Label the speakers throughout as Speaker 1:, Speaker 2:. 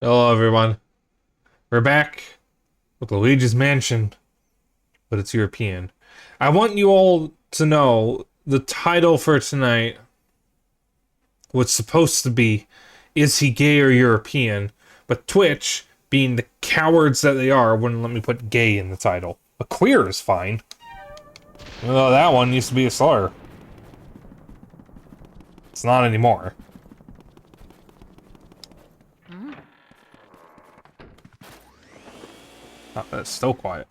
Speaker 1: Hello, everyone. We're back with Luigi's Mansion, but it's European. I want you all to know the title for tonight was supposed to be Is He Gay or European? But Twitch, being the cowards that they are, wouldn't let me put gay in the title. But queer is fine. Even though that one used to be a slur. It's not anymore. Oh, that's still quiet.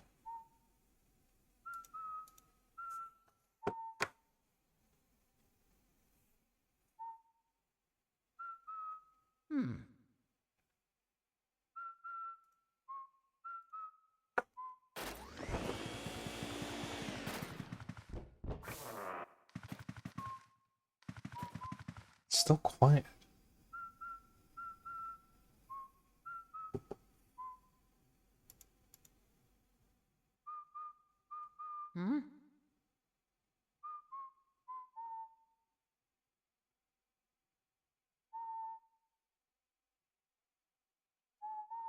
Speaker 1: It's still quiet.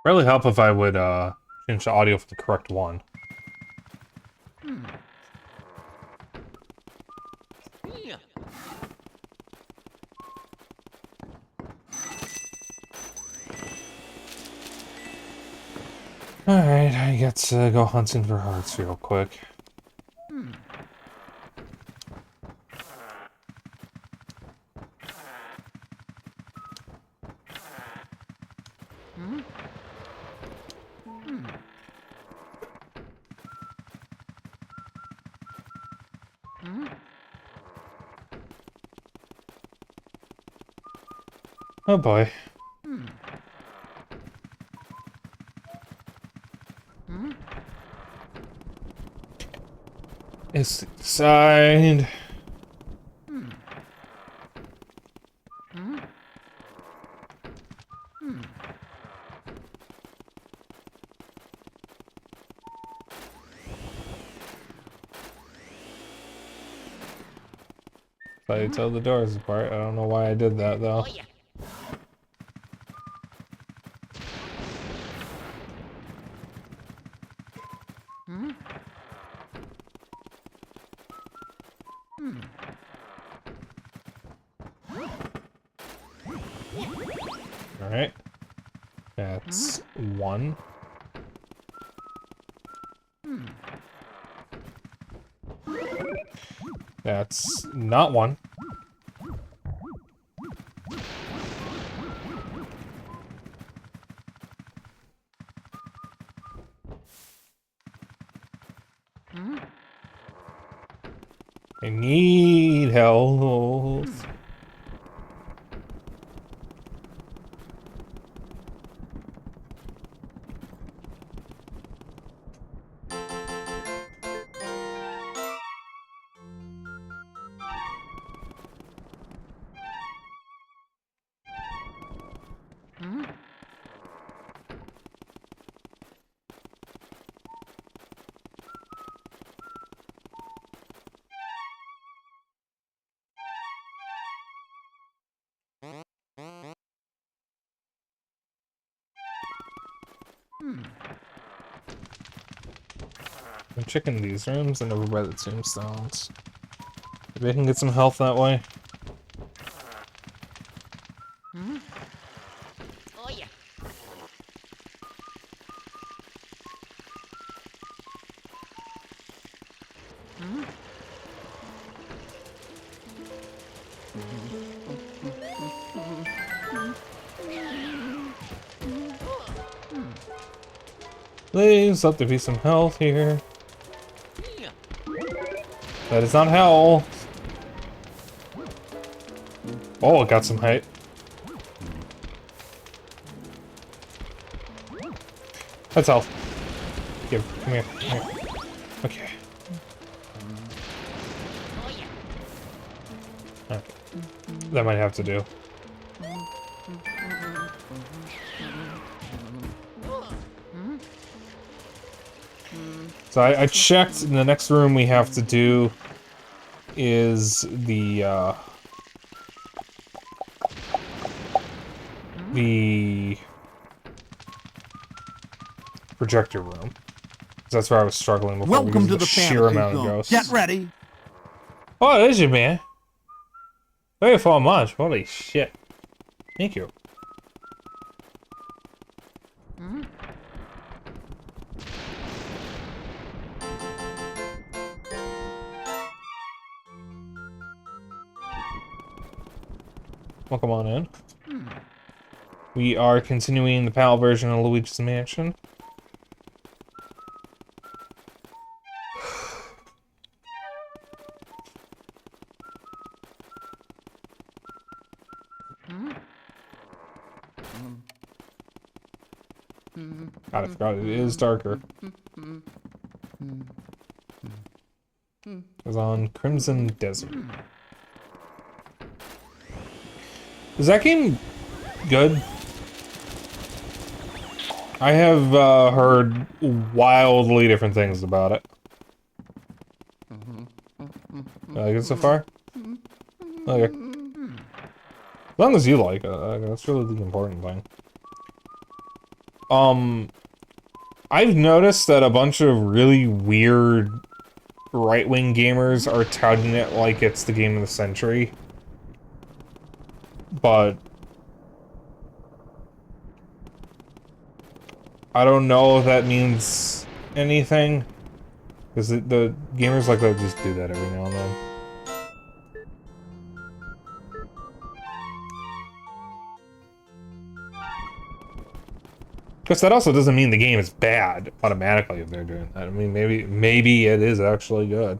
Speaker 1: Really help if I would change the audio for the correct one. Alright, I get to go hunting for hearts real quick. Oh boy. It's side. I tell the doors apart. I don't know why I did that though. Alright. That's one. That's not one. I need health. I'm checking these rooms and over by the tombstones. Maybe I can get some health that way. Please, let there be some health here. That is not hell. Oh, it got some height. That's health. Give, come here, come here. Okay. Alright. That might have to do. So I checked, and the next room we have to do is the projector room. That's where I was struggling before.
Speaker 2: Welcome to
Speaker 1: because of
Speaker 2: the
Speaker 1: sheer
Speaker 2: fantasy
Speaker 1: amount of
Speaker 2: zone.
Speaker 1: ghosts.
Speaker 2: Get ready.
Speaker 1: Oh, there's you, man. Thank you so much. Holy shit. Thank you. Welcome on in. We are continuing the PAL version of Luigi's Mansion. God, I forgot it is darker. It's on Crimson Desert. Is that game good? I have heard wildly different things about it. Like it so far? Okay. As long as you like it, that's really the important thing. I've noticed that a bunch of really weird right-wing gamers are touting it like it's the game of the century. But I don't know if that means anything. Because the gamers like to just do that every now and then. Because that also doesn't mean the game is bad automatically if they're doing that. I mean, maybe it is actually good.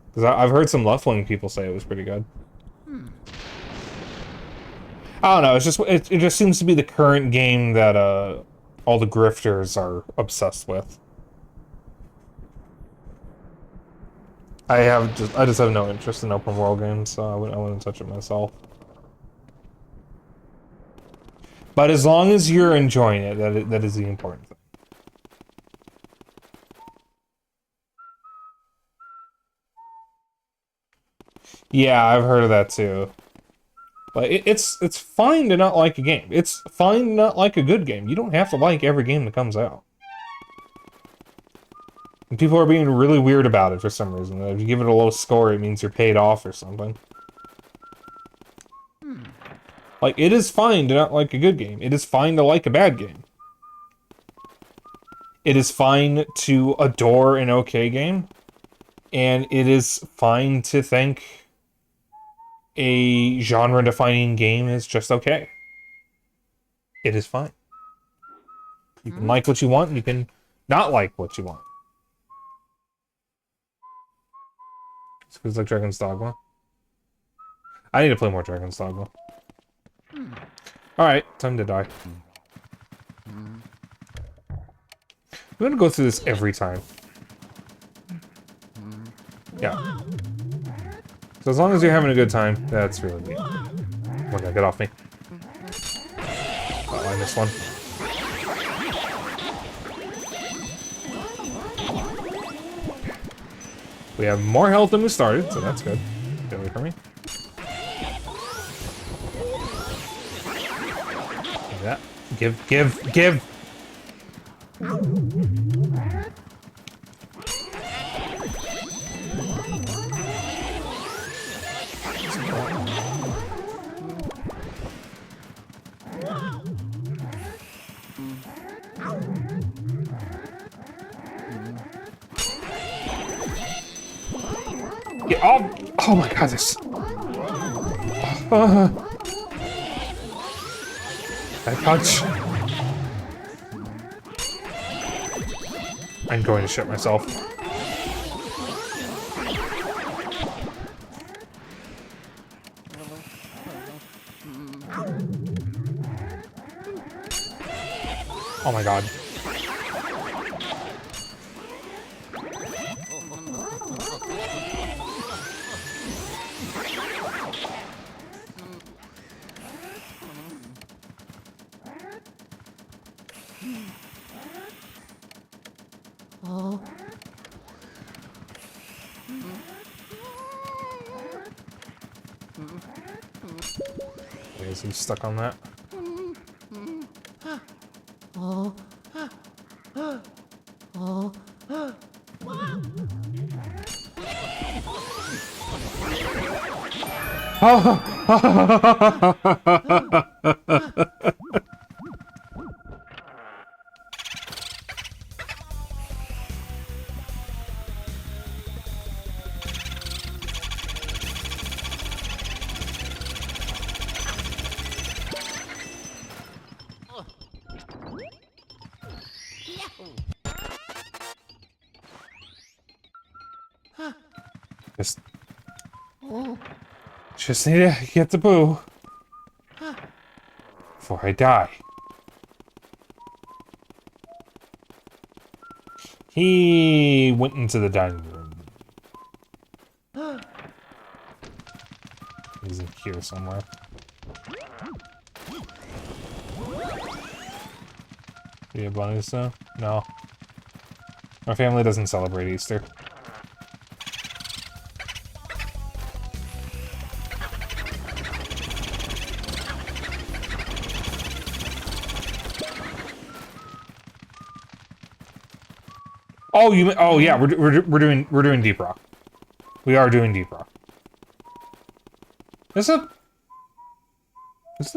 Speaker 1: Because I've heard some left-wing people say it was pretty good. I don't know. It's just it just seems to be the current game that all the grifters are obsessed with. I just have no interest in open world games, so I wouldn't touch it myself. But as long as you're enjoying it, that is the important thing. Yeah, I've heard of that too. But it's fine to not like a game. It's fine to not like a good game. You don't have to like every game that comes out. And people are being really weird about it for some reason. If you give it a low score, it means you're paid off or something. Like, it is fine to not like a good game. It is fine to like a bad game. It is fine to adore an okay game. And it is fine to think a genre-defining game is just okay. It is fine. You can like what you want, and you can not like what you want. It feels like Dragon's Dogma. I need to play more Dragon's Dogma. Alright, time to die. I'm gonna go through this every time. Yeah. So as long as you're having a good time, that's really neat. Oh my god, get off me. Oh, I missed one. We have more health than we started, so that's good. Get away from me. Yeah. Give! Yeah, oh my god, this... I punch. I'm going to shit myself. Oh my god. Okay, so I'm stuck on that. Just need to get the boo before I die. He went into the dining room. He's in here somewhere. Do you have bunnies though? No. My family doesn't celebrate Easter. Oh, oh yeah, we're doing Deep Rock. We are doing Deep Rock. Is there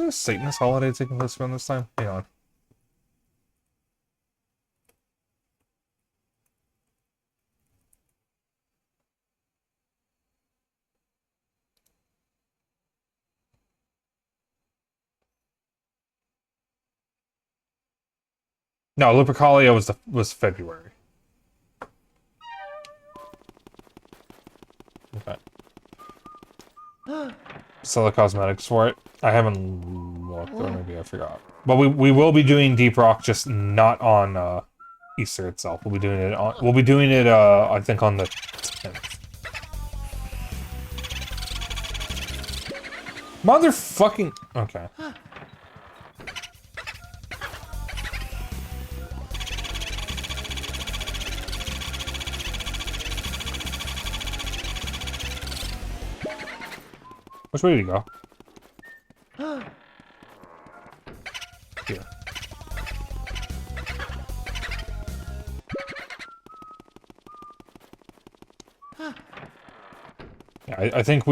Speaker 1: a Satanist holiday taking place around this time? Hang on. No, Lupercalia was February. Okay. Sell the cosmetics for it. I haven't looked, or maybe I forgot. But we will be doing Deep Rock, just not on Easter itself. We'll be doing it I think on the 10th. Motherfucking okay. Which way did he go? Here. Yeah, I think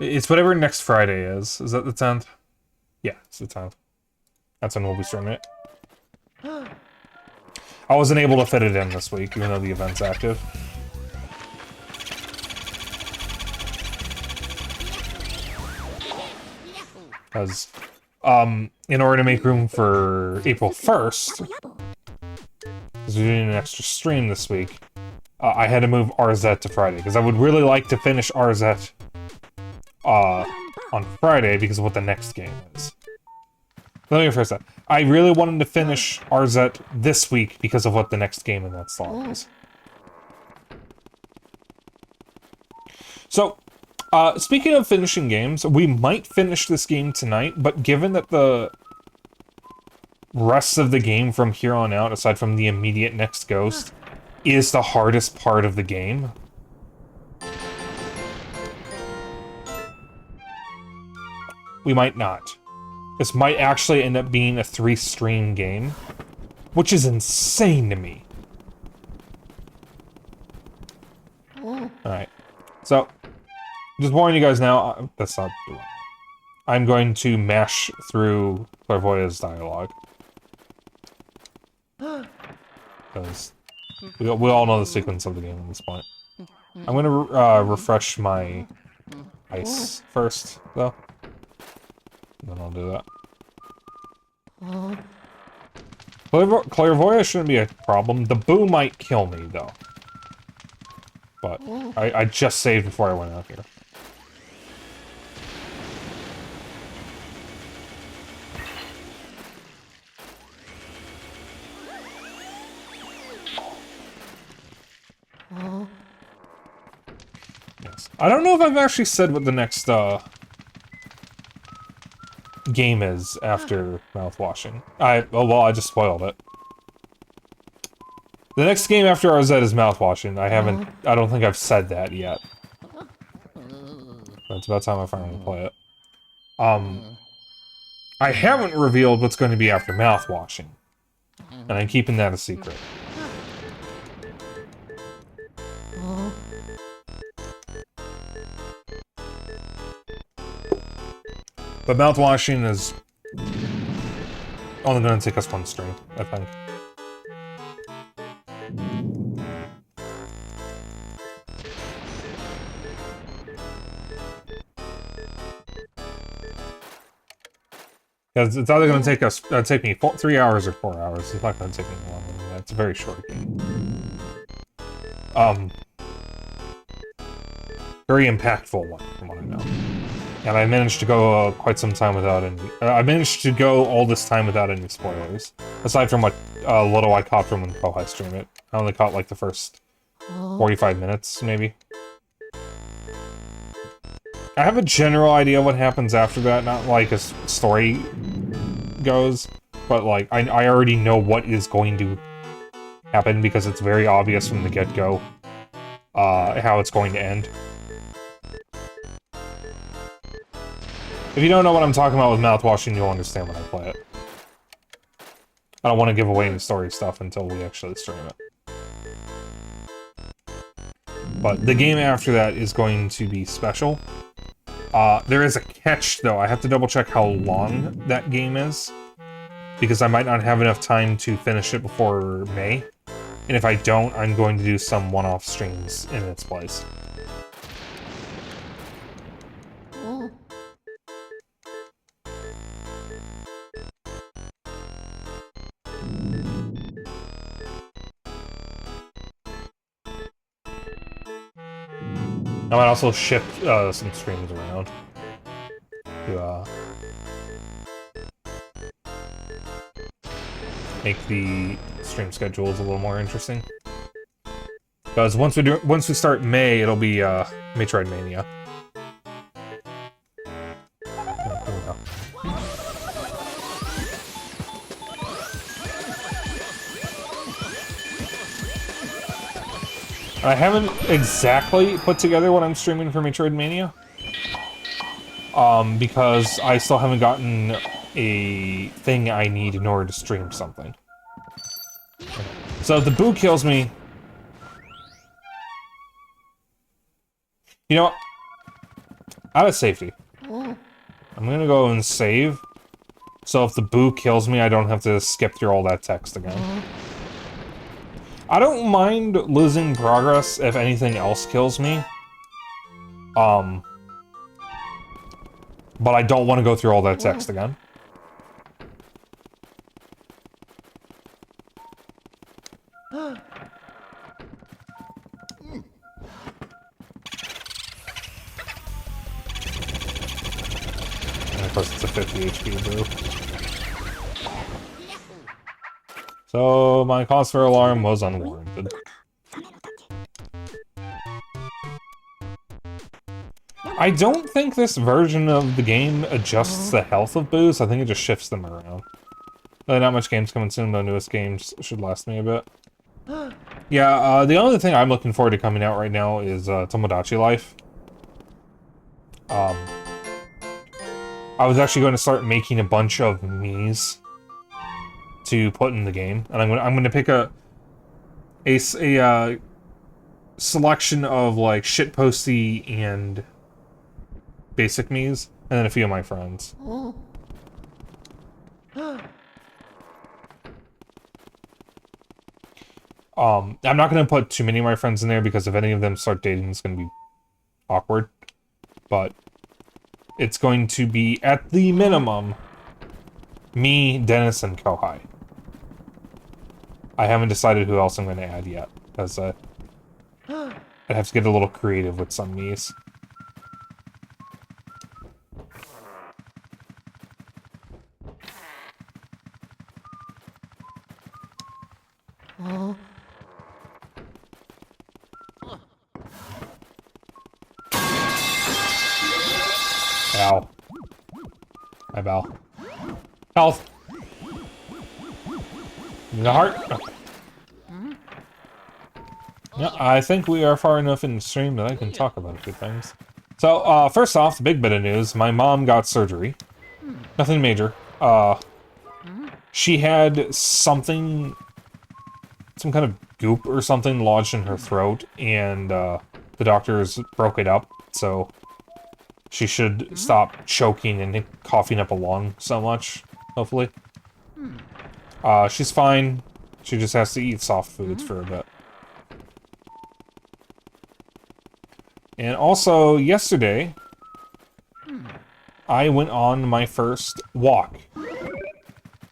Speaker 1: it's whatever next Friday is. Is that the 10th? Yeah, it's the 10th. That's when we'll be streaming it. I wasn't able to fit it in this week, even though the event's active. Because, in order to make room for April 1st, because we're doing an extra stream this week, I had to move RZ to Friday, because I would really like to finish RZ, on Friday, because of what the next game is. Let me rephrase that. I really wanted to finish RZ this week, because of what the next game in that slot is. So, speaking of finishing games, we might finish this game tonight, but given that the rest of the game from here on out, aside from the immediate next ghost, is the hardest part of the game, we might not. This might actually end up being a 3-stream game, which is insane to me. Alright, so just warning you guys now, that's not the one. I'm going to mash through Clairvoyant's dialogue. Because we all know the sequence of the game at this point. I'm going to refresh my ice first, though. And then I'll do that. Clairvoyant shouldn't be a problem. The boo might kill me, though. But I just saved before I went out here. Yes. I don't know if I've actually said what the next game is after mouthwashing. Well, I just spoiled it. The next game after RZ is mouthwashing. I don't think I've said that yet. But it's about time I finally play it. I haven't revealed what's going to be after mouthwashing. And I'm keeping that a secret. But mouthwashing is only going to take us one stream, I think. Because it's either going to take us, take me 3 hours or 4 hours. It's not going to take me longer than that. It's a very short game. Very impactful one, from what I know. And I managed to go quite some time without any... I managed to go all this time without any spoilers. Aside from what little I caught from when Kohai streamed it. I only caught like the first 45 minutes, maybe. I have a general idea what happens after that, not like a story goes, but like, I already know what is going to happen because it's very obvious from the get-go how it's going to end. If you don't know what I'm talking about with mouthwashing, you'll understand when I play it. I don't want to give away any story stuff until we actually stream it. But the game after that is going to be special. There is a catch, though. I have to double-check how long that game is, because I might not have enough time to finish it before May. And if I don't, I'm going to do some one-off streams in its place. I might also shift some streams around to make the stream schedules a little more interesting. Because once we start May, it'll be Metroid Mania. I haven't exactly put together what I'm streaming for Metroid Mania. Because I still haven't gotten a thing I need in order to stream something. So if the boo kills me... You know what? Out of safety. I'm gonna go and save. So if the boo kills me, I don't have to skip through all that text again. I don't mind losing progress if anything else kills me. But I don't want to go through all that text again. And of course it's a 50 HP boo. So, my cause for alarm was unwarranted. I don't think this version of the game adjusts the health of boos, I think it just shifts them around. Not much games coming soon, the newest games should last me a bit. Yeah, the only thing I'm looking forward to coming out right now is Tomodachi Life. I was actually going to start making a bunch of Miis to put in the game, and I'm gonna pick a selection of like shitposty and basic Miis, and then a few of my friends. I'm not gonna put too many of my friends in there because if any of them start dating, it's gonna be awkward. But it's going to be at the minimum me, Dennis, and Kohai. I haven't decided who else I'm going to add yet, because I'd have to get a little creative with some Miis. Ow. My bow. Health! The heart? Yeah, I think we are far enough in the stream that I can talk about a few things. So, first off, the big bit of news, my mom got surgery. Nothing major. She had something... some kind of goop or something lodged in her throat, and, the doctors broke it up, so... she should stop choking and coughing up a lung so much, hopefully. She's fine. She just has to eat soft foods for a bit. And also, yesterday, I went on my first walk.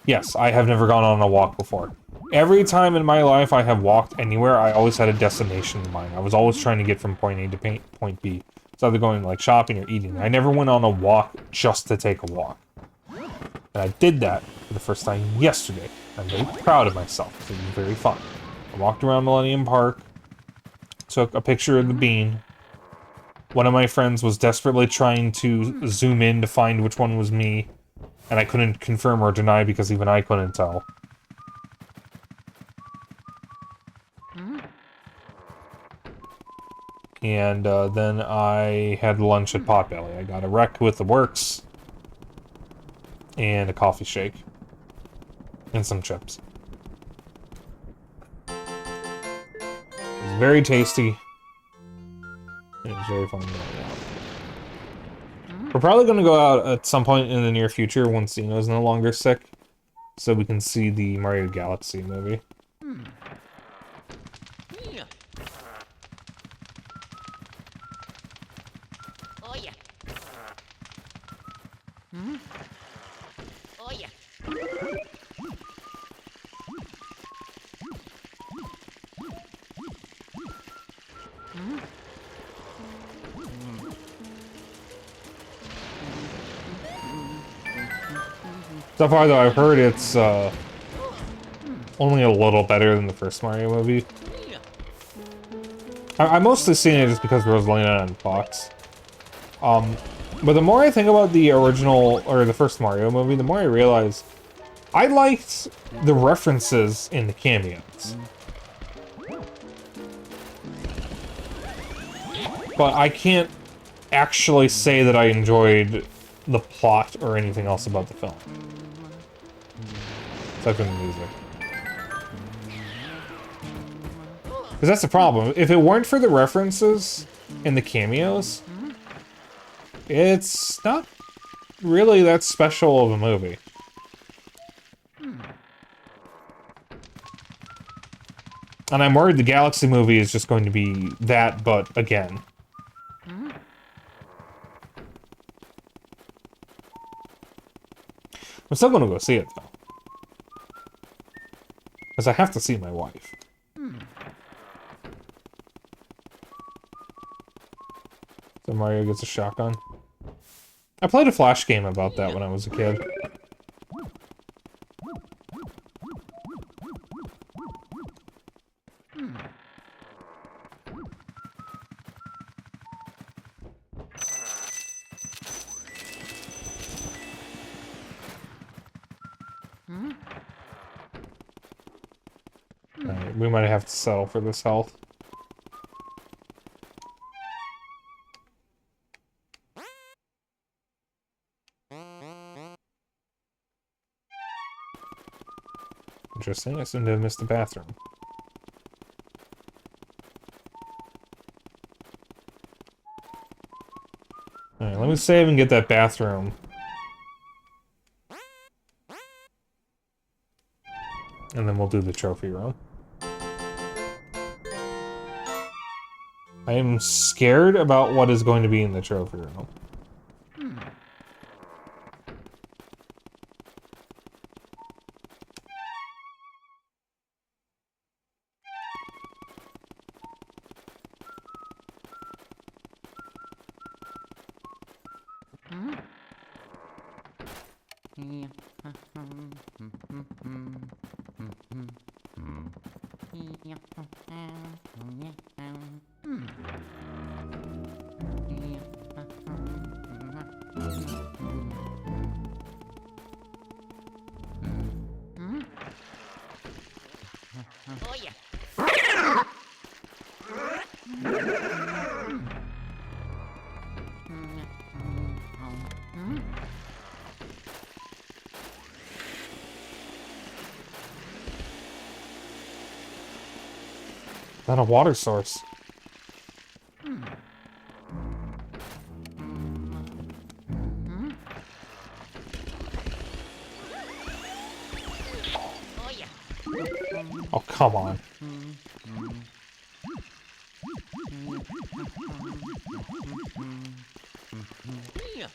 Speaker 1: Yes, I have never gone on a walk before. Every time in my life I have walked anywhere, I always had a destination in mind. I was always trying to get from point A to point B. It's either going like shopping or eating. I never went on a walk just to take a walk. And I did that for the first time yesterday. I'm very proud of myself. It was very fun. I walked around Millennium Park, took a picture of the bean. One of my friends was desperately trying to zoom in to find which one was me, and I couldn't confirm or deny because even I couldn't tell. And then I had lunch at Potbelly. I got a wreck with the works, and a coffee shake, and some chips. It was very tasty. It was very fun going out. We're probably going to go out at some point in the near future once Zeno's no longer sick, so we can see the Mario Galaxy movie.
Speaker 2: Oh yeah. Oh yeah.
Speaker 1: So far, though, I've heard it's only a little better than the first Mario movie. I'm mostly seeing it just because Rosalina and Fox. But the more I think about the original, or the first Mario movie, the more I realize I liked the references in the cameos. But I can't actually say that I enjoyed the plot or anything else about the film. Except for the music. Because that's the problem. If it weren't for the references and the cameos, it's not really that special of a movie. And I'm worried the Galaxy movie is just going to be that, but again. I'm still going to go see it, though. Because I have to see my wife. So Mario gets a shotgun. I played a Flash game about that when I was a kid. Alright, we might have to settle for this health. Interesting, I seem to have missed the bathroom. Alright, let me save and get that bathroom. And then we'll do the trophy room. I am scared about what is going to be in the trophy room.
Speaker 2: Oh yeah.
Speaker 1: Not a water source. come on.
Speaker 2: Maria.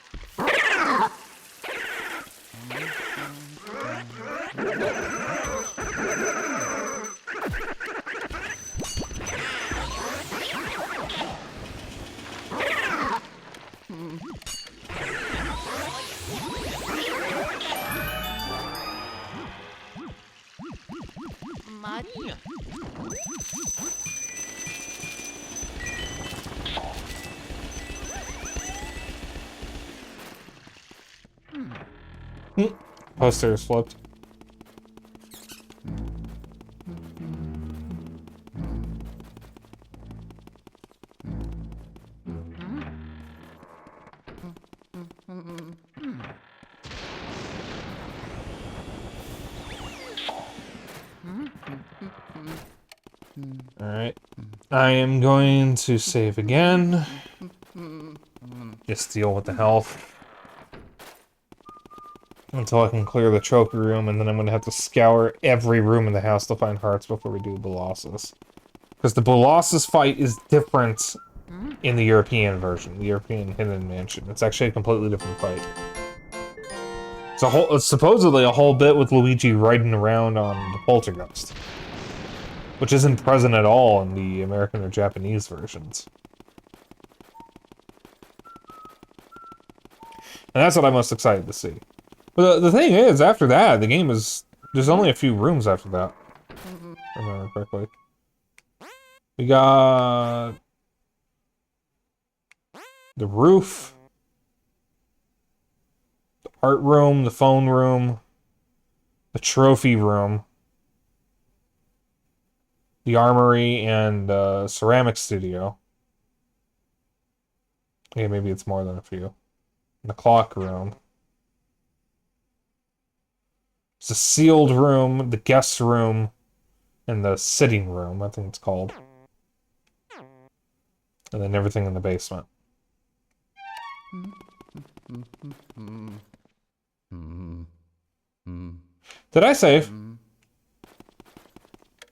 Speaker 1: Poster is flipped. Alright. I am going to save again. Just deal with the health. Until I can clear the trophy room, and then I'm going to have to scour every room in the house to find hearts before we do Bolossus. Because the Bolossus fight is different in the European version, the European Hidden Mansion. It's actually a completely different fight. It's supposedly a whole bit with Luigi riding around on the Poltergeist, which isn't present at all in the American or Japanese versions. And that's what I'm most excited to see. But the thing is, after that, the game is... There's only a few rooms after that. If I remember correctly. We got... the roof. The art room, the phone room. The trophy room. The armory, and ceramic studio. Yeah, maybe it's more than a few. And the clock room. It's a sealed room, the guest room, and the sitting room, I think it's called. And then everything in the basement. Did I save?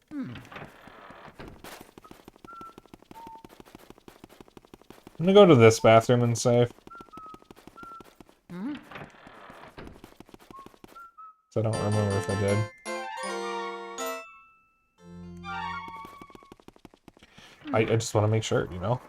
Speaker 1: I'm gonna go to this bathroom and save. I don't remember if I did. I just want to make sure, you know?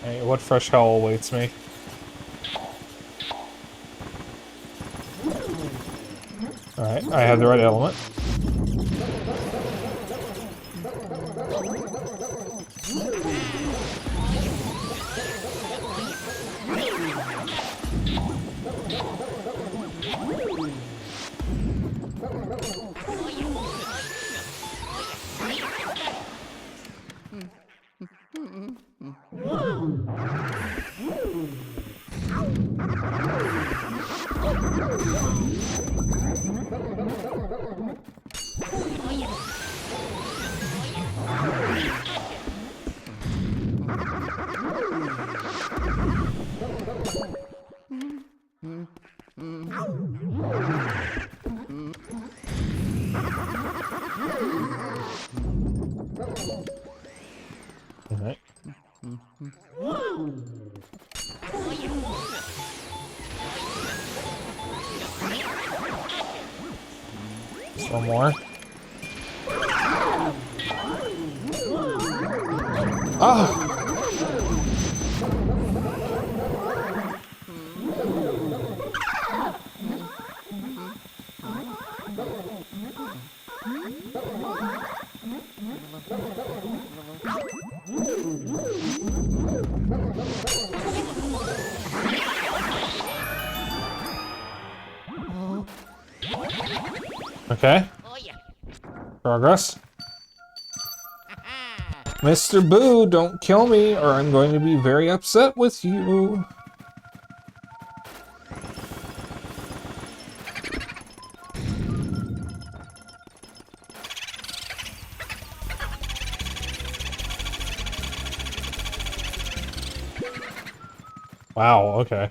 Speaker 1: Hey, what fresh hell awaits me? Alright, I have the right element. Alright. Just one more. Ah! Okay.
Speaker 2: Oh yeah.
Speaker 1: Progress. Mr. Boo, don't kill me or I'm going to be very upset with you. Wow, okay.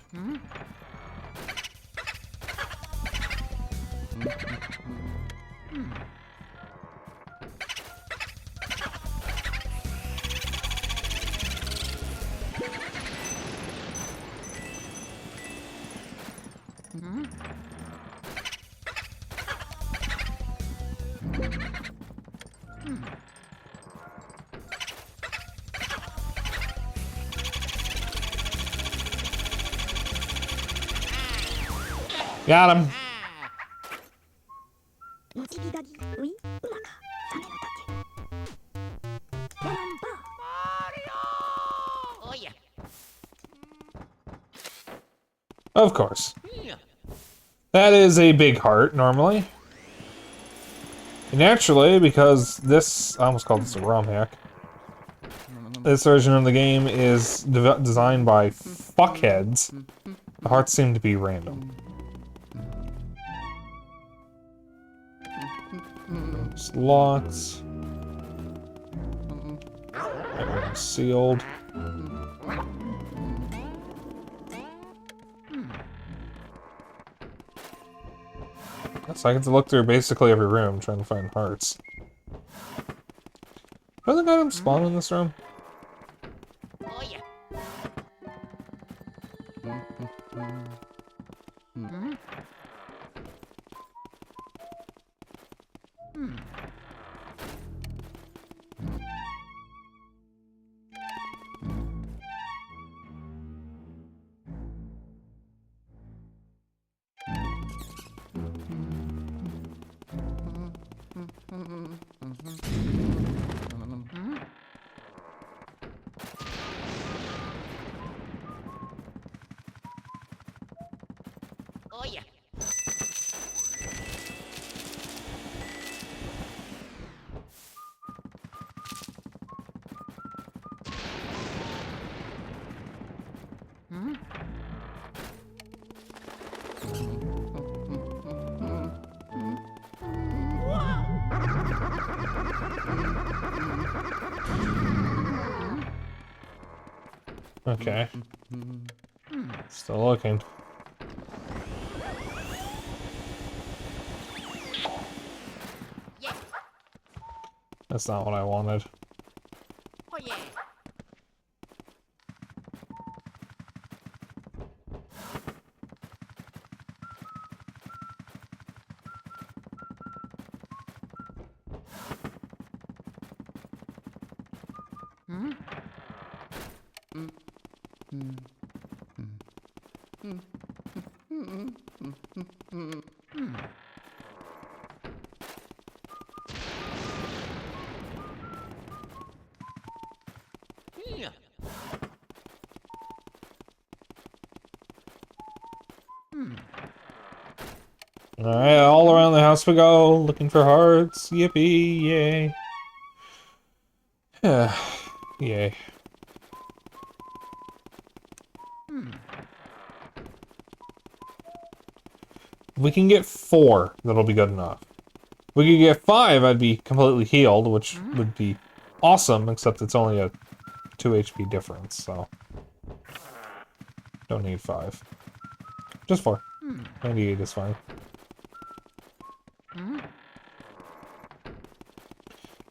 Speaker 1: Got him.
Speaker 2: Oh yeah.
Speaker 1: Of course.
Speaker 2: Yeah.
Speaker 1: That is a big heart, normally. Naturally, because this... I almost called this a ROM hack. This version of the game is designed by fuckheads. The hearts seem to be random. Slots. Sealed. So I get to look through basically every room trying to find hearts. Doesn't items spawn in this room?
Speaker 2: Oh yeah. Oh yeah.
Speaker 1: Okay. Still looking.
Speaker 2: Yeah.
Speaker 1: That's not what I wanted.
Speaker 2: Oh yeah. Yeah.
Speaker 1: Alright, all around the house we go, looking for hearts. Yippee, yay. Yay. If we can get 4, that'll be good enough. If we could get 5, I'd be completely healed, which would be awesome, except it's only a 2 HP difference, so... Don't need 5. Just 4. 98 is fine.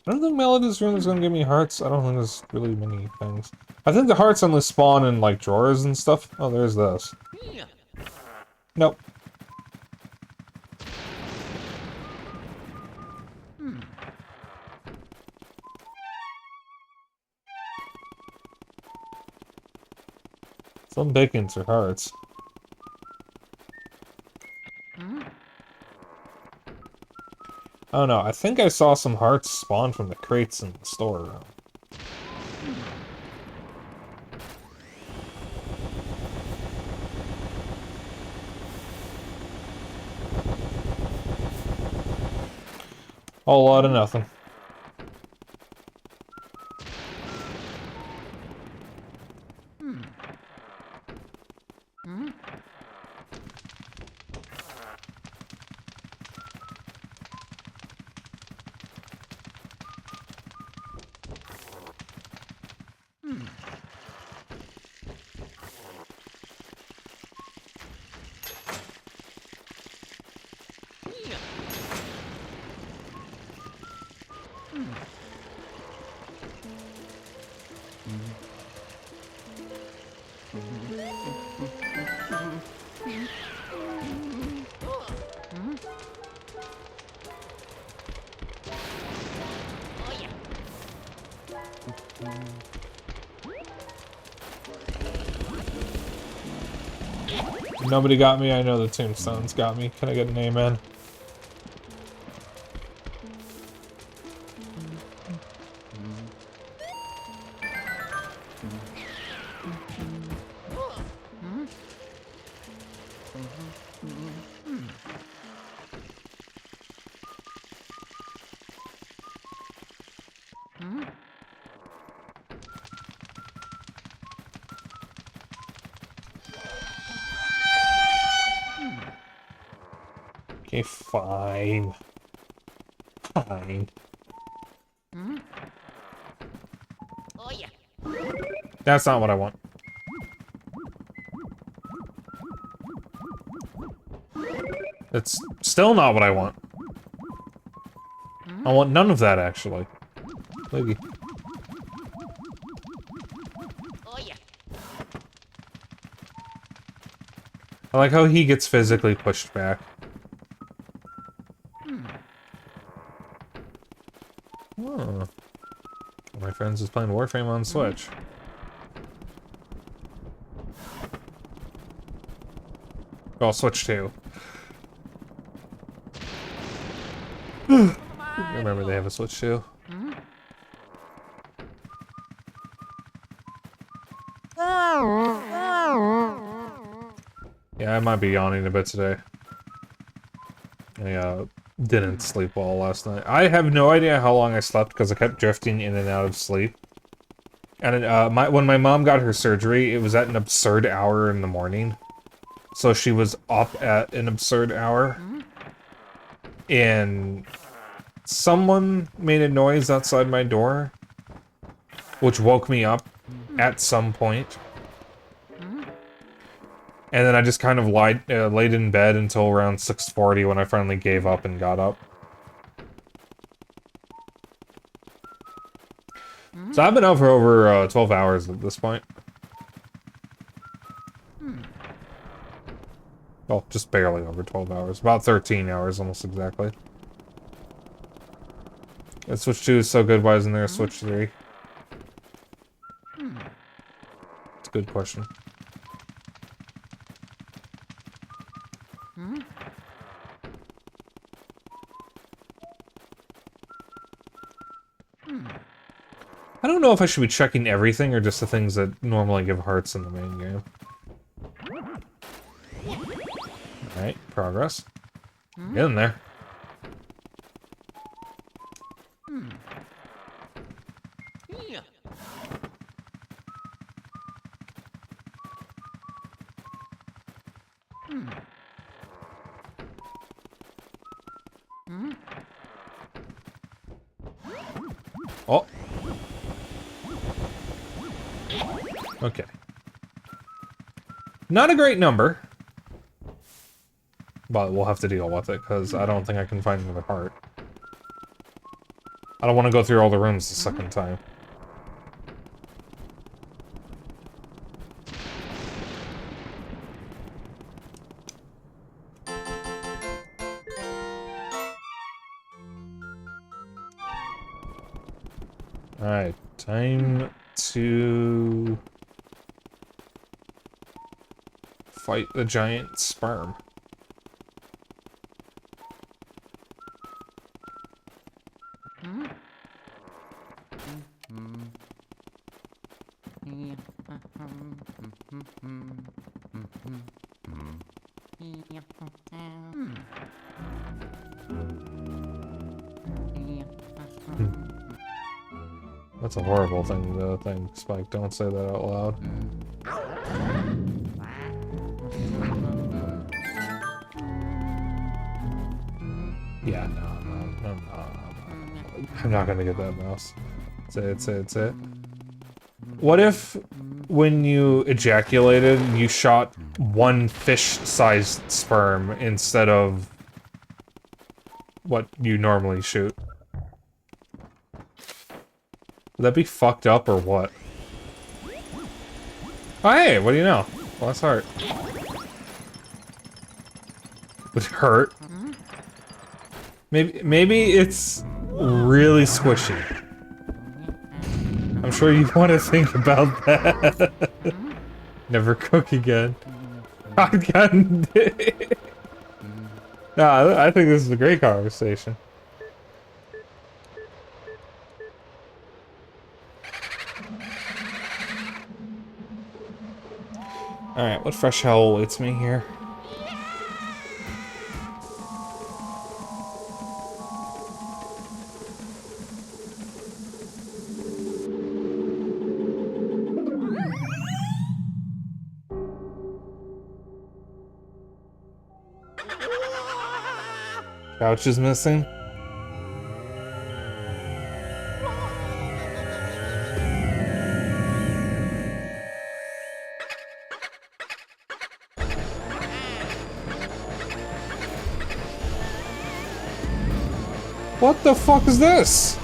Speaker 1: I don't think Melody's room is gonna give me hearts. I don't think there's really many things. I think the hearts only spawn in, like, drawers and stuff. Oh, there's this.
Speaker 2: Yeah.
Speaker 1: Nope. Some bacons are hearts. Oh no, I think I saw some hearts spawn from the crates in the storeroom. Whole lot of nothing.
Speaker 2: Oh yeah.
Speaker 1: Nobody got me. I know the tombstones got me. Can I get an amen? Okay, fine. Fine.
Speaker 2: Oh yeah.
Speaker 1: That's not what I want. It's still not what I want. I want none of that, actually. Maybe.
Speaker 2: Oh yeah.
Speaker 1: I like how he gets physically pushed back. Oh. One of my friends is playing Warframe on Switch. Oh, Switch 2. I remember they have a Switch 2. Yeah, I might be yawning a bit today. I didn't sleep well last night. I have no idea how long I slept because I kept drifting in and out of sleep. And when my mom got her surgery, it was at an absurd hour in the morning. So she was up at an absurd hour. And someone made a noise outside my door, which woke me up at some point. And then I just kind of laid in bed until around 6:40 when I finally gave up and got up. So I've been up for over 12 hours at this point. Well, just barely over 12 hours. About 13 hours, almost exactly. And Switch 2 is so good, why isn't there a Switch 3? It's a good question. I don't know if I should be checking everything or just the things that normally give hearts in the main game. Alright, progress. Get in there.
Speaker 2: Yeah.
Speaker 1: Oh. Okay. Not a great number. But we'll have to deal with it, because I don't think I can find another heart. I don't want to go through all the rooms the second time. Alright, time to fight the giant sperm. That's a horrible thing to think, Spike. Don't say that out loud. Yeah, no. I'm not gonna get that mouse. Say it. What if, when you ejaculated, you shot one fish-sized sperm instead of what you normally shoot? Would that be fucked up or what? Oh hey, what do you know? Bless heart. Would it hurt? Maybe it's really squishy. I'm sure you want to think about that. Never cook again. Shotgun. No, I think this is a great conversation. Alright, what fresh hell awaits me here? Couch is missing. What the fuck is this?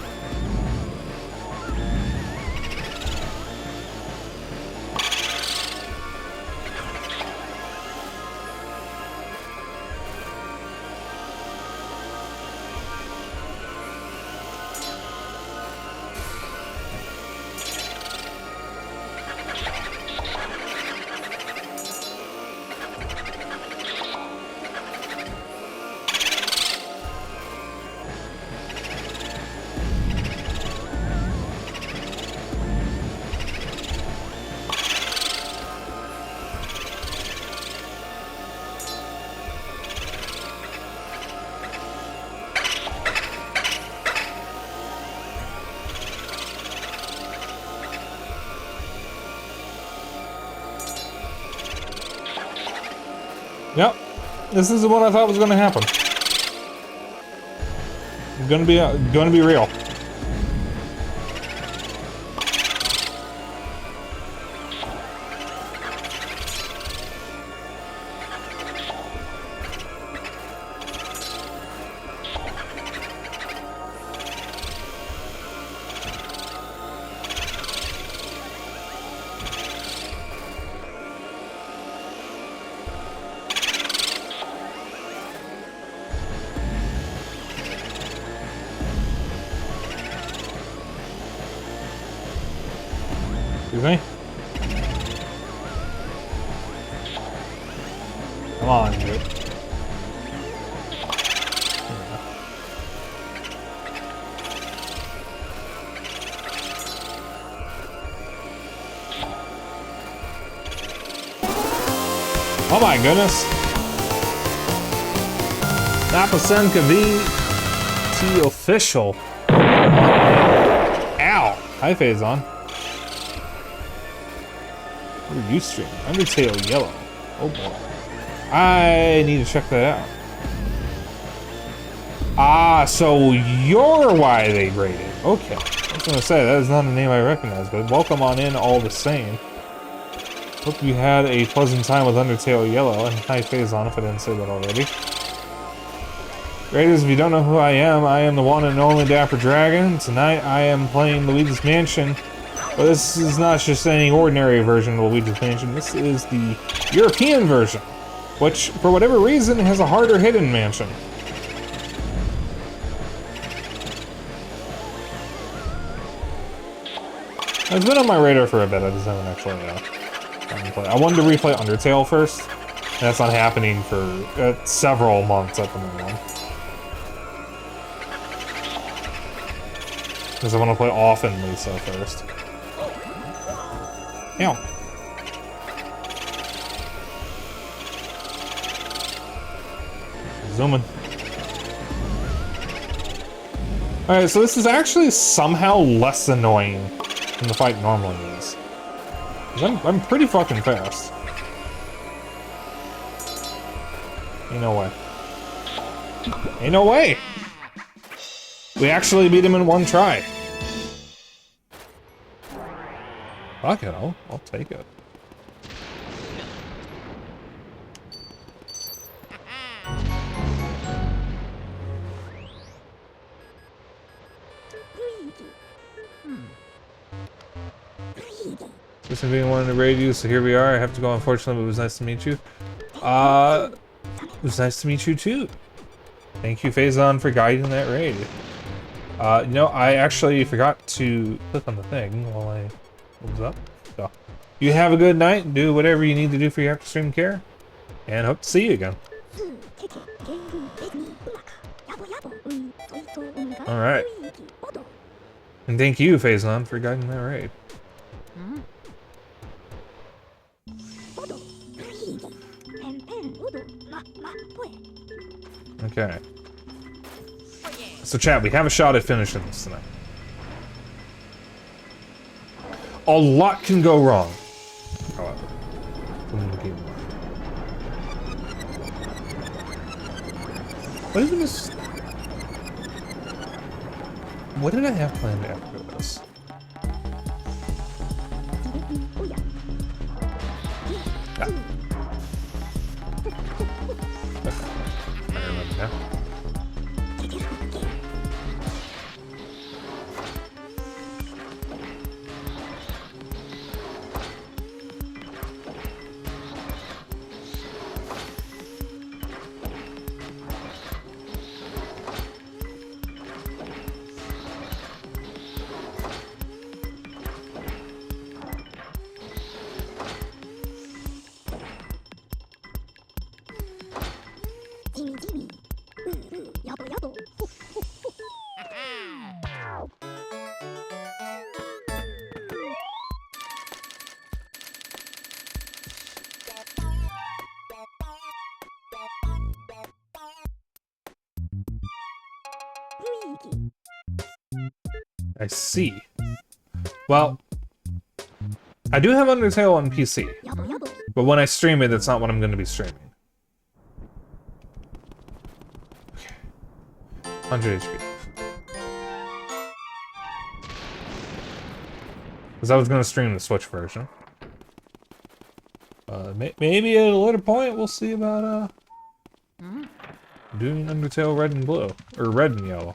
Speaker 1: Yep, this is what I thought was going to happen. Gonna be real. Excuse me? Come on, dude. Oh my goodness. Napasenka VT official. Ow. Hi, Phazon. What are you streaming? Undertale Yellow. Oh boy. I need to check that out. Ah, so you're why they rated. Okay. I was gonna say, that is not a name I recognize, but welcome on in all the same. Hope you had a pleasant time with Undertale Yellow, and hi Phazon if I didn't say that already. Raiders, if you don't know who I am the one and only Dapper Dragon. Tonight I am playing Luigi's Mansion. But this is not just any ordinary version of Luigi's Mansion, this is the European version, which, for whatever reason, has a harder hidden mansion. It's been on my radar for a bit, I just haven't actually gotten to play. I wanted to replay Undertale first, and that's not happening for several months at the minimum. Because I want to play Off and Lisa first. Ow. Zooming. Alright, so this is actually somehow less annoying than the fight normally is. 'Cause I'm pretty fucking fast. Ain't no way. Ain't no way! We actually beat him in one try. Fuck it, I'll take it. Listen, being wanted to raid you, so here we are. I have to go, unfortunately, but it was nice to meet you. It was nice to meet you too. Thank you, Phazon, for guiding that raid. You know, I actually forgot to click on the thing while I was up. So, you have a good night and do whatever you need to do for your after stream care. And hope to see you again. Alright. And thank you, Phazon, for guiding that raid. Okay. So chat, we have a shot at finishing this tonight. A lot can go wrong, however. What is this? What did I have planned after this? Ah. I remember now. I see. Well, I do have Undertale on PC, but when I stream it, that's not what I'm going to be streaming. Okay. 100 HP. Because I was going to stream the Switch version. Maybe at a later point, we'll see about doing Undertale Red and Blue. Or Red and Yellow.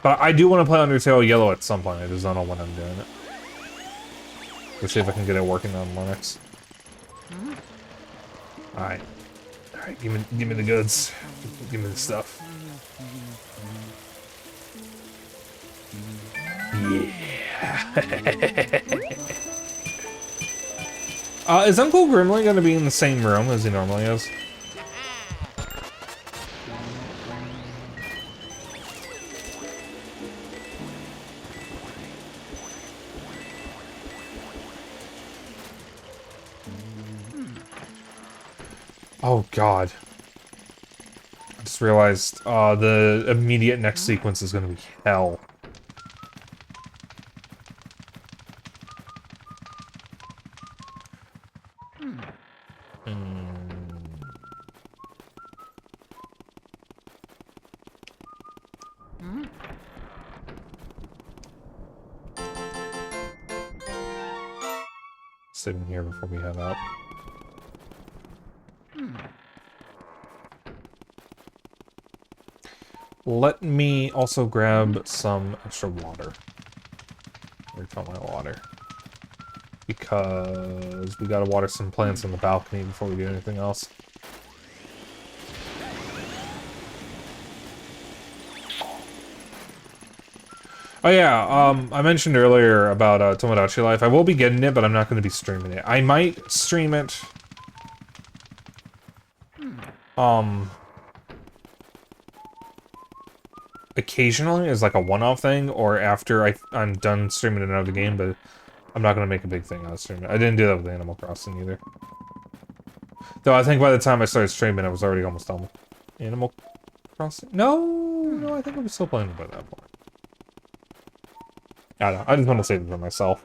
Speaker 1: But I do want to play Undertale Yellow at some point. I just don't know when I'm doing it. Let's see if I can get it working on Linux. Alright. Alright, give me the goods. Give me the stuff. Yeah. Is Uncle Grimly gonna be in the same room as he normally is? Oh god. I just realized the immediate next sequence is gonna be hell. Sitting here before we head out. Let me also grab some extra water. Refill my water. Because we gotta water some plants on the balcony before we do anything else. Oh yeah, I mentioned earlier about Tomodachi Life. I will be getting it, but I'm not going to be streaming it. I might stream it occasionally as like a one-off thing, or after I'm done streaming another game, but I'm not going to make a big thing out of streaming it. I didn't do that with Animal Crossing either. Though I think by the time I started streaming, I was already almost done. Animal Crossing? No, I think I'm still playing by that point. I don't know. I just want to save it for myself.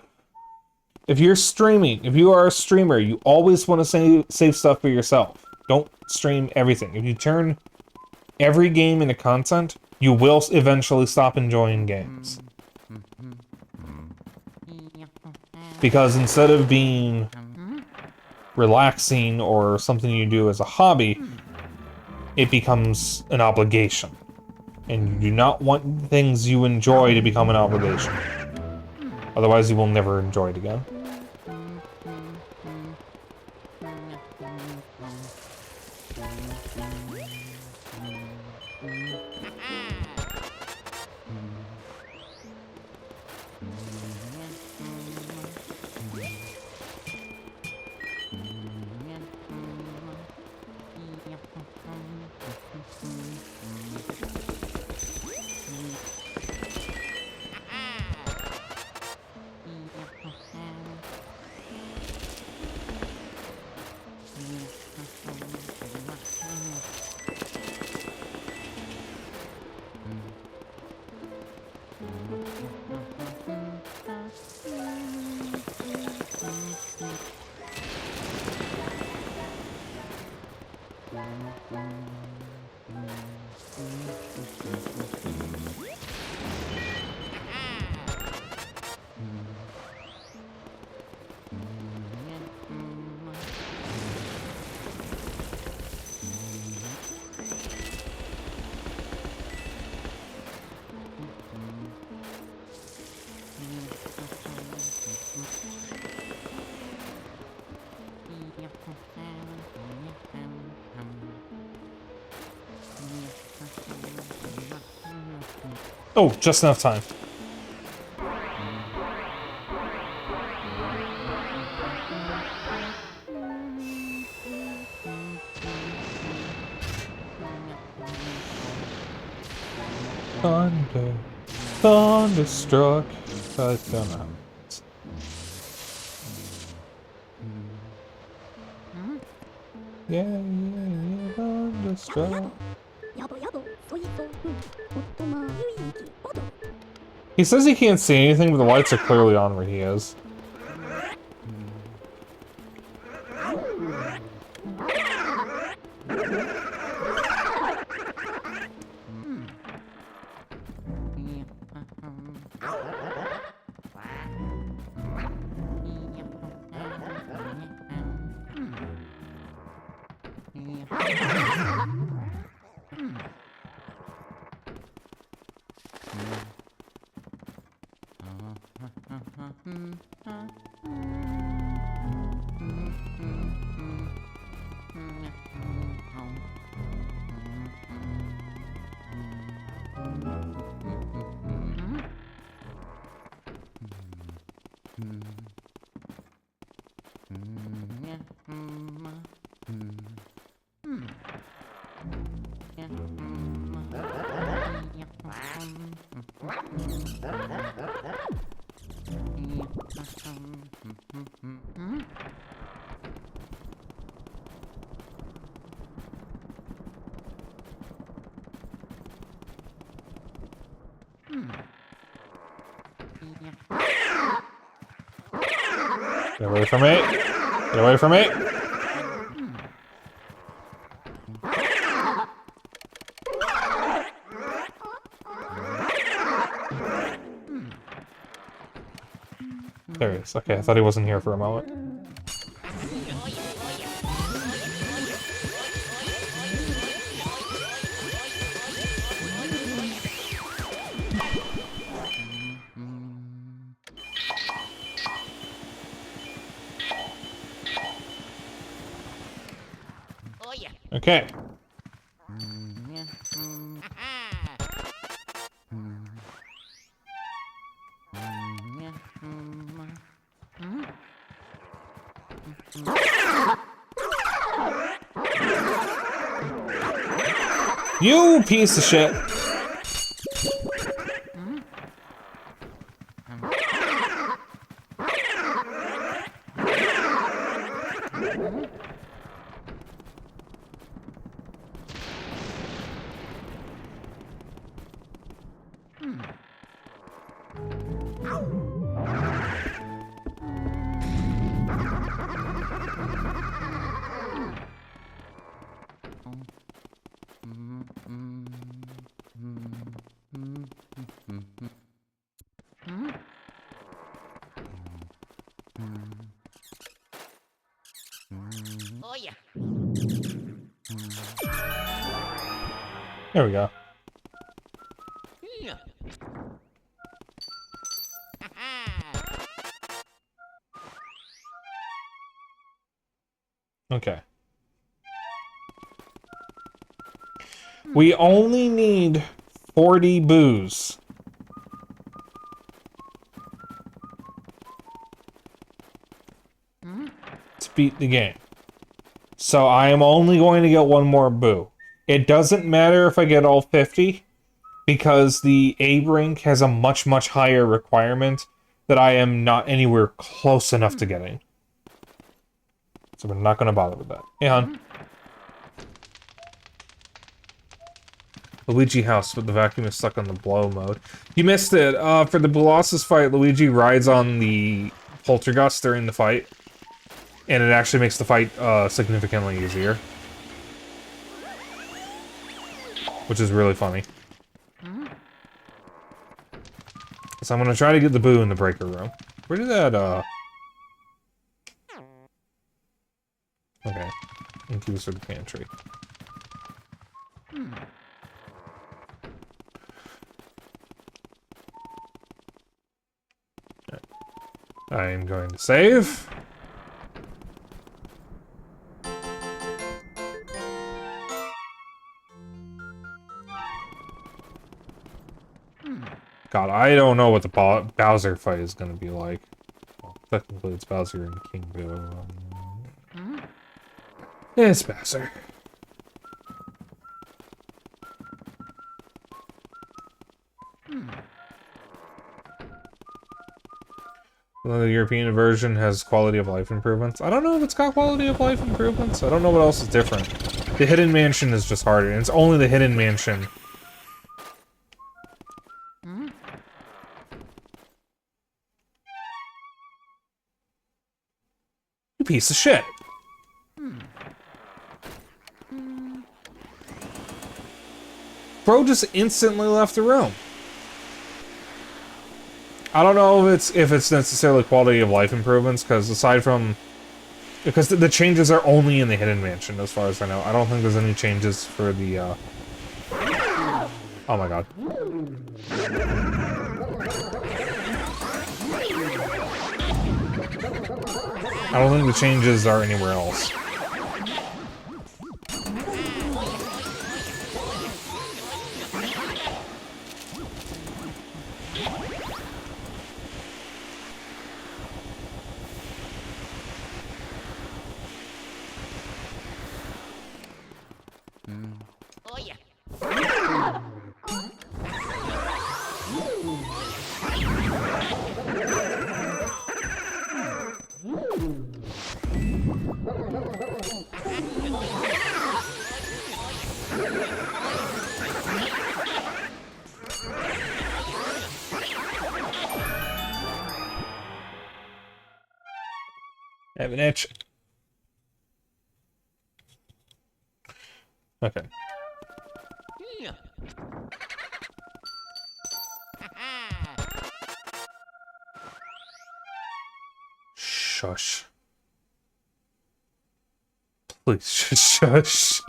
Speaker 1: If you're streaming, if you are a streamer, you always want to save stuff for yourself. Don't stream everything. If you turn every game into content, you will eventually stop enjoying games. Because instead of being relaxing or something you do as a hobby, it becomes an obligation. And you do not want things you enjoy to become an obligation. Otherwise, you will never enjoy it again. Oh, just enough time. Thunder, thunderstruck by the mountains. Yeah, thunderstruck. He says he can't see anything, but the lights are clearly on where he is. Get away from me! Get away from me! There he is. Okay, I thought he wasn't here for a moment. Okay. You piece of shit. There we go.
Speaker 2: Yeah.
Speaker 1: Okay. We only need 40 boos. To beat the game. So I am only going to get one more boo. It doesn't matter if I get all 50, because the A rank has a much, much higher requirement that I am not anywhere close enough to getting. So we're not going to bother with that. Hey, hon. Luigi house, but the vacuum is stuck on the blow mode. You missed it. For the Colossus fight, Luigi rides on the Poltergust during the fight. And it actually makes the fight significantly easier. Which is really funny. So I'm gonna try to get the boo in the breaker room. Where did that, Okay. Incubus or the pantry. Right. I am going to save. God, I don't know what the Bowser fight is gonna be like. Well, technically, it's Bowser and King Boo. It's Bowser. Well, the European version has quality of life improvements. I don't know if it's got quality of life improvements. I don't know what else is different. The Hidden Mansion is just harder, and it's only the Hidden Mansion. You piece of shit. Bro just instantly left the room. I don't know if it's necessarily quality of life improvements, because aside from... Because the changes are only in the Hidden Mansion, as far as I know. I don't think there's any changes for the, Oh my god. I don't think the changes are anywhere else.
Speaker 2: Oh yeah.
Speaker 1: I have an itch. Okay.
Speaker 2: Yeah.
Speaker 1: Shush. Please, shush.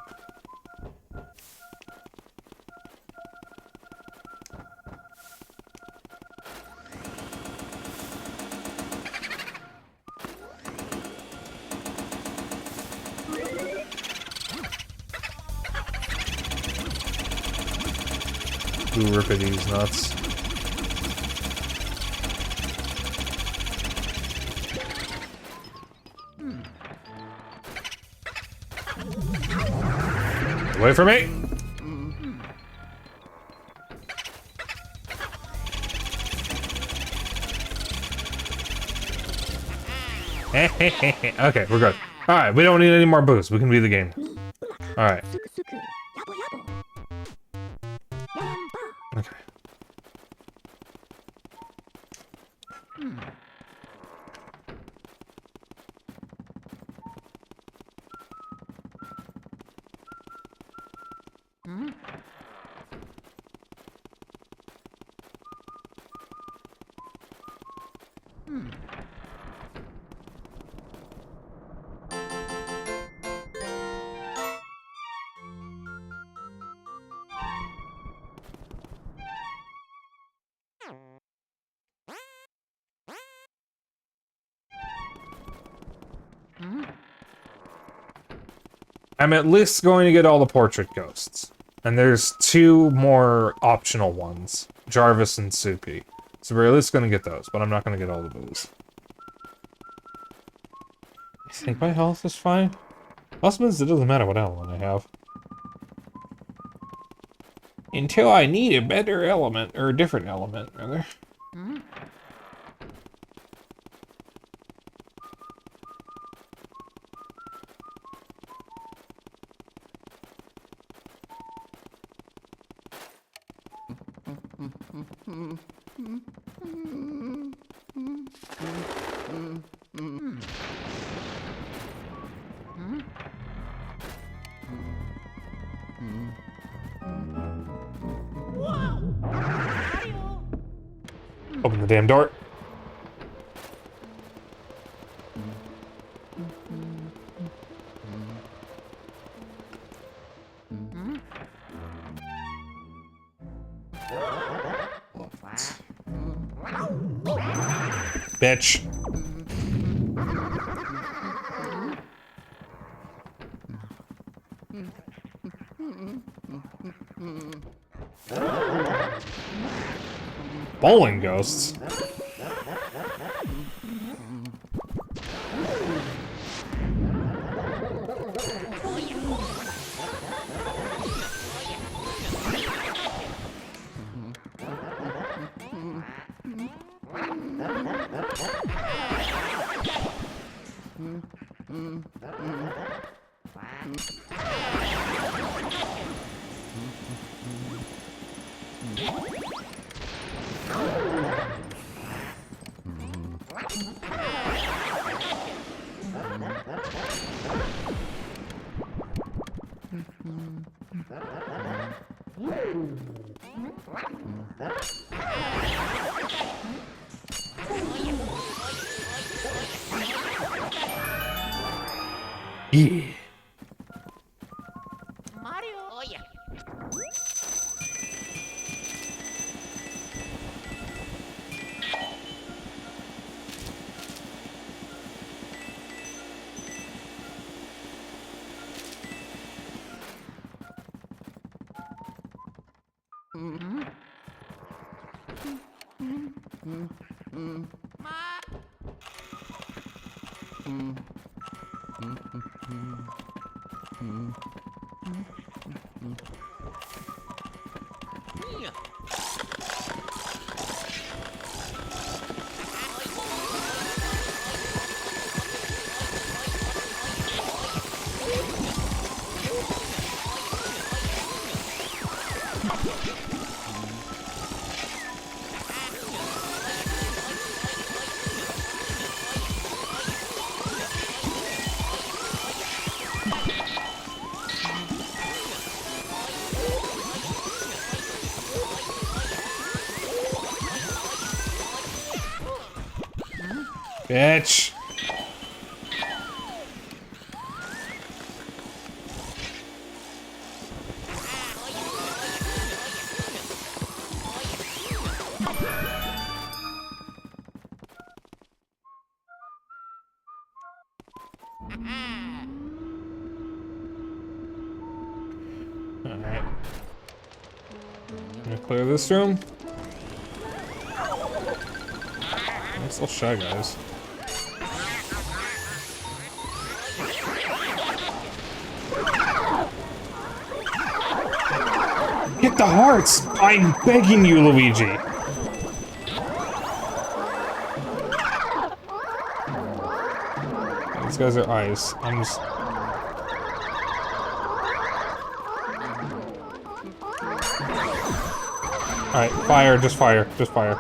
Speaker 1: Ooh, rip these nuts. Wait for me! Okay, we're good. Alright, we don't need any more boosts. We can beat the game. Alright. Okay. I'm at least going to get all the portrait ghosts. And there's 2 more optional ones. Jarvis and Soupy. So we're at least going to get those, but I'm not going to get all of those. I think my health is fine. Also means it doesn't matter what element I have. Until I need a better element, or a different element, rather. Open the damn door. Bitch. Bowling ghosts. Yeah.
Speaker 2: Mario. Oh yeah. Yeah.
Speaker 1: Bitch. Alright. Gonna clear this room. I'm still shy, guys. Hit the hearts! I'm begging you, Luigi! These guys are ice. I'm just... Alright, fire, just fire, just fire.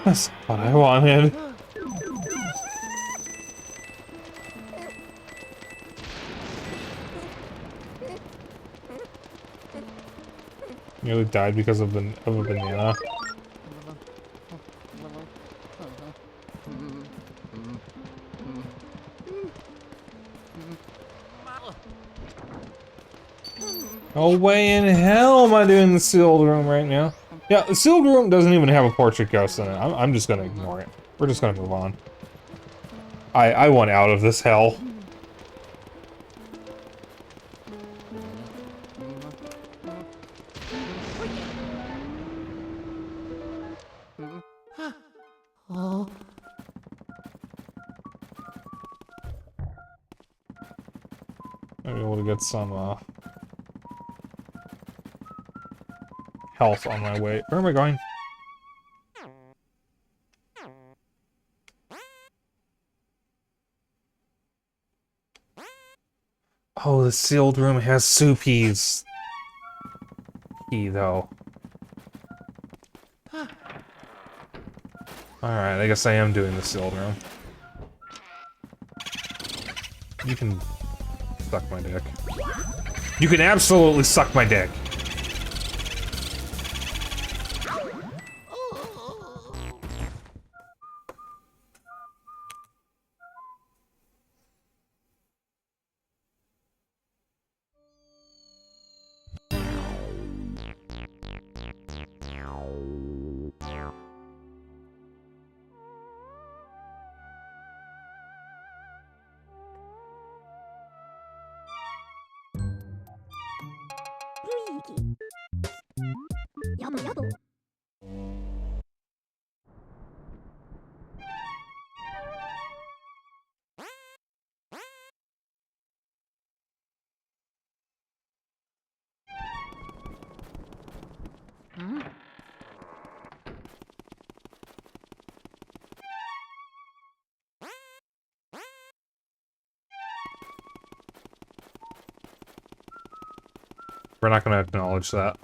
Speaker 1: That's what I wanted. Nearly died because of a banana. No way in hell am I doing the sealed room right now. Yeah, the sealed room doesn't even have a portrait ghost in it. I'm just gonna ignore it. We're just gonna move on. I want out of this hell. I'll be able to get some health on my way. Where am I going? Oh, the sealed room has soupies. Key though. Alright, I guess I am doing the sealed room. You can suck my dick. You can absolutely suck my dick.
Speaker 3: Luigi. Yabba yabba.
Speaker 1: We're not gonna acknowledge that.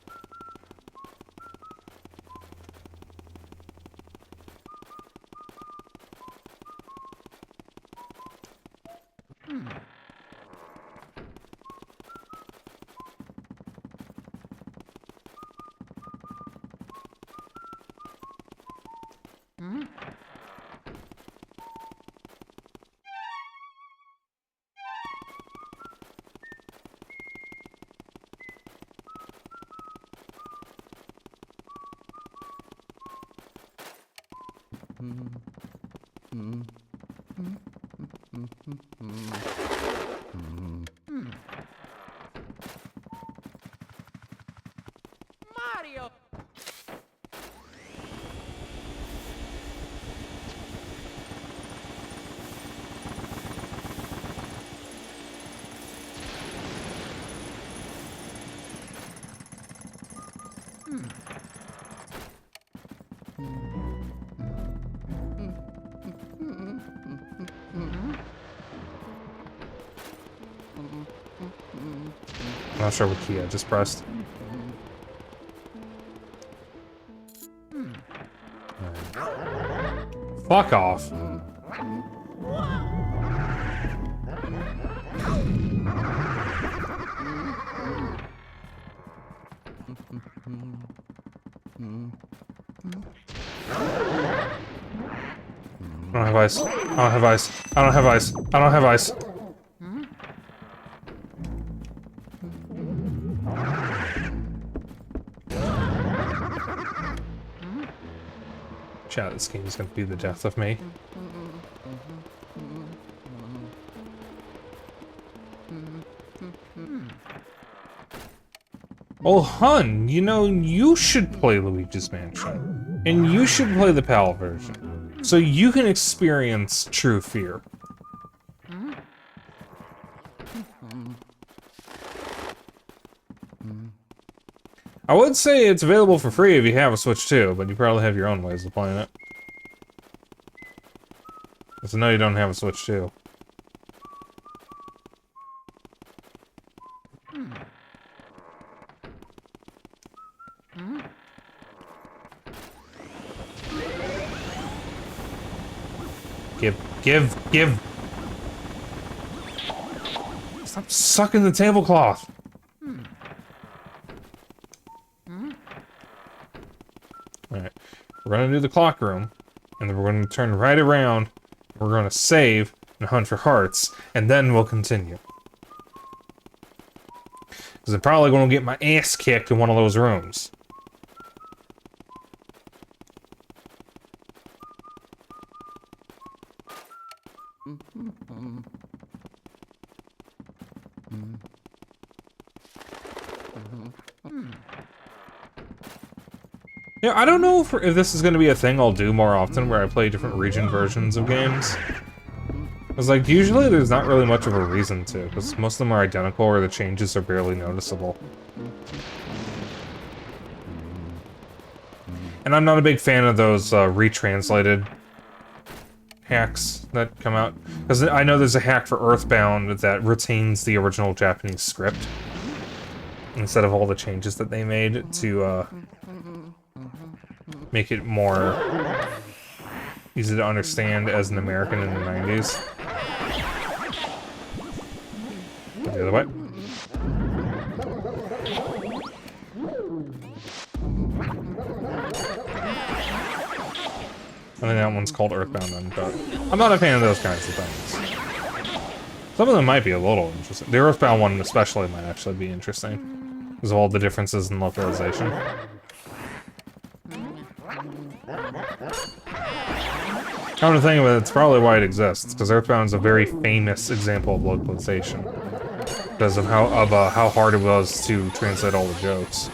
Speaker 2: Mario!
Speaker 1: I'm not sure what key I just pressed. Fuck off. I don't have ice. I don't have ice. I don't have ice. I don't have ice. Chat, this game is gonna be the death of me. Oh, hun, you know, you should play Luigi's Mansion. And you should play the PAL version. So you can experience true fear. I would say it's available for free if you have a Switch too, but you probably have your own ways of playing it. So no, you don't have a Switch too. Give! Stop sucking the tablecloth! Alright, we're gonna do the clock room, and then we're gonna turn right around, we're gonna save, and hunt for hearts, and then we'll continue. Because I'm probably gonna get my ass kicked in one of those rooms. Yeah, I don't know if this is going to be a thing I'll do more often, where I play different region versions of games. Because, like, usually there's not really much of a reason to, because most of them are identical or the changes are barely noticeable. And I'm not a big fan of those retranslated hacks that come out. Because I know there's a hack for Earthbound that retains the original Japanese script, instead of all the changes that they made to, make it more easy to understand as an American in the 90s. The other way. I think that one's called Earthbound then, but I'm not a fan of those kinds of things. Some of them might be a little interesting. The Earthbound one especially might actually be interesting, because of all the differences in localization. Come to think of it, it's probably why it exists, because Earthbound is a very famous example of localization, because of how hard it was to translate all the jokes.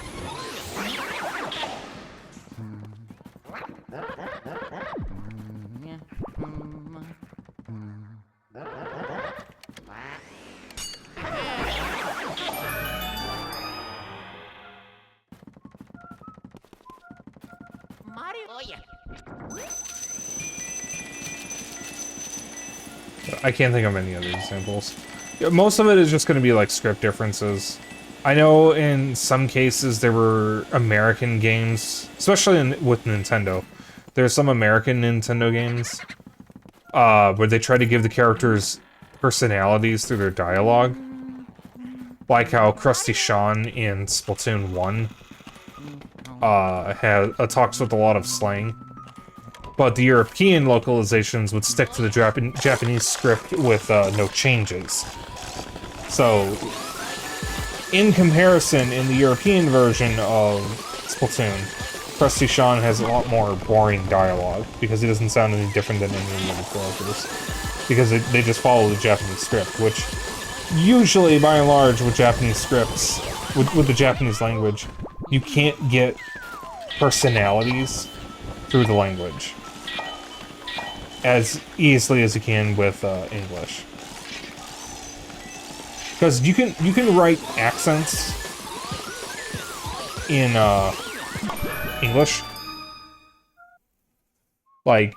Speaker 2: Mario. Oh yeah.
Speaker 1: I can't think of any other examples. Yeah, most of it is just going to be like script differences. I know in some cases there were American games, especially with Nintendo. There's some American Nintendo games where they try to give the characters personalities through their dialogue. Like how Krusty Sean in Splatoon 1 talks with a lot of slang. But the European localizations would stick to the Japanese script with no changes. So, in comparison, in the European version of Splatoon, Krusty Sean has a lot more boring dialogue, because he doesn't sound any different than any of the other characters. Because they just follow the Japanese script, which usually, by and large, with Japanese scripts, with the Japanese language, you can't get personalities through the language as easily as you can with English. Because you can write accents in English. Like,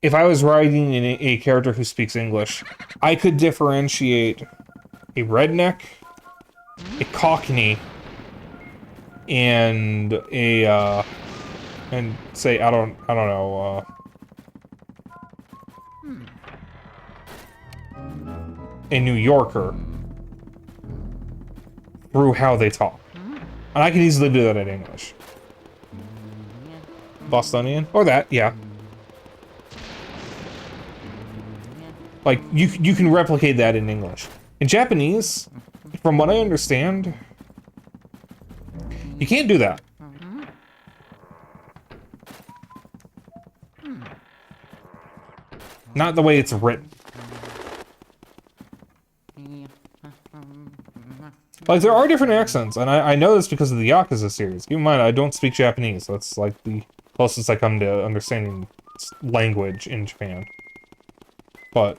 Speaker 1: if I was writing in a character who speaks English, I could differentiate a redneck, a cockney, and a and say I don't know a New Yorker through how they talk. And I can easily do that in English. Bostonian? Or that, yeah. Like, you can replicate that in English. In Japanese, from what I understand, you can't do that. Not the way it's written. Like, there are different accents, and I know this because of the Yakuza series. Keep in mind, I don't speak Japanese. That's, like, the closest I come to understanding language in Japan. But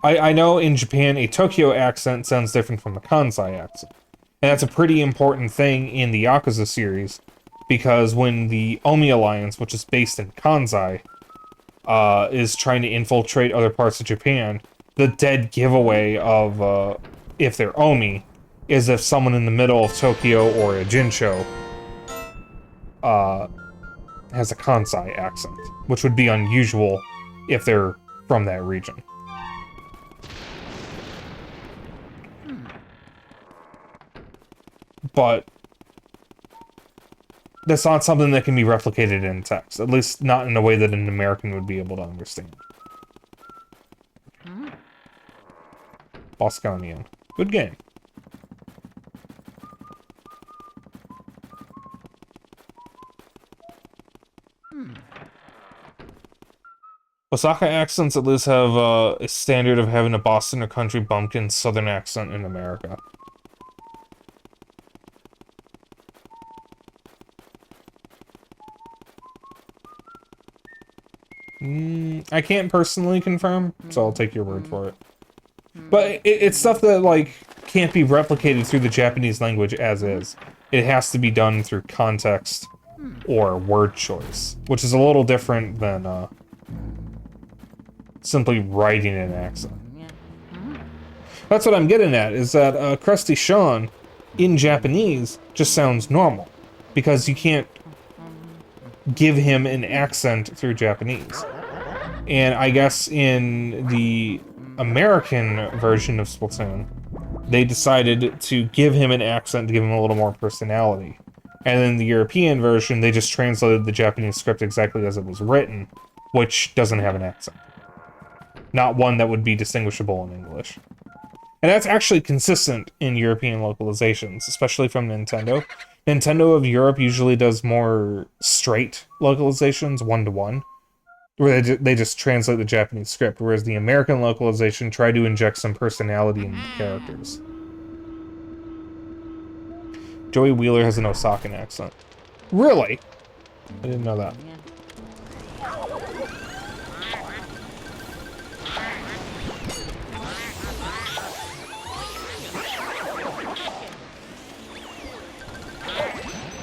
Speaker 1: I know in Japan a Tokyo accent sounds different from a Kansai accent. And that's a pretty important thing in the Yakuza series, because when the Omi Alliance, which is based in Kansai, is trying to infiltrate other parts of Japan, the dead giveaway of, if they're Omi, is if someone in the middle of Tokyo or a Jinsho, has a Kansai accent, which would be unusual if they're from that region. But that's not something that can be replicated in text, at least not in a way that an American would be able to understand. Bosconian. Good game. Osaka accents at least have a standard of having a Boston or country bumpkin southern accent in America. I can't personally confirm, so I'll take your word for it. But it's stuff that, like, can't be replicated through the Japanese language as is. It has to be done through context or word choice, which is a little different than, simply writing an accent. That's what I'm getting at, is that Krusty Sean, in Japanese, just sounds normal. Because you can't give him an accent through Japanese. And I guess in the American version of Splatoon, they decided to give him an accent to give him a little more personality. And in the European version, they just translated the Japanese script exactly as it was written, which doesn't have an accent. Not one that would be distinguishable in English. And that's actually consistent in European localizations, especially from Nintendo. Nintendo of Europe usually does more straight localizations, one-to-one, where they just translate the Japanese script, whereas the American localization try to inject some personality into the characters. Joey Wheeler has an Osakan accent. Really? I didn't know that.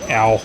Speaker 1: Ow.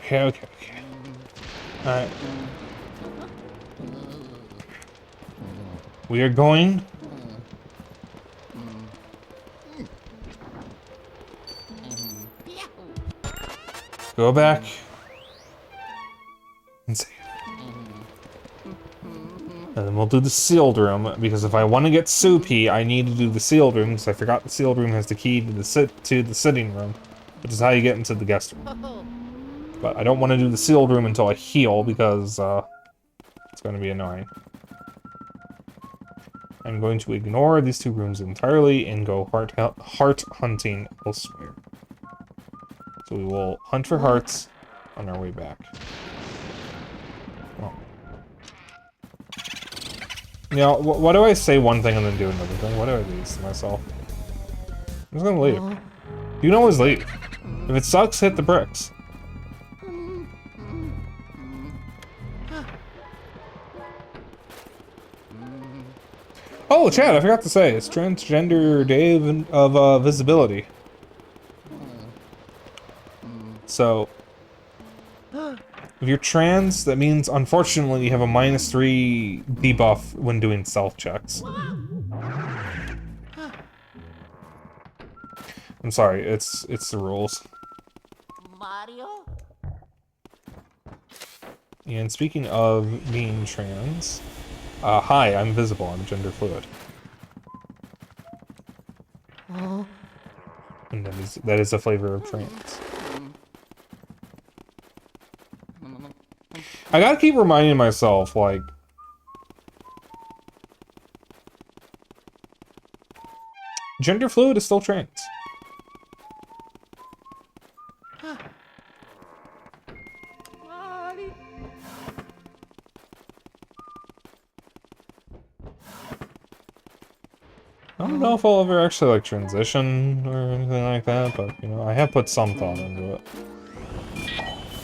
Speaker 1: Okay. Alright. We are going... Go back... and save. And then we'll do the sealed room, because if I want to get soupy, I need to do the sealed room, because I forgot the sealed room has the key to the sitting room, which is how you get into the guest room. But I don't want to do the sealed room until I heal, because it's going to be annoying. I'm going to ignore these two rooms entirely and go heart hunting elsewhere. So we will hunt for hearts on our way back. Oh. You know, why do I say one thing and then do another thing? Why do I do this to myself? I'm just gonna leave. You can always leave. If it sucks, hit the bricks. Oh, Chad, I forgot to say, it's Transgender Day of Visibility. So, if you're trans, that means, unfortunately, you have a -3 debuff when doing self-checks. I'm sorry, it's the rules.
Speaker 2: Mario?
Speaker 1: And speaking of being trans, hi, I'm visible, I'm gender fluid. And that is a flavor of trans. I gotta keep reminding myself, like, gender fluid is still trans. I don't know if I'll ever actually, like, transition or anything like that, but, you know, I have put some thought into it.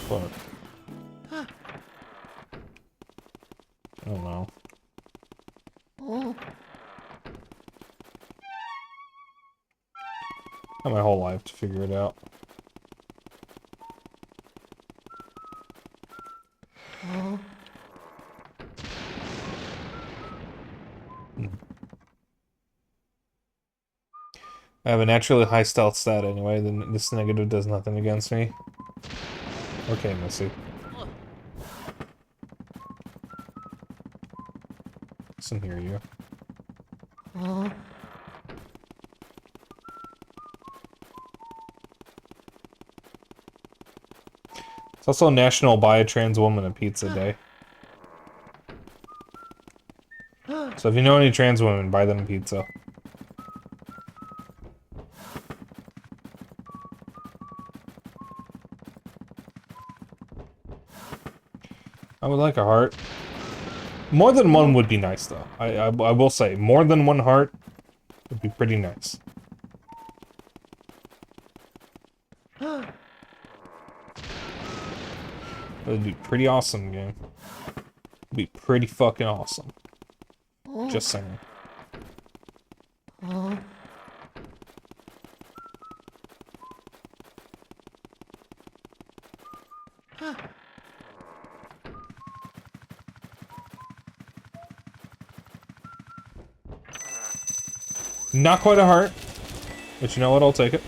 Speaker 1: But I don't know. I have my whole life to figure it out. I have a naturally high stealth stat anyway, then this negative does nothing against me. Okay, Missy. Listen here, you. It's also National Buy a Trans Woman a Pizza Day. So if you know any trans women, buy them pizza. I would like a heart. More than one would be nice, though. I will say, more than one heart would be pretty nice. It would be pretty awesome, game. It'd be pretty fucking awesome. Just saying. Not quite a heart, but you know what? I'll take it.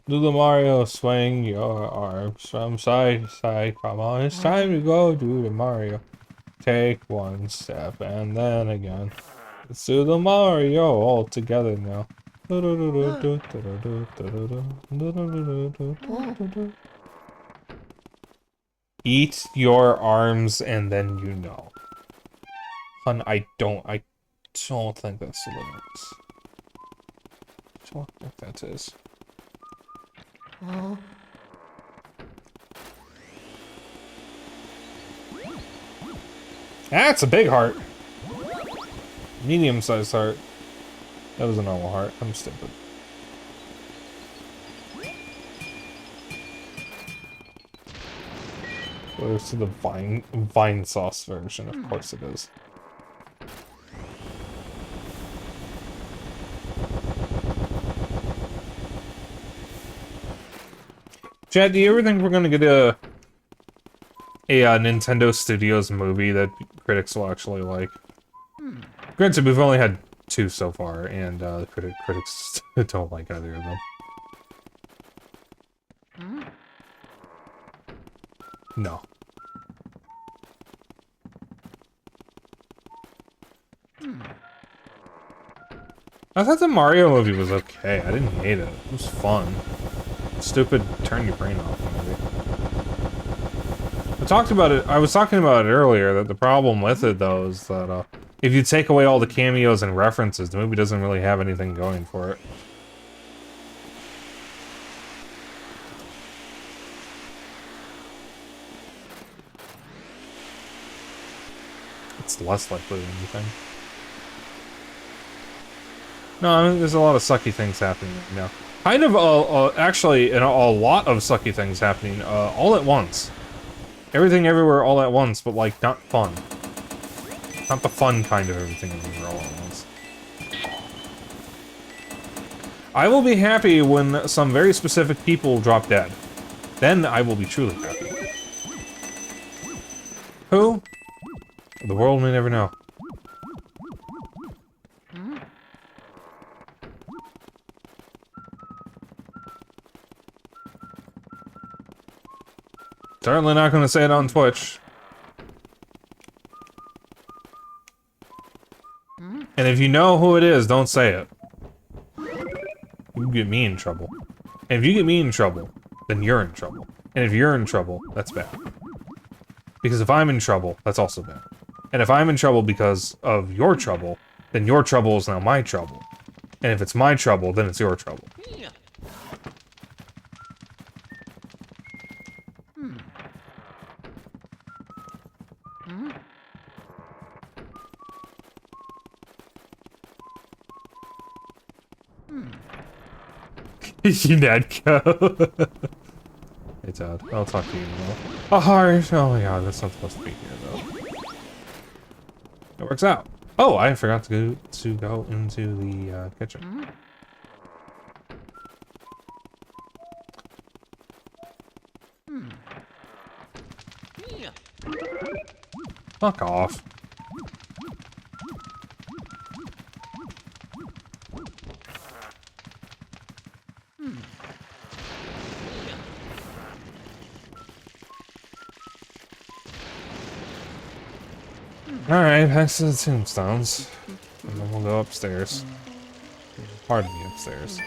Speaker 1: Do the Mario, swing your arms from side to side. Come on, it's time to go do the Mario. Take one step and then again. Let's do the Mario all together now. Eat your arms and then you know. Hun, I don't think that's the lyrics. I don't think that is. That's a big heart. Medium-sized heart. That was a normal heart. I'm stupid. Where's the vine sauce version? Of course it is. Chad, do you ever think we're gonna get a Nintendo Studios movie that critics will actually like? Granted, we've only had 2 so far, and the critics don't like either of them. No. I thought the Mario movie was okay. I didn't hate it. It was fun. Stupid turn your brain off movie. I was talking about it earlier, that the problem with it, though, is that, if you take away all the cameos and references, the movie doesn't really have anything going for it. It's less likely than anything. No, I mean, there's a lot of sucky things happening right now. Kind of, actually, a lot of sucky things happening, all at once. Everything everywhere all at once, but, like, not fun. Not the fun kind of everything everywhere all at once. I will be happy when some very specific people drop dead. Then I will be truly happy. Who? The world may never know. Certainly not going to say it on Twitch. And if you know who it is, don't say it. You get me in trouble. And if you get me in trouble, then you're in trouble. And if you're in trouble, that's bad. Because if I'm in trouble, that's also bad. And if I'm in trouble because of your trouble, then your trouble is now my trouble. And if it's my trouble, then it's your trouble. You Nedco. Hey Todd, I'll talk to you now. A heart! Oh my god, that's not supposed to be here though. It works out. Oh, I forgot to go into the kitchen. Fuck off. Alright, back to the tombstones. And then we'll go upstairs. Pardon me, upstairs.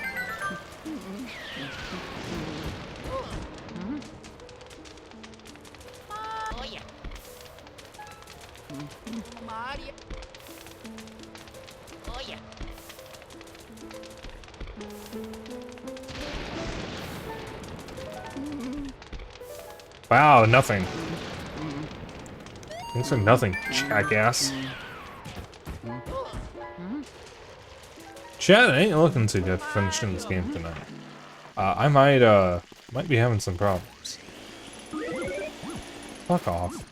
Speaker 2: Oh yeah. Mario. Oh yeah.
Speaker 1: Wow, nothing. Thanks for nothing, jackass. Chat ain't looking too good for finishing this game tonight. I might be having some problems. Fuck off.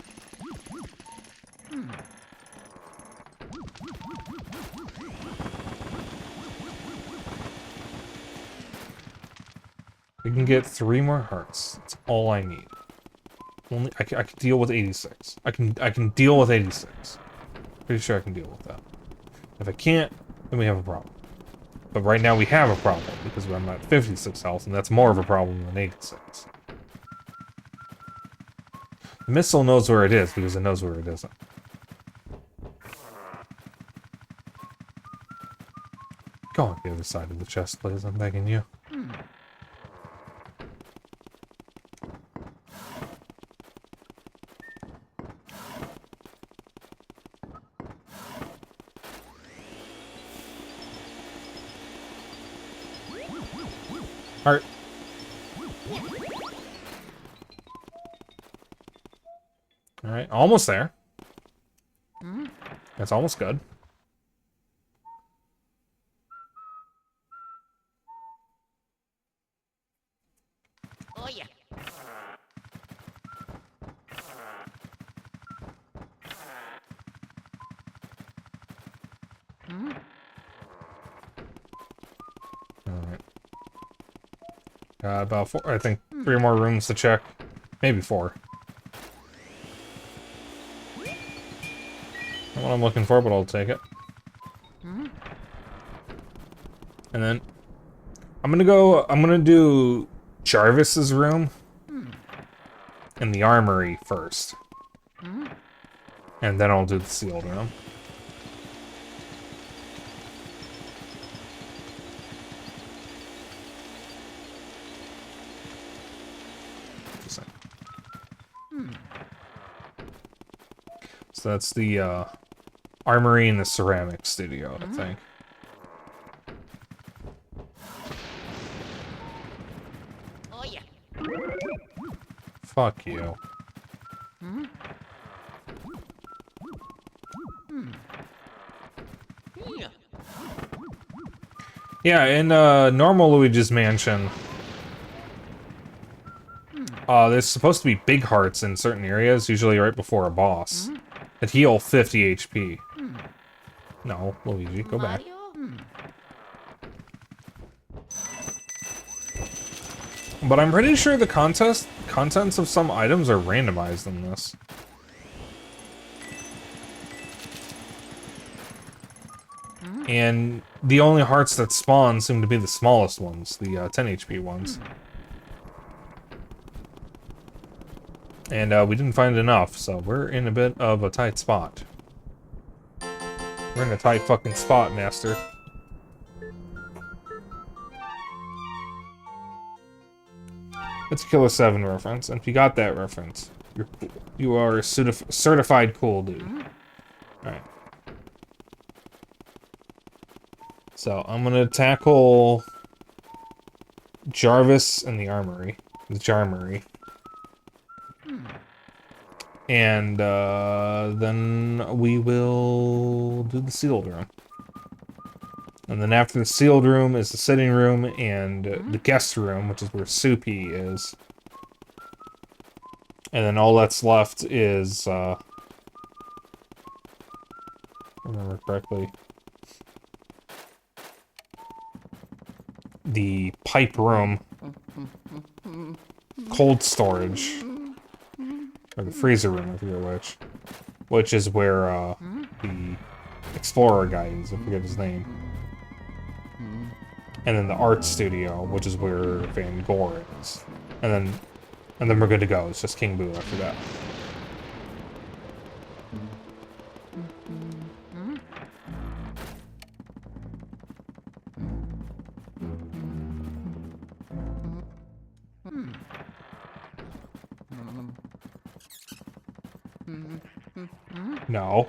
Speaker 1: We can get 3 more hearts. That's all I need. Only I can deal with 86. I can deal with 86. Pretty sure I can deal with that. If I can't, then we have a problem. But right now we have a problem because I'm at 56 health, and that's more of a problem than 86. The missile knows where it is because it knows where it isn't. Go on the other side of the chest, please. I'm begging you. Heart. Alright, almost there. That's almost good.
Speaker 2: Oh yeah.
Speaker 1: Alright. Got about 4, I think. 3 more rooms to check. Maybe 4. Not what I'm looking for, but I'll take it. And then I'm gonna do Jarvis's room and the armory first. And then I'll do the sealed room. Just a sec. So that's the armory and the ceramic studio, I think.
Speaker 2: Oh yeah.
Speaker 1: Fuck you.
Speaker 2: Yeah.
Speaker 1: Yeah, in normal Luigi's Mansion, there's supposed to be big hearts in certain areas, usually right before a boss, that heal 50 HP. No, Luigi, go back.
Speaker 2: Mario?
Speaker 1: But I'm pretty sure the contents of some items are randomized in this. And the only hearts that spawn seem to be the smallest ones, the 10 HP ones. And we didn't find enough, so we're in a bit of a tight spot. We're in a tight fucking spot, Master. It's a Killer 7 reference, and if you got that reference, you're cool. You are a certified cool dude. Alright. So, I'm gonna tackle Jarvis and the armory. The Jarmory. And, then we will do the sealed room. And then after the sealed room is the sitting room and the guest room, which is where Soupy is. And then all that's left is, if I remember correctly, the pipe room, cold storage, or the freezer room, I forget which is where the explorer guy is, I forget his name. And then the art studio, which is where Van Gogh is. And then we're good to go. It's just King Boo after that. No.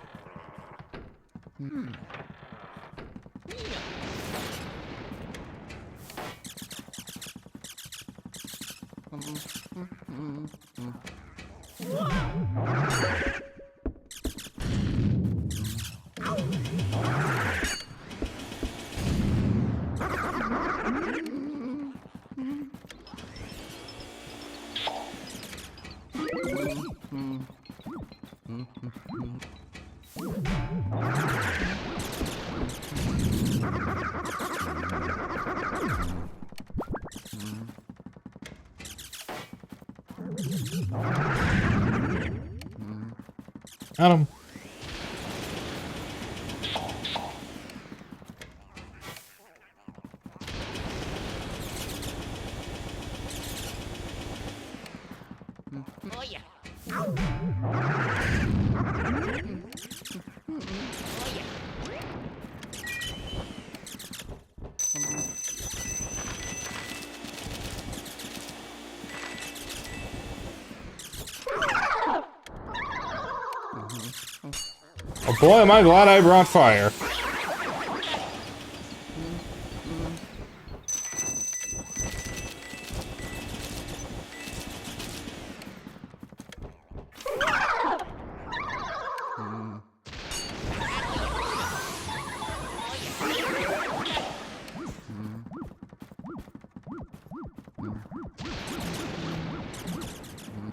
Speaker 1: Got him.
Speaker 2: Oh yeah.
Speaker 1: Oh boy, am I glad I brought fire.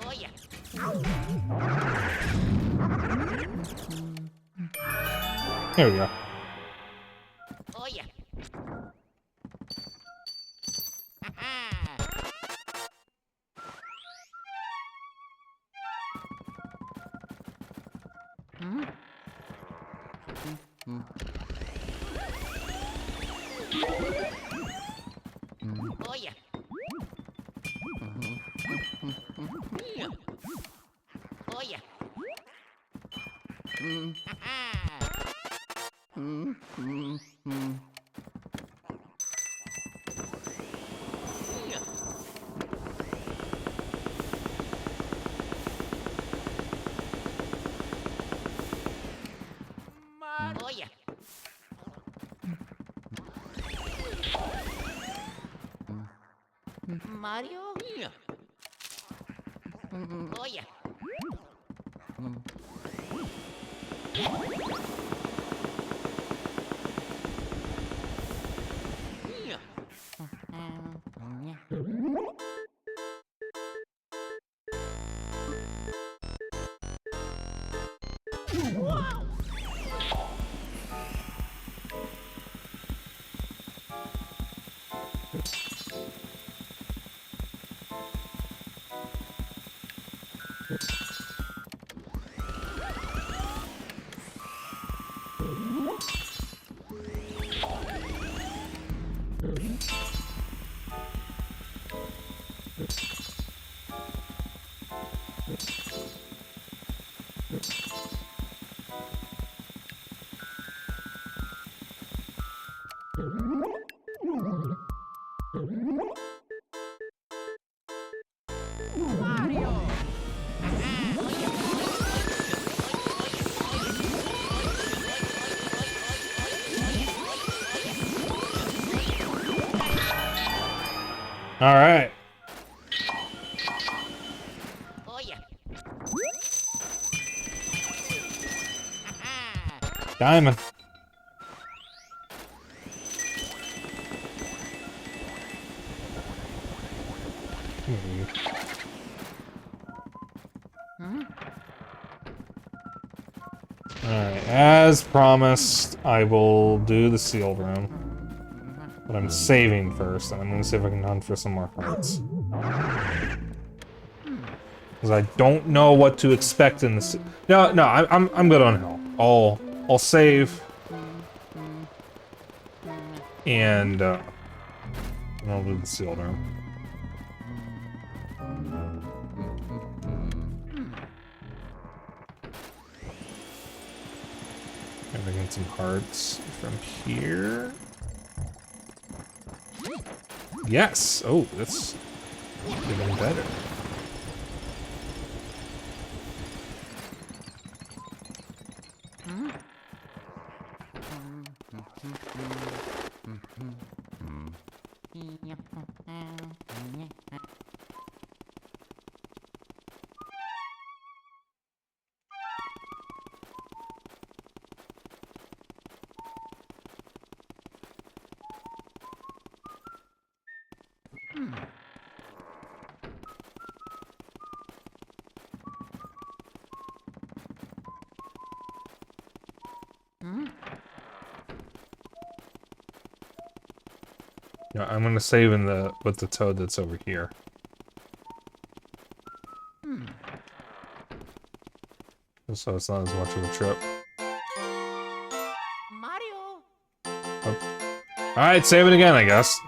Speaker 2: Oh yeah.
Speaker 1: Here we go.
Speaker 2: Oh yeah. Oh yeah. Oh yeah. Oh yeah. Mario? Oh yeah.
Speaker 1: All right.
Speaker 2: Oh yeah.
Speaker 1: Diamond. Alright, as promised, I will do the sealed room. But I'm saving first, and I'm gonna see if I can hunt for some more hearts. Because I don't know what to expect in this. No, I'm good on hill. I'll save. And I'll do the sealed room. Maybe get some hearts from here. Yes! Oh, that's even better. Yeah, I'm gonna save in the with the toad that's over here. So it's not as much of a trip.
Speaker 2: Mario.
Speaker 1: Oh. Alright, save it again, I guess.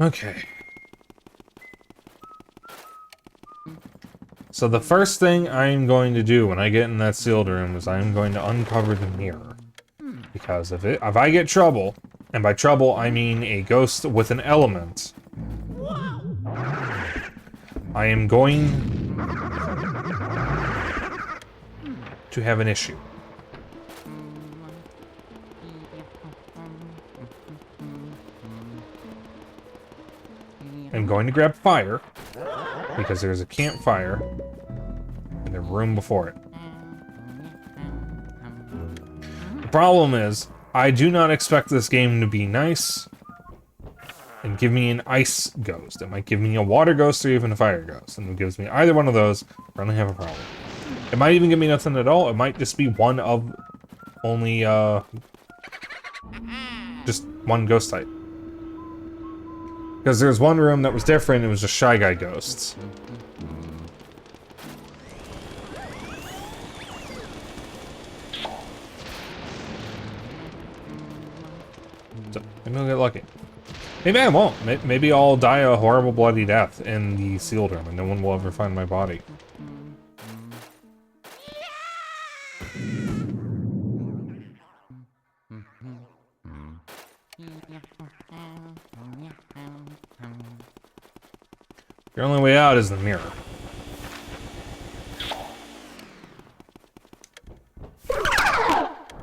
Speaker 1: Okay. So the first thing I'm going to do when I get in that sealed room is I'm going to uncover the mirror. Because if I get trouble, and by trouble I mean a ghost with an element, I am going to have an issue. I'm going to grab fire, because there's a campfire in the room before it. The problem is, I do not expect this game to be nice and give me an ice ghost. It might give me a water ghost or even a fire ghost. And if it gives me either one of those, we're gonna have a problem. It might even give me nothing at all. It might just be one of only, just one ghost type. Because there's one room that was different, it was just Shy Guy ghosts. So, maybe I'll get lucky. Maybe I won't. Maybe I'll die a horrible bloody death in the sealed room and no one will ever find my body. Your only way out is the mirror.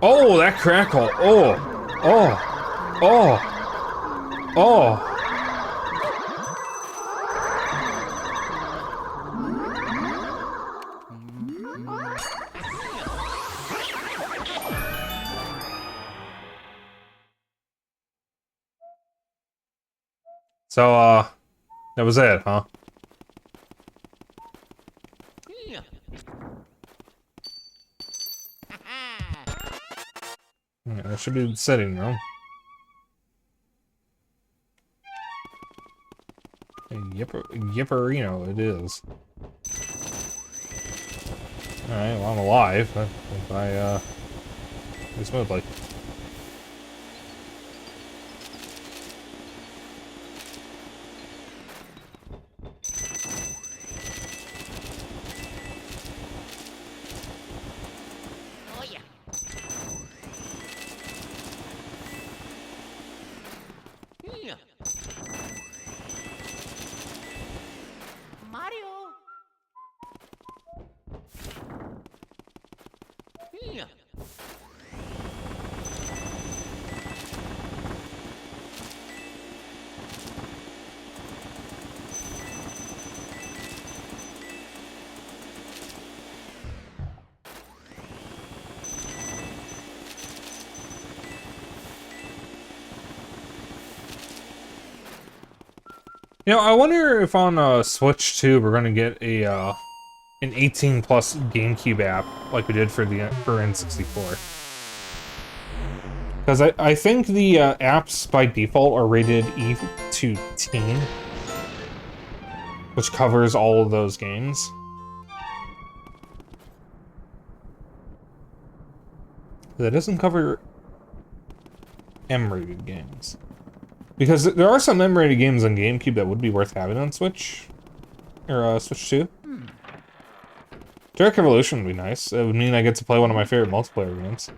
Speaker 1: Oh, that crackle. Oh. Oh. Oh. Oh. So, that was it, huh? Yeah, that should be the sitting room. Yipperino, it is. Alright, well, I'm alive. If I, do smoothly.
Speaker 2: Oh yeah. Mario.
Speaker 1: You know, I wonder if on Switch 2 we're gonna get a an 18 plus GameCube app like we did for N64. Because I think the apps by default are rated E to teen, which covers all of those games. That doesn't cover M-rated games. Because there are some M-rated games on GameCube that would be worth having on Switch. Or, Switch 2. Direct Evolution would be nice. It would mean I get to play one of my favorite multiplayer games.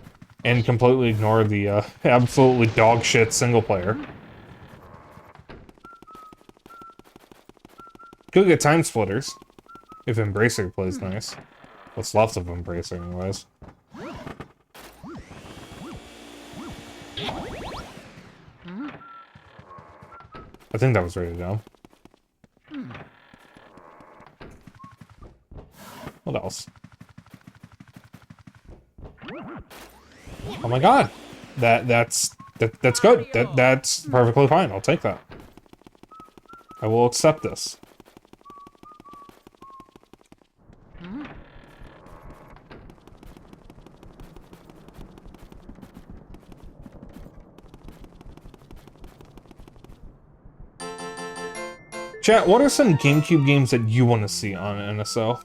Speaker 1: And completely ignore the, absolutely dog shit single player. Could get Time Splitters. If Embracer plays nice. What's left of Embracer, anyways. I think that was ready to go. What else? Oh my god! That's good. That's perfectly fine. I'll take that. I will accept this. Chat, what are some GameCube games that you want to see on NSO?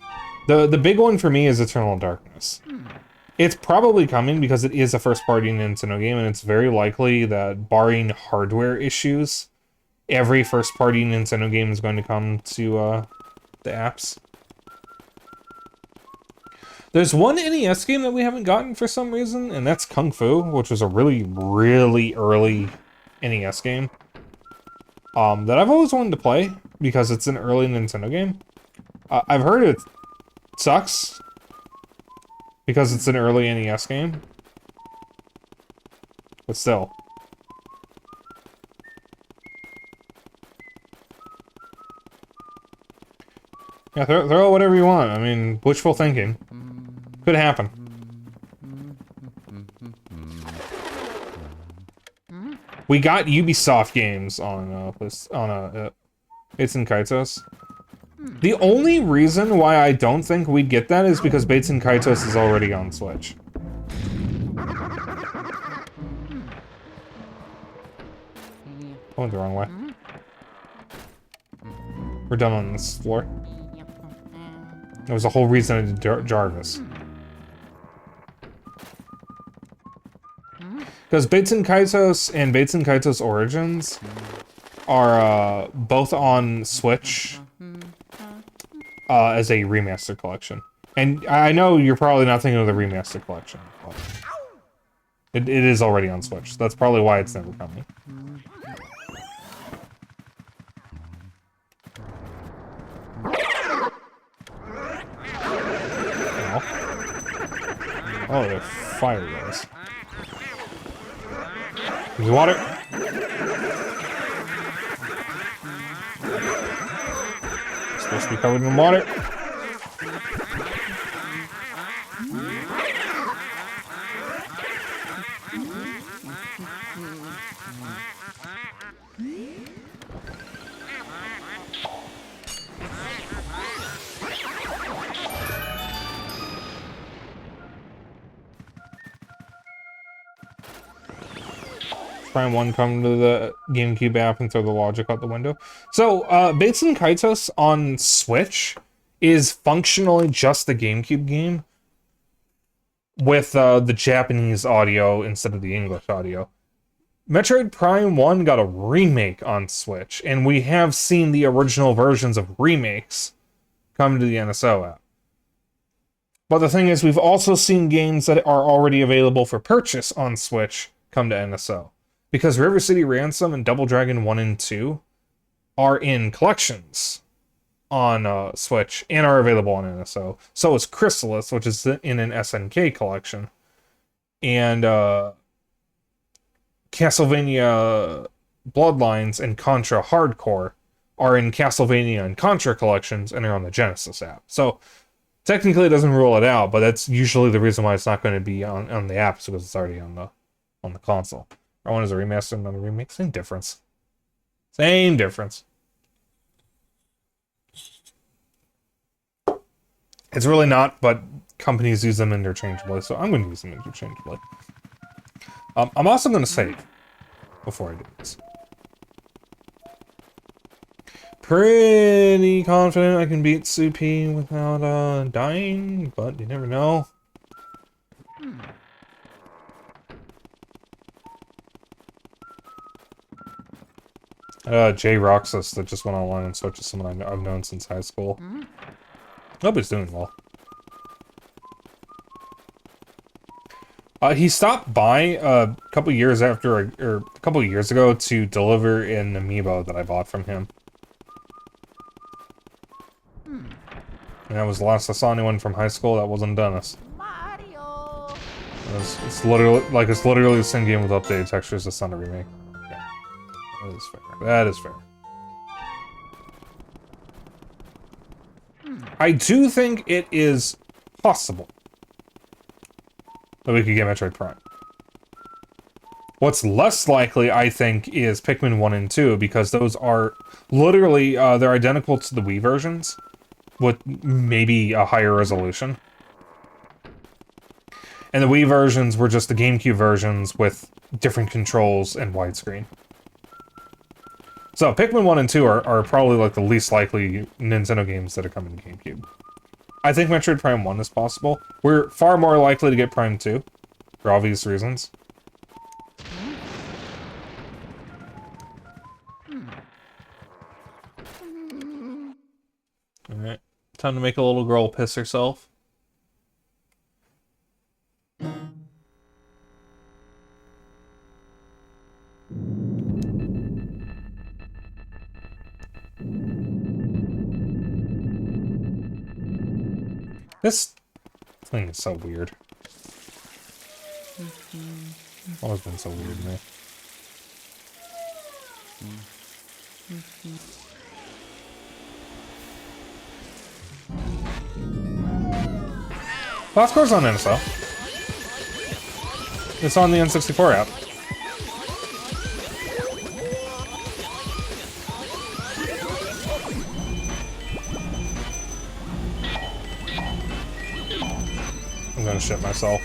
Speaker 1: The big one for me is Eternal Darkness. It's probably coming because it is a first-party Nintendo game, and it's very likely that, barring hardware issues, every first-party Nintendo game is going to come to the apps. There's one NES game that we haven't gotten for some reason, and that's Kung Fu, which was a really, really early NES game. That I've always wanted to play, because it's an early Nintendo game. I've heard it sucks, because it's an early NES game. But still. Yeah, throw whatever you want. I mean, wishful thinking. Could happen. We got Ubisoft games on Bates and Kaitos. The only reason why I don't think we'd get that is because Bates and Kaitos is already on Switch. I went the wrong way. We're done on this floor. There was a whole reason I did Jarvis. Because Bates and Kaitos and Bates and Kaitos Origins are both on Switch as a remaster collection. And I know you're probably not thinking of the remaster collection, but it is already on Switch. That's probably why it's never coming. Oh, they're fire guys. Give me water. It's supposed to be covered in water. Prime 1 come to the GameCube app and throw the logic out the window. So, Bates and Kaitos on Switch is functionally just the GameCube game with the Japanese audio instead of the English audio. Metroid Prime 1 got a remake on Switch, and we have seen the original versions of remakes come to the NSO app. But the thing is, we've also seen games that are already available for purchase on Switch come to NSO. Because River City Ransom and Double Dragon 1 and 2 are in collections on Switch and are available on NSO. So is Chrysalis, which is in an SNK collection. And Castlevania Bloodlines and Contra Hardcore are in Castlevania and Contra collections and are on the Genesis app. So technically it doesn't rule it out, but that's usually the reason why it's not going to be on the apps, because it's already on the console. One is a remaster and another remake. Same difference. Same difference. It's really not, but companies use them interchangeably, so I'm going to use them interchangeably. I'm also going to save before I do this. Pretty confident I can beat Supi without dying, but you never know. Jay Roxas that just went online and Switch is someone I've known since high school. Hope he's doing well. He stopped by a couple years after, or a couple years ago, to deliver an amiibo that I bought from him. And that was the last I saw anyone from high school that wasn't Dennis.
Speaker 2: Mario.
Speaker 1: It's literally the same game with updated textures. It's not a remake. Yeah, that is fair. That is fair. I do think it is possible that we could get Metroid Prime. What's less likely, I think, is Pikmin 1 and 2, because those are literally, they're identical to the Wii versions, with maybe a higher resolution. And the Wii versions were just the GameCube versions with different controls and widescreen. So, Pikmin 1 and 2 are probably like the least likely Nintendo games that are coming to GameCube. I think Metroid Prime 1 is possible. We're far more likely to get Prime 2, for obvious reasons. Alright, time to make a little girl piss herself. This thing is so weird. Always been so weird to me. Well, of course on NSO. It's on the N64 app. I'm gonna shit myself.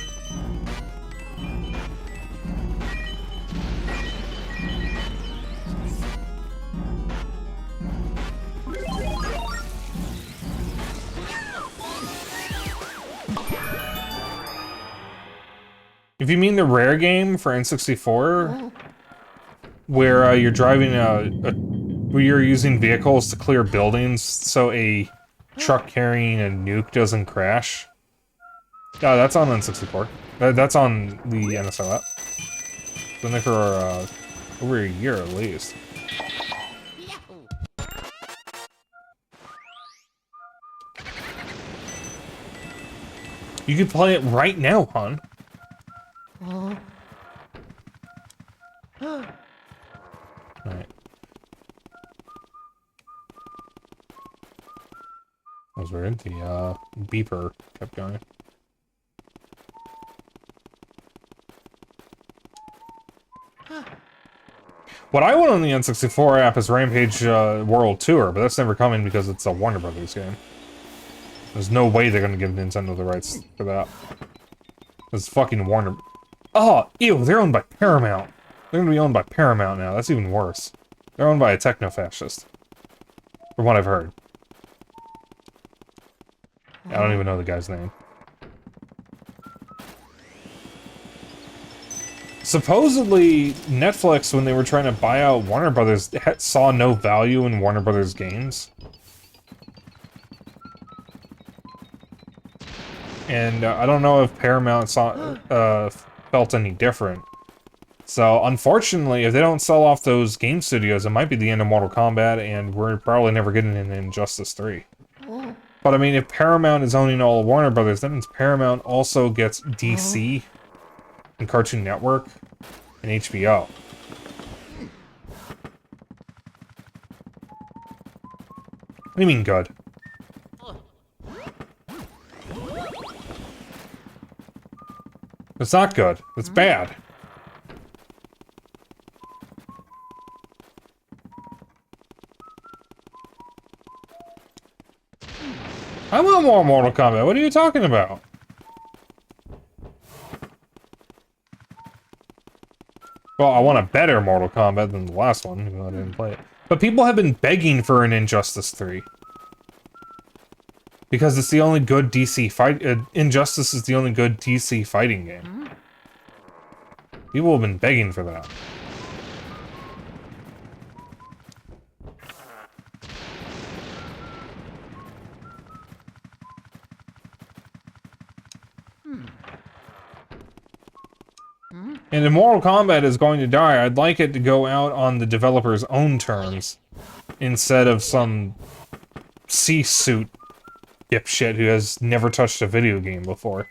Speaker 1: If you mean the rare game for N64, where you're driving where you're using vehicles to clear buildings so a truck carrying a nuke doesn't crash. Yeah, that's on N64. That's on the NSO app. Been there for over a year at least.
Speaker 2: Yahoo!
Speaker 1: You could play it right now, hon. Alright. That was weird. The beeper kept going. What I want on the N64 app is Rampage World Tour, but that's never coming because it's a Warner Brothers game. There's no way they're gonna give Nintendo the rights for that. It's fucking Warner. Oh, ew, they're owned by Paramount. They're gonna be owned by Paramount now. That's even worse. They're owned by a techno-fascist. From what I've heard. I don't even know the guy's name. Supposedly, Netflix, when they were trying to buy out Warner Brothers, saw no value in Warner Brothers games. And I don't know if Paramount felt any different. So, unfortunately, if they don't sell off those game studios, it might be the end of Mortal Kombat, and we're probably never getting an Injustice 3. But, I mean, if Paramount is owning all of Warner Brothers, that means Paramount also gets DC, and Cartoon Network, and HBO. What do you mean, good? It's not good. It's bad. I want more Mortal Kombat. What are you talking about? Well, I want a better Mortal Kombat than the last one, even though I didn't play it. But people have been begging for an Injustice 3. Because it's the only good DC fight. Injustice is the only good DC fighting game. People have been begging for that. And if Mortal Kombat is going to die, I'd like it to go out on the developer's own terms, instead of some C-suit dipshit who has never touched a video game before.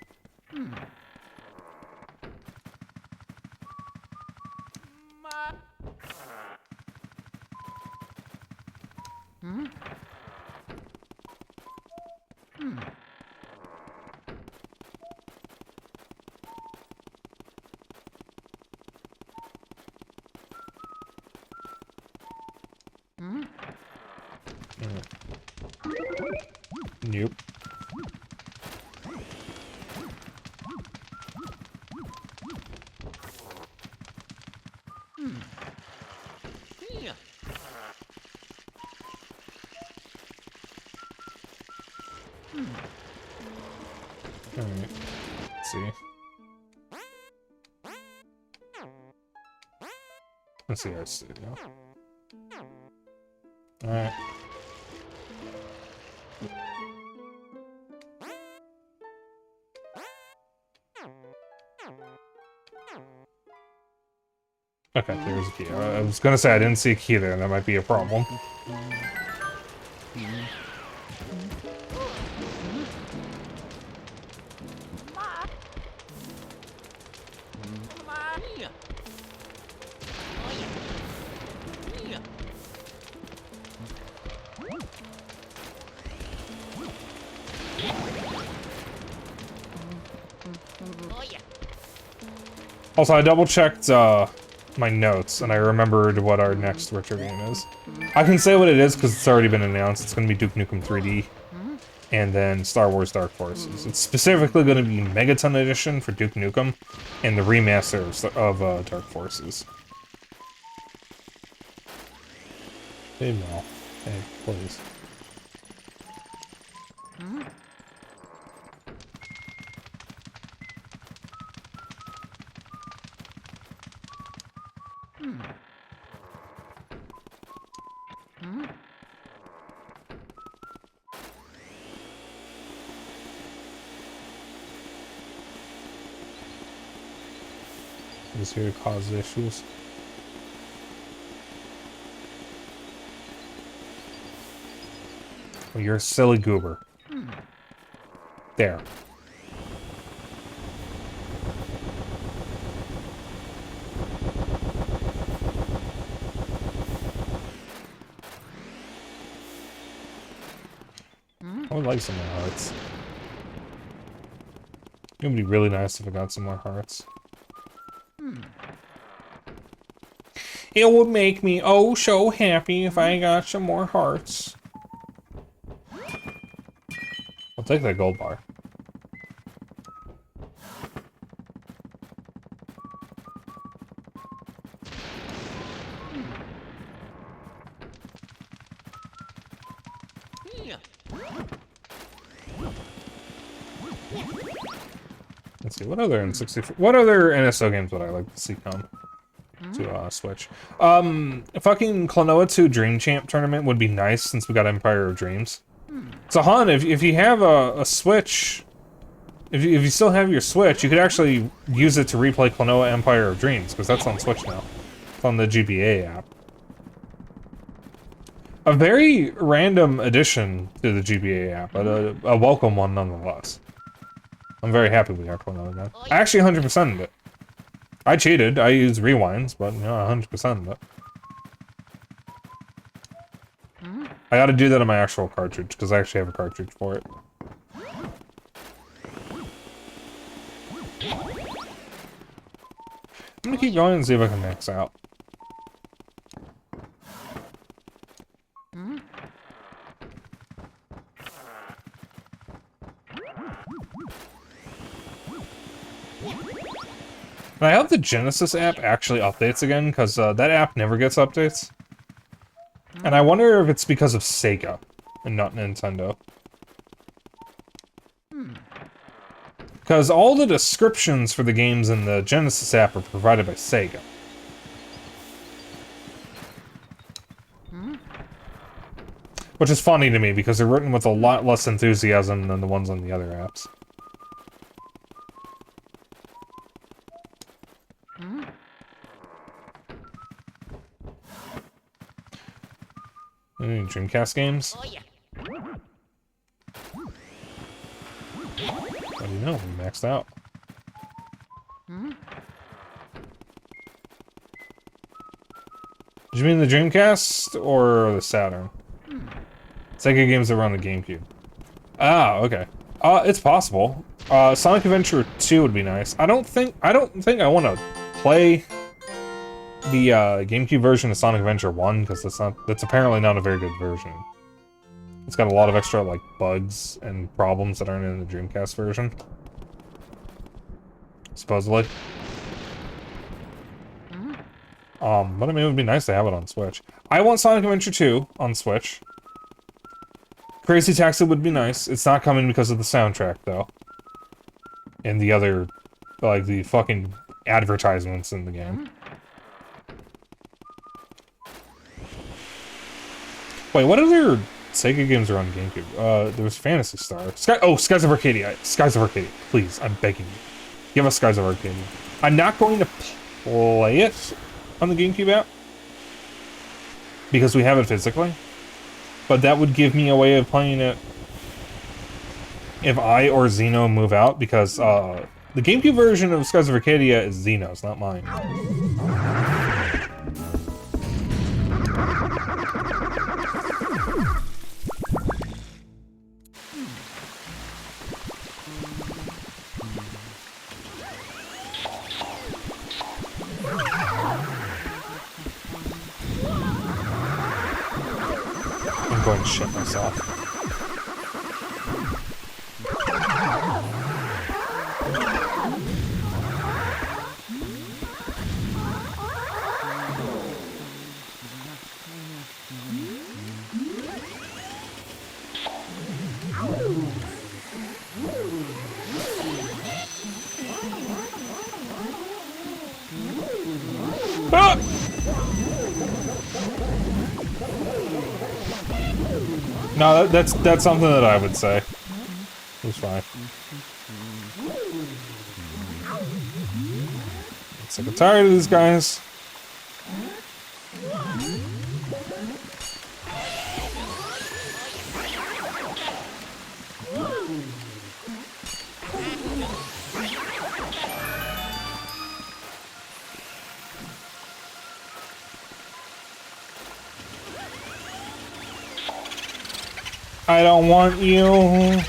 Speaker 1: Nope.
Speaker 2: Yeah.
Speaker 1: Alright. Let's see. Let's see our studio. Alright. Okay, there's a key. I was gonna say I didn't see a key there, and that might be a problem.
Speaker 2: Yeah. Oh yeah. Yeah. Oh yeah.
Speaker 1: Also, I double-checked, my notes, and I remembered what our next retro game is. I can say what it is, because it's already been announced. It's gonna be Duke Nukem 3D. and then Star Wars Dark Forces. It's specifically going to be Megaton Edition for Duke Nukem, and the remaster of Dark Forces. Hey, Mel. Hey, please. Just here to cause issues. Oh, you're a silly goober. There. I would like some more hearts. It would be really nice if I got some more hearts. It would make me oh so happy if I got some more hearts. I'll take that gold bar.
Speaker 2: Yeah.
Speaker 1: Let's see, what other N64, what other NSO games would I like to see come to Switch? Fucking Klonoa 2 Dream Champ tournament would be nice since we got Empire of Dreams. So Han, if you have a Switch, if you still have your Switch, you could actually use it to replay Klonoa Empire of Dreams, because that's on Switch now. It's on the GBA app. A very random addition to the GBA app, but a welcome one nonetheless. I'm very happy we got Klonoa now. I actually 100%ed it. I cheated, I used rewinds, but you know, 100%ed it. I gotta do that on my actual cartridge, because I actually have a cartridge for it. I'm gonna keep going and see if I can max out. And I hope the Genesis app actually updates again, because that app never gets updates. And I wonder if it's because of Sega, and not Nintendo. Because all the descriptions for the games in the Genesis app are provided by Sega. Which is funny to me, because they're written with a lot less enthusiasm than the ones on the other apps. Any Dreamcast games?
Speaker 2: Oh yeah.
Speaker 1: What do you know? We maxed out. Did you mean the Dreamcast or the Saturn? Sega games that were on the GameCube. Ah, okay. It's possible. Sonic Adventure 2 would be nice. I don't think I want to play the GameCube version of Sonic Adventure 1 because that's apparently not a very good version. It's got a lot of extra like bugs and problems that aren't in the Dreamcast version. Supposedly. But I mean, it would be nice to have it on Switch. I want Sonic Adventure 2 on Switch. Crazy Taxi would be nice. It's not coming because of the soundtrack, though. And the other, like, the fucking advertisements in the game. Wait, what other Sega games are on GameCube? There was Phantasy Star. Skies of Arcadia. Skies of Arcadia. Please, I'm begging you. Give us Skies of Arcadia. I'm not going to play it on the GameCube app, because we have it physically. But that would give me a way of playing it if I or Xeno move out, because the GameCube version of Skies of Arcadia is Xeno's, not mine. I'm going to shit myself. Ah! No, that's something that I would say. It's fine. I'm sick and tired of these guys. I don't want you.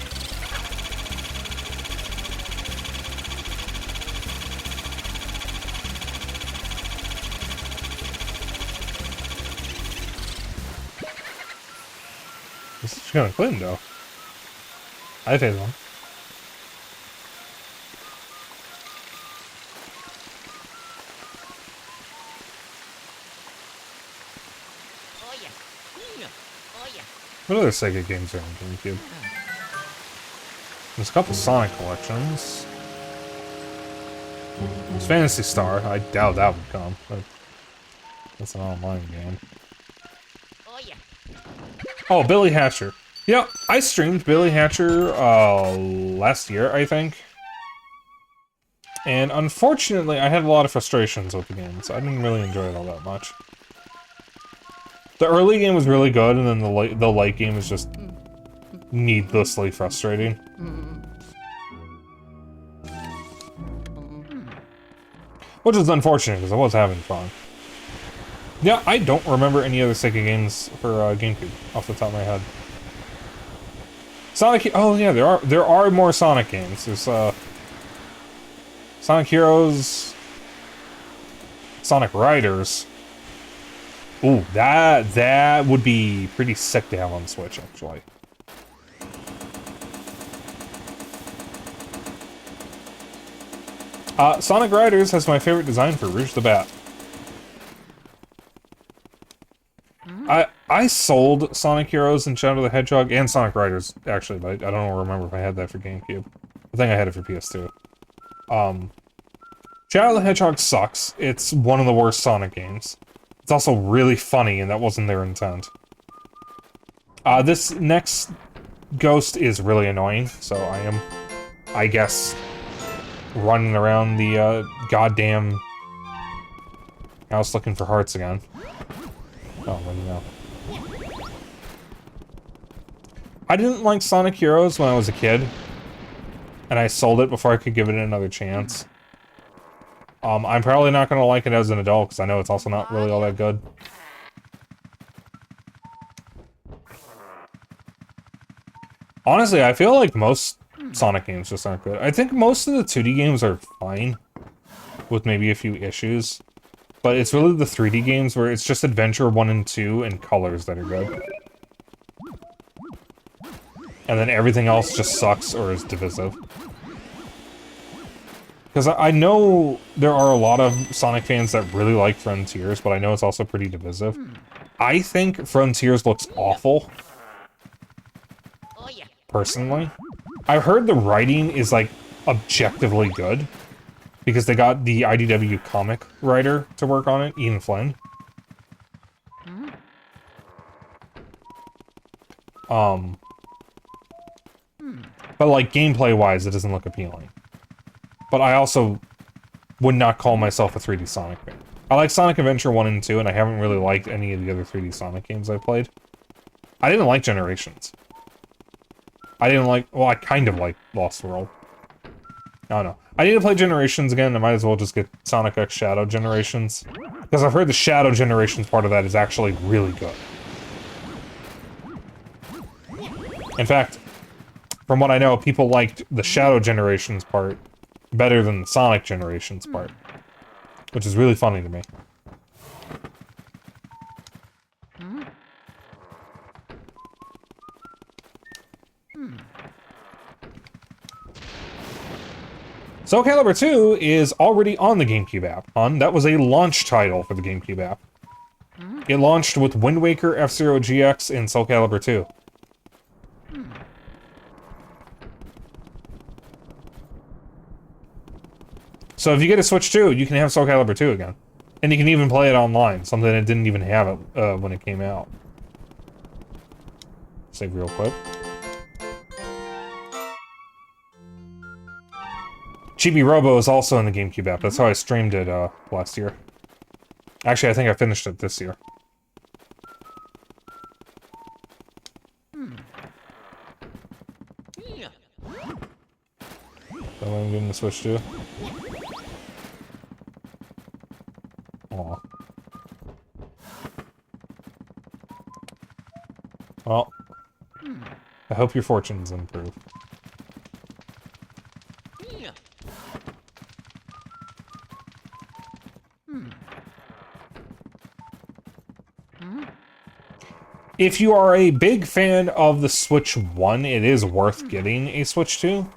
Speaker 1: This is gonna clean though. I think so.
Speaker 2: Oh yeah. Oh yeah.
Speaker 1: What other Sega games are on GameCube? There's a couple Sonic collections. There's Phantasy Star. I doubt that would come, but that's an online game.
Speaker 2: Oh yeah.
Speaker 1: Oh, Billy Hatcher. Yeah, I streamed Billy Hatcher last year, I think. And unfortunately, I had a lot of frustrations with the game, so I didn't really enjoy it all that much. The early game was really good, and then the late game was just needlessly frustrating. Which is unfortunate, because I was having fun. Yeah, I don't remember any other Sega games for GameCube off the top of my head. Sonic. Oh yeah, there are more Sonic games. There's Sonic Heroes, Sonic Riders. Ooh, that would be pretty sick to have on Switch, actually. Sonic Riders has my favorite design for Rouge the Bat. I sold Sonic Heroes and Shadow the Hedgehog and Sonic Riders, actually, but I don't remember if I had that for GameCube. I think I had it for PS2. Shadow the Hedgehog sucks. It's one of the worst Sonic games. It's also really funny, and that wasn't their intent. This next ghost is really annoying, so I am, I guess, running around the goddamn house looking for hearts again. Oh, what do you know? I didn't like Sonic Heroes when I was a kid, and I sold it before I could give it another chance. I'm probably not gonna like it as an adult, because I know it's also not really all that good. Honestly, I feel like most Sonic games just aren't good. I think most of the 2D games are fine, with maybe a few issues. But it's really the 3D games where it's just Adventure 1 and 2 and Colors that are good. And then everything else just sucks or is divisive. Because I know there are a lot of Sonic fans that really like Frontiers, but I know it's also pretty divisive. I think Frontiers looks awful.
Speaker 2: Oh yeah.
Speaker 1: Personally. I've heard the writing is, like, objectively good. Because they got the IDW comic writer to work on it, Ian Flynn. But, like, gameplay-wise, it doesn't look appealing. But I also would not call myself a 3D Sonic fan. I like Sonic Adventure 1 and 2, and I haven't really liked any of the other 3D Sonic games I've played. I didn't like Generations. I didn't like... Well, I kind of like Lost World. I don't know. I need to play Generations again, I might as well just get Sonic X Shadow Generations. Because I've heard the Shadow Generations part of that is actually really good. In fact, from what I know, people liked the Shadow Generations part better than the Sonic Generations part. Which is really funny to me. Soul Calibur 2 is already on the GameCube app, That was a launch title for the GameCube app. It launched with Wind Waker, F-Zero GX, and Soul Calibur 2. So if you get a Switch 2, you can have Soul Calibur 2 again. And you can even play it online, something it didn't even have it when it came out. Save real quick. Chibi Robo is also in the GameCube app. That's how I streamed it last year. Actually, I think I finished it this year. So I'm getting the Switch too. Aw. Well, I hope your fortunes improve. If you are a big fan of the Switch 1, it is worth getting a Switch 2.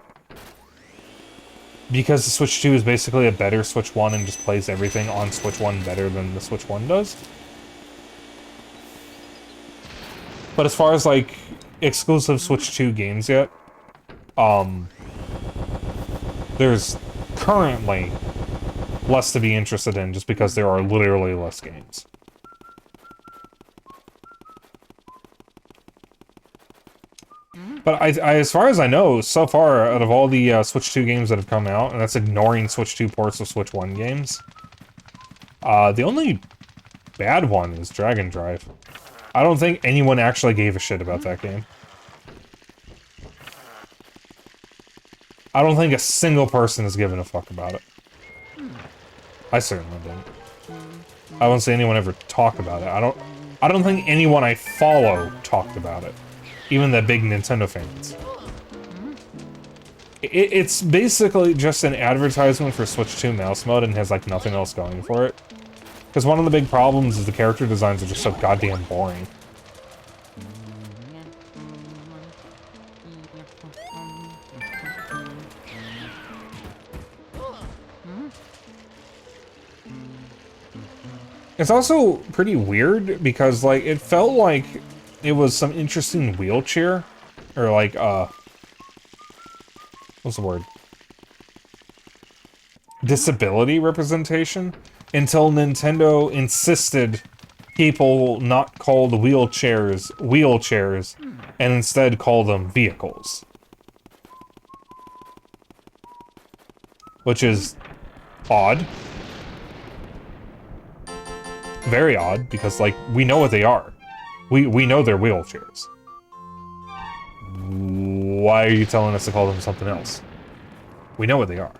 Speaker 1: Because the Switch 2 is basically a better Switch 1 and just plays everything on Switch 1 better than the Switch 1 does. But as far as, like, exclusive Switch 2 games yet, there's currently less to be interested in just because there are literally less games. But as far as I know, so far, out of all the Switch 2 games that have come out, and that's ignoring Switch 2 ports of Switch 1 games, the only bad one is Dragon Drive. I don't think anyone actually gave a shit about that game. I don't think a single person has given a fuck about it. I certainly didn't. I won't say anyone ever talk about it. I don't think anyone I follow talked about it. Even the big Nintendo fans. It's basically just an advertisement for Switch 2 mouse mode and has like nothing else going for it. Because one of the big problems is the character designs are just so goddamn boring. It's also pretty weird because like it felt like it was some interesting wheelchair, or like, what's the word? Disability representation, until Nintendo insisted people not call the wheelchairs, and instead call them vehicles. Which is odd. Very odd, because, like, we know what they are. We know they're wheelchairs. Why are you telling us to call them something else? We know what they are.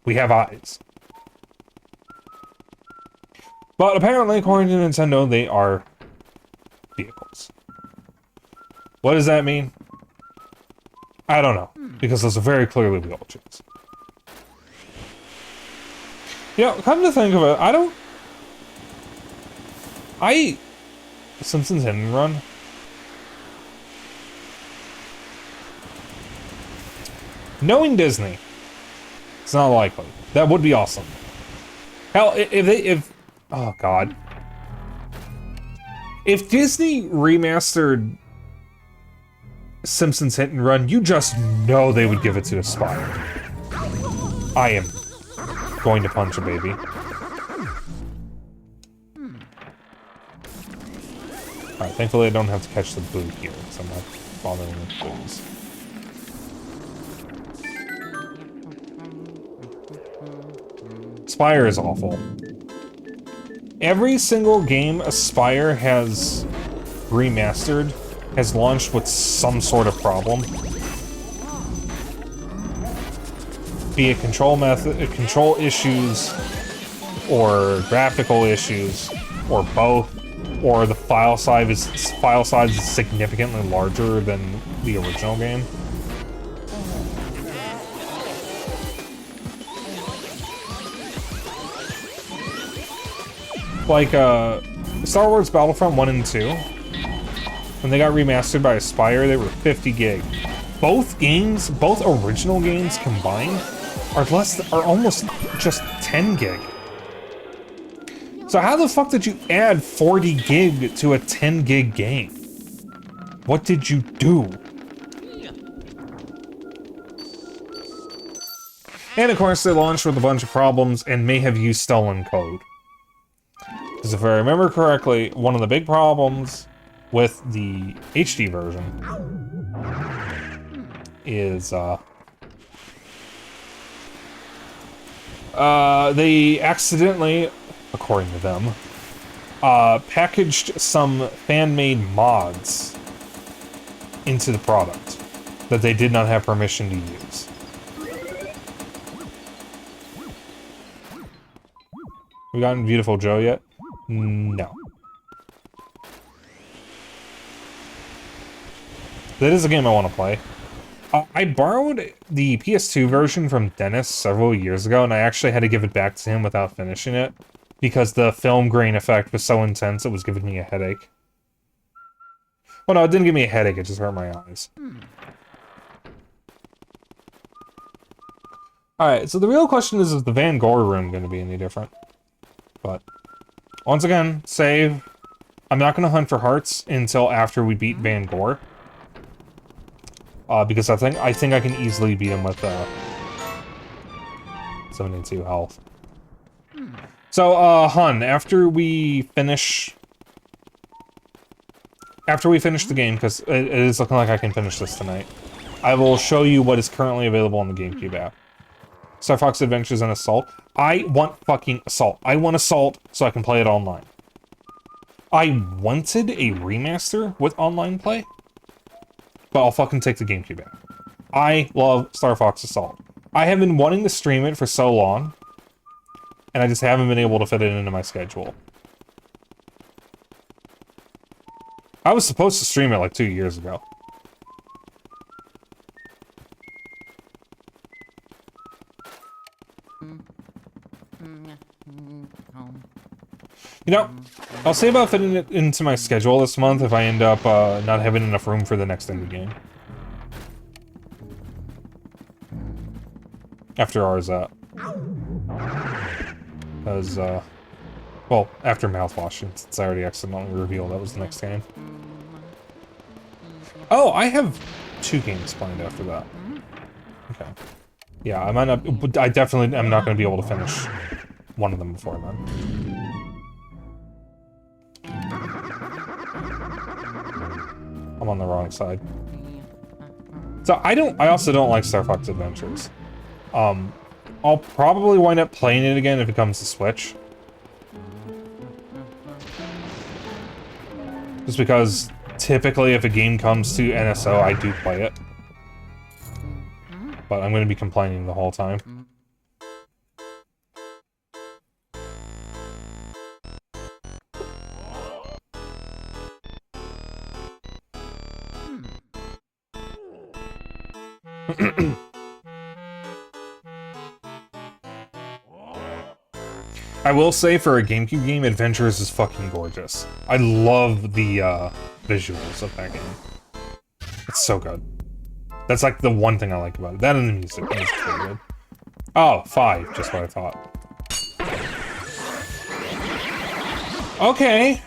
Speaker 1: We have eyes. But apparently, according to Nintendo, they are vehicles. What does that mean? I don't know, because those are very clearly wheelchairs. You know, come to think of it, Simpsons Hit and Run. Knowing Disney, it's not likely. That would be awesome. Hell, oh god. If Disney remastered Simpsons Hit and Run, you just know they would give it to Aspire. I am going to punch a baby. Alright, thankfully I don't have to catch the boo here, because I'm not bothering with boos. Aspire is awful. Every single game Aspire has remastered has launched with some sort of problem. Be it control issues, or graphical issues, or both. Or the file size is significantly larger than the original game. Like, Star Wars Battlefront 1 and 2, when they got remastered by Aspire, they were 50 gig. Both games, both original games combined, are almost just 10 gig. So how the fuck did you add 40 gig to a 10 gig game? What did you do? And of course they launched with a bunch of problems and may have used stolen code. Because if I remember correctly, one of the big problems with the HD version is they accidentally, according to them, packaged some fan-made mods into the product that they did not have permission to use. We gotten Beautiful Joe yet? No. That is a game I want to play. I borrowed the PS2 version from Dennis several years ago, and I actually had to give it back to him without finishing it, because the film grain effect was so intense it was giving me a headache. Well, no, it didn't give me a headache, it just hurt my eyes. Alright, so the real question is the Van Gogh room going to be any different? But, once again, save. I'm not going to hunt for hearts until after we beat Van Gogh. Because I think I can easily beat him with 72 health. So, Hun, after we finish the game, because it is looking like I can finish this tonight, I will show you what is currently available on the GameCube app. Star Fox Adventures and Assault. I want fucking Assault. I want Assault so I can play it online. I wanted a remaster with online play, but I'll fucking take the GameCube app. I love Star Fox Assault. I have been wanting to stream it for so long, and I just haven't been able to fit it into my schedule. I was supposed to stream it like 2 years ago. You know, I'll see about fitting it into my schedule this month if I end up not having enough room for the next indie game. After ours up. Because, well, after Mouthwash, since I already accidentally revealed that was the next game. Oh, I have 2 games planned after that. Okay. Yeah, I might not, I definitely am not going to be able to finish one of them before then. I'm on the wrong side. So I also don't like Star Fox Adventures. I'll probably wind up playing it again if it comes to Switch. Just because typically if a game comes to NSO, I do play it. But I'm going to be complaining the whole time. I will say, for a GameCube game, Adventures is fucking gorgeous. I love the visuals of that game. It's so good. That's like the one thing I like about it. That and the music. The music's really good. Oh, 5, just what I thought. Okay.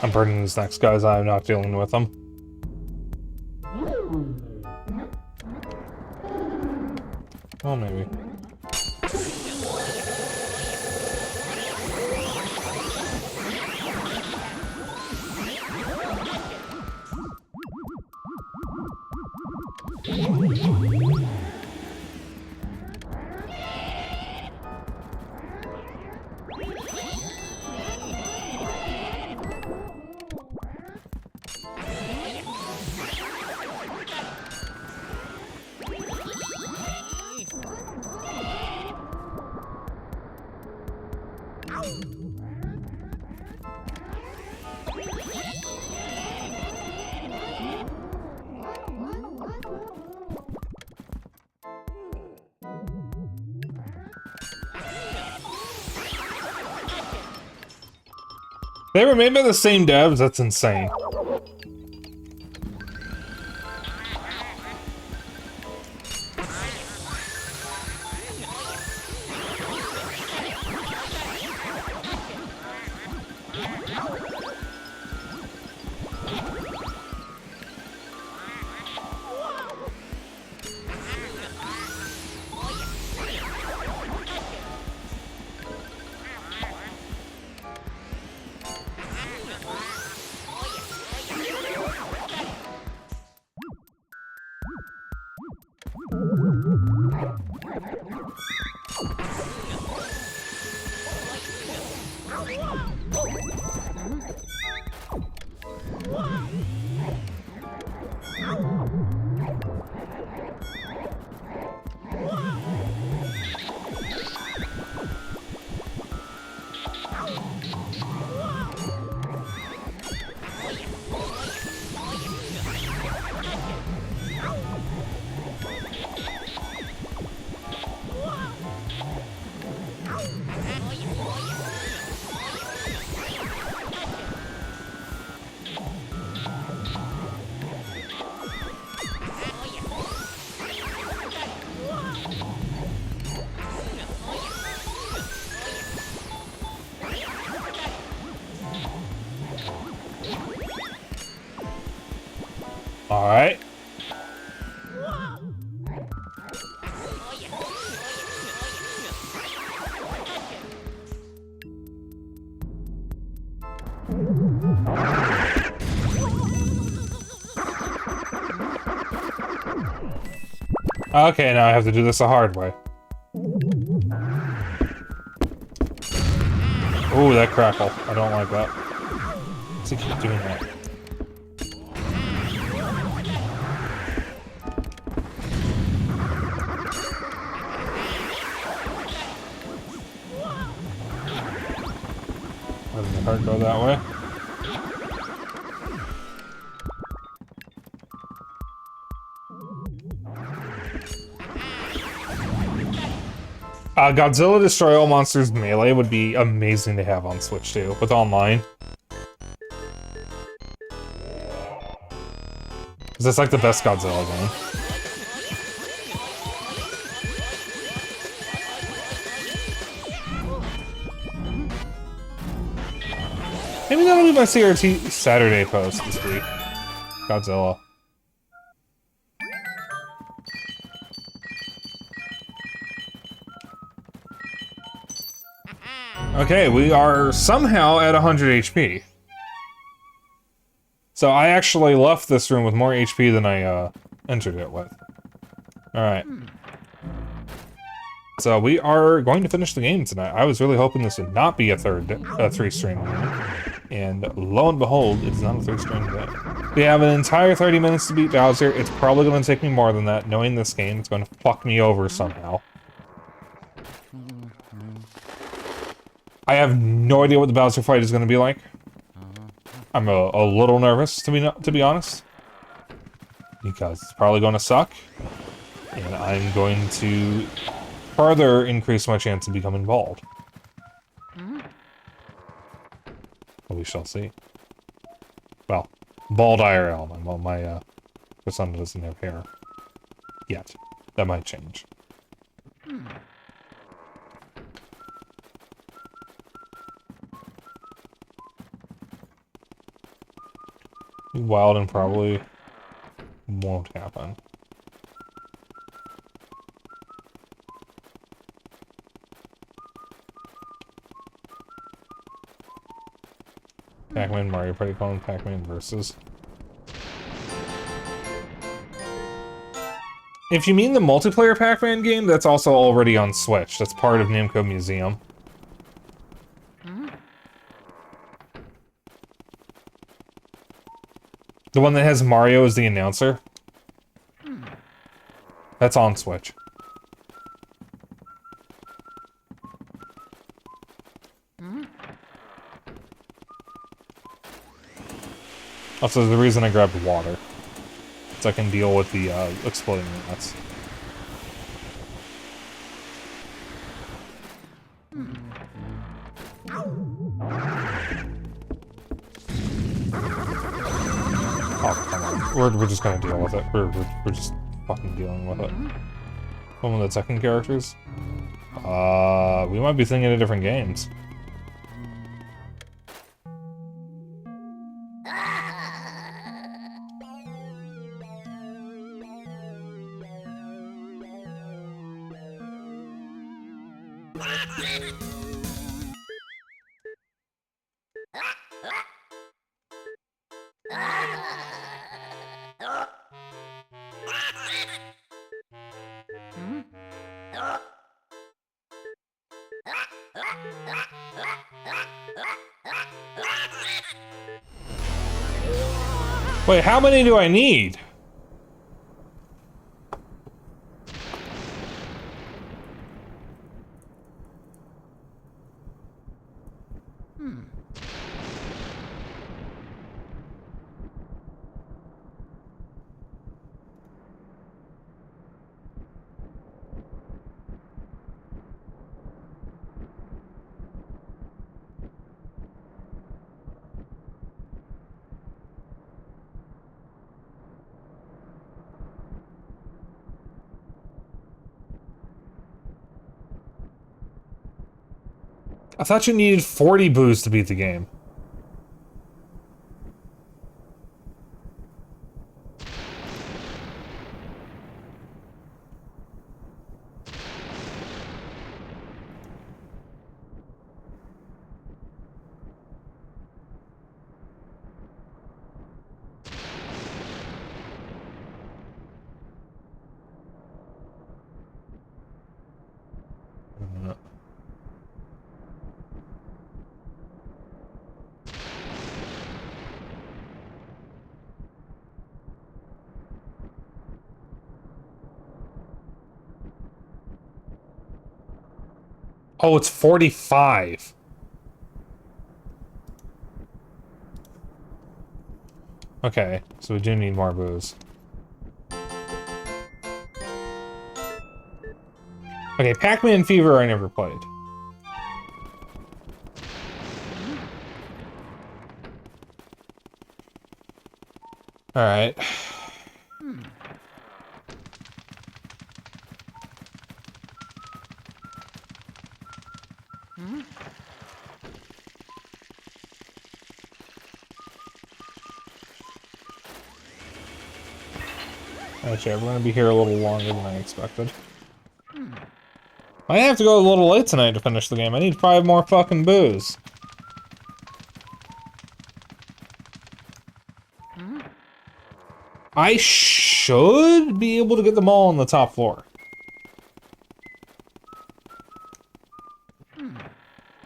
Speaker 1: I'm burning these next guys. I'm not dealing with them. Well, maybe. They were made by the same devs? That's insane. Alright. Okay, now I have to do this the hard way. Ooh, that crackle. I don't like that. Let's keep doing that. Doesn't it hard go that way? Godzilla Destroy All Monsters Melee would be amazing to have on Switch too, with online. Because it's like the best Godzilla game. Maybe that'll be my CRT Saturday post this week. Godzilla. Okay, we are somehow at 100 HP. So I actually left this room with more HP than I entered it with. Alright. So we are going to finish the game tonight. I was really hoping this would not be a three-stream game. And lo and behold, it's not a three-stream game. We have an entire 30 minutes to beat Bowser. It's probably going to take me more than that. Knowing this game, it's going to fuck me over somehow. I have no idea what the Bowser fight is going to be like. I'm a little nervous, to be honest. Because it's probably going to suck. And I'm going to further increase my chance of becoming bald. Well, we shall see. Well, bald IRL. My persona doesn't have hair. Yet. That might change. Wild and probably won't happen. Pac-Man, Mario Party, calling Pac-Man versus. If you mean the multiplayer Pac-Man game, that's also already on Switch. That's part of Namco Museum. The one that has Mario as the announcer? That's on Switch. Also, the reason I grabbed water. So I can deal with the exploding rats. Oh, come on. We're just gonna deal with it. We're just fucking dealing with it. One of the second characters? We might be thinking of different games. Wait, how many do I need? I thought you needed 40 boos to beat the game. Oh, it's 45. Okay, so we do need more booze. Okay, Pac-Man Fever I never played. Alright. Actually, I'm gonna be here a little longer than I expected. I have to go a little late tonight to finish the game. I need 5 more fucking booze. I should be able to get them all on the top floor.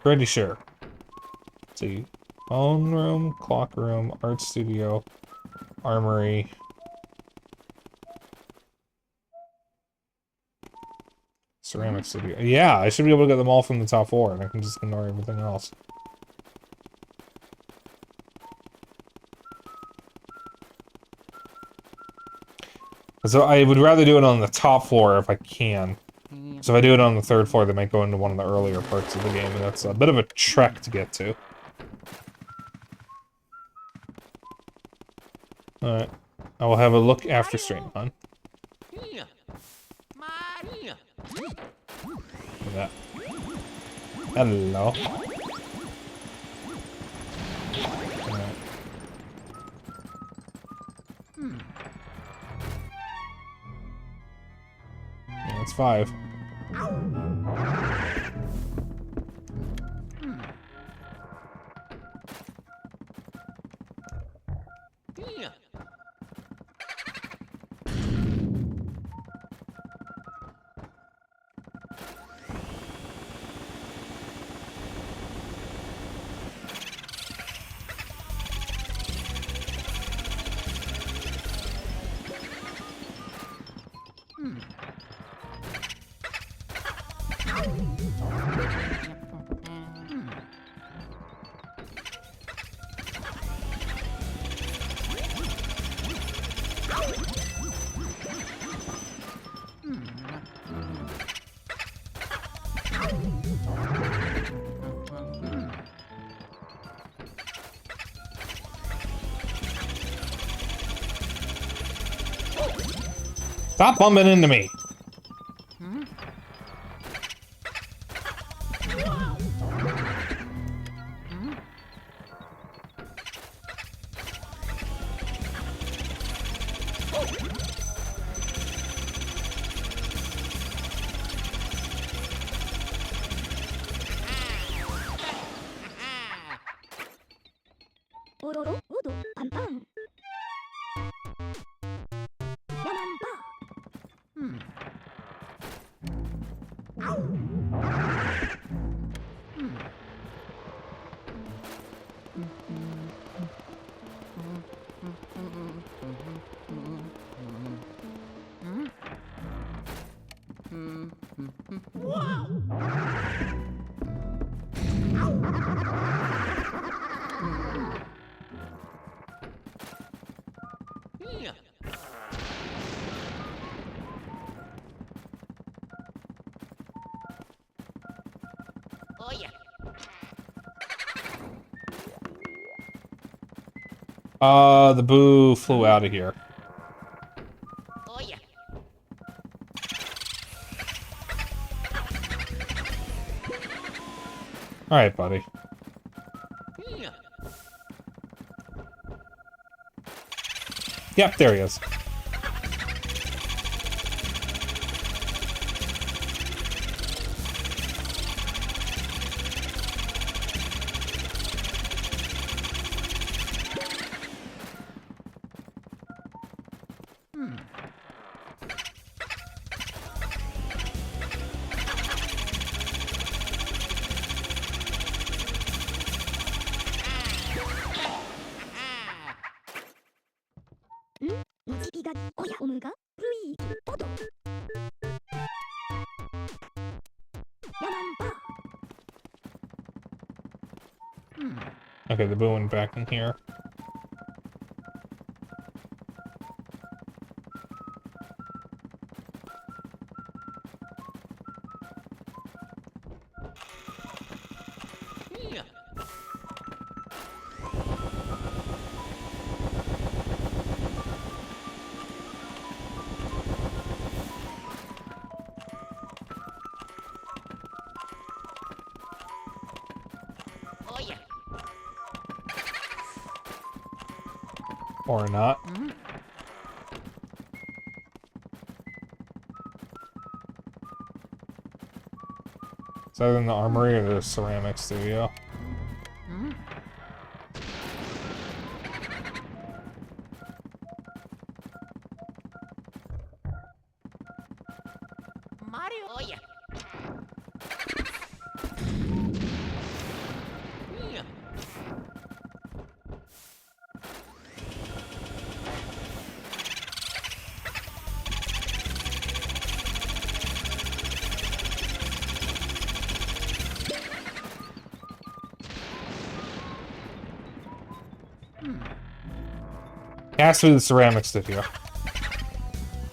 Speaker 1: Pretty sure. Let's see. Phone room, clock room, art studio, armory. Ceramic studio. Yeah, I should be able to get them all from the top floor, and I can just ignore everything else. So I would rather do it on the top floor if I can. So if I do it on the 3rd floor, they might go into one of the earlier parts of the game, and that's a bit of a trek to get to. Alright. I will have a look after stream, hon. Look at that. Hello. Alright. Yeah, that's 5. Stop bumping into me.
Speaker 3: 오로로 우도 빵빵. 야만바.
Speaker 2: Oh yeah.
Speaker 1: The boo flew out of here.
Speaker 2: Oh yeah.
Speaker 1: Alright, buddy. Yep, there he is.
Speaker 3: 무지비가 오야 오무가 루이기 또도. 야만바.
Speaker 1: Okay, the boo went back in here.
Speaker 2: Oh yeah.
Speaker 1: Or not. Is that in the armory or the ceramic studio?
Speaker 2: Mario. Oh yeah.
Speaker 1: Has to be the ceramic studio.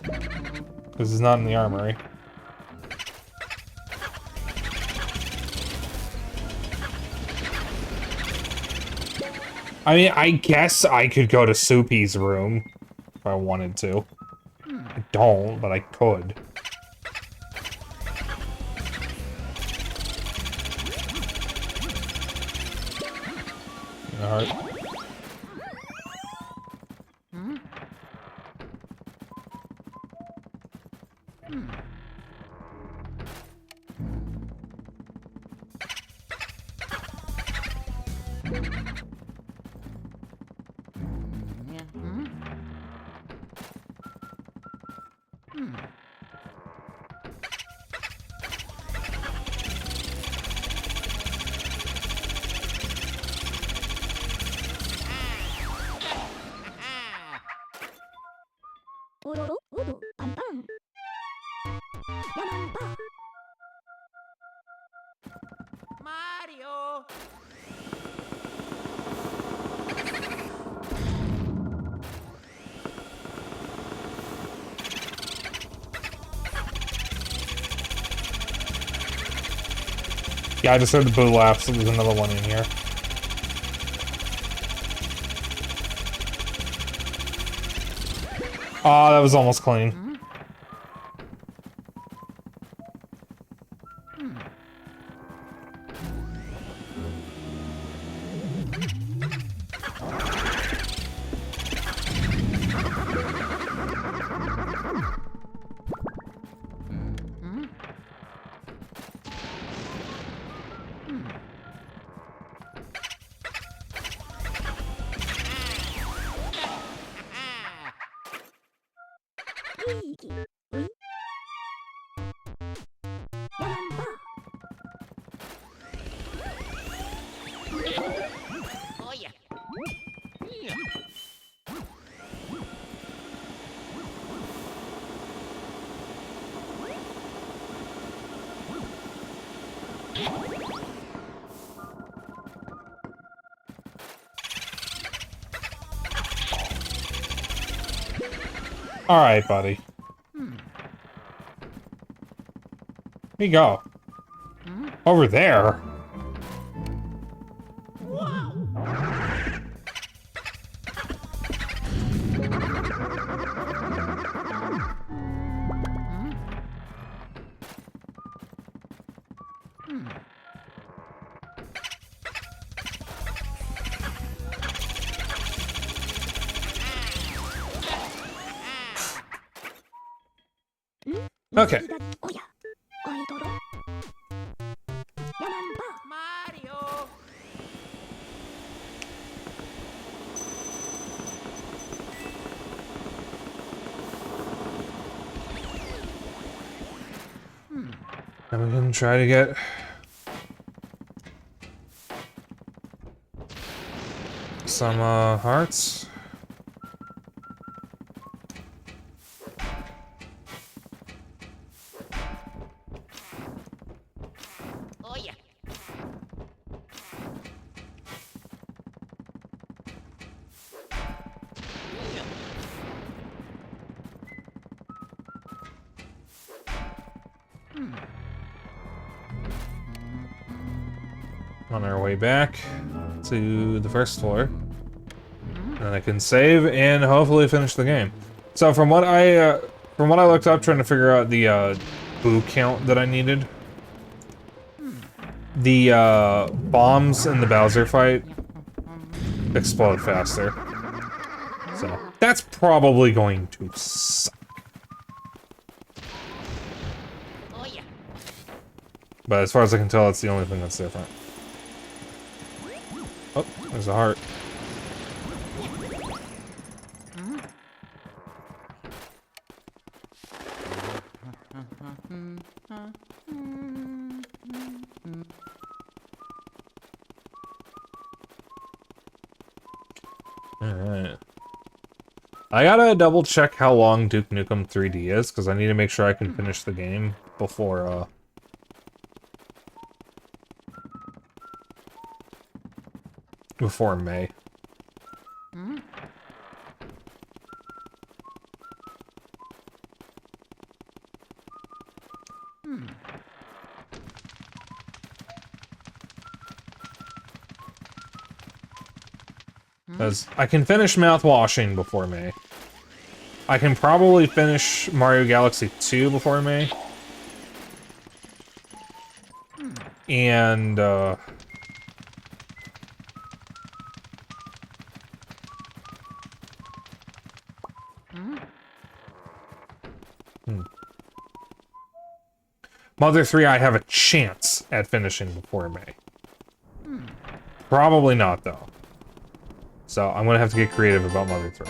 Speaker 1: Because it's not in the armory. I mean, I guess I could go to Soupy's room if I wanted to. I don't, but I could. Alright.
Speaker 3: 오로로 우도 빵빵. 야만바.
Speaker 2: Mario.
Speaker 1: Yeah, I just heard the boo laugh, so there's another one in here. Oh, that was almost clean.
Speaker 3: 루이기 루이 야만바
Speaker 2: Oh yeah.
Speaker 1: All right, buddy. Here you go. Over there. Okay.
Speaker 3: おやアイドルヤマンバ
Speaker 2: Mario.
Speaker 1: And we can try to get some hearts.
Speaker 2: Oh yeah.
Speaker 1: On our way back to the first floor. And I can save and hopefully finish the game. So from what I looked up trying to figure out the boo count that I needed, the bombs in the Bowser fight explode faster. So that's probably going to suck.
Speaker 2: Oh yeah.
Speaker 1: But as far as I can tell, it's the only thing that's different. Oh, there's a heart. Alright. I gotta double check how long Duke Nukem 3D is, because I need to make sure I can finish the game before, before May. Because I can finish mouthwashing before May. I can probably finish Mario Galaxy 2 before May. And, Mother 3, I have a chance at finishing before May. Probably not, though. So I'm gonna have to get creative about Mother 3.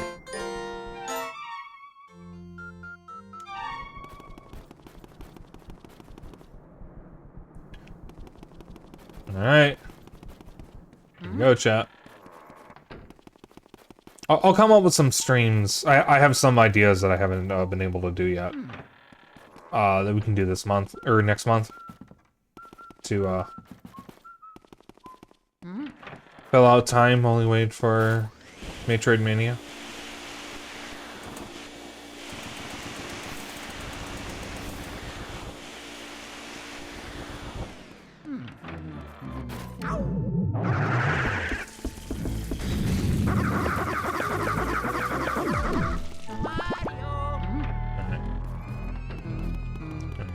Speaker 1: Alright. Here we go, chat. I'll come up with some streams. I have some ideas that I haven't been able to do yet. That we can do this month, or next month. To, fill out time while we wait for Metroid Mania.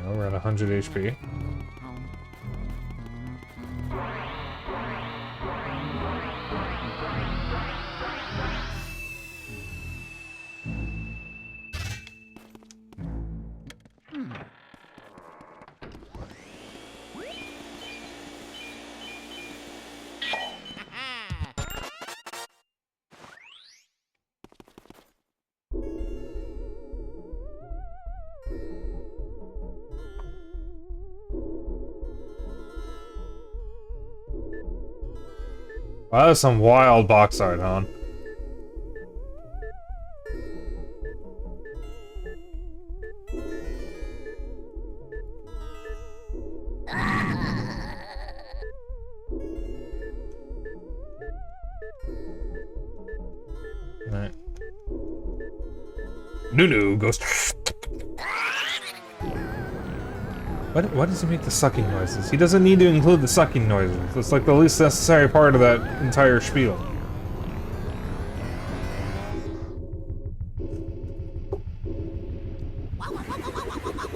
Speaker 1: We're at 100 HP. Wow, that's some wild box art, huh? Alright. Nunu goes. Why does he make the sucking noises? He doesn't need to include the sucking noises. It's like the least necessary part of that entire spiel.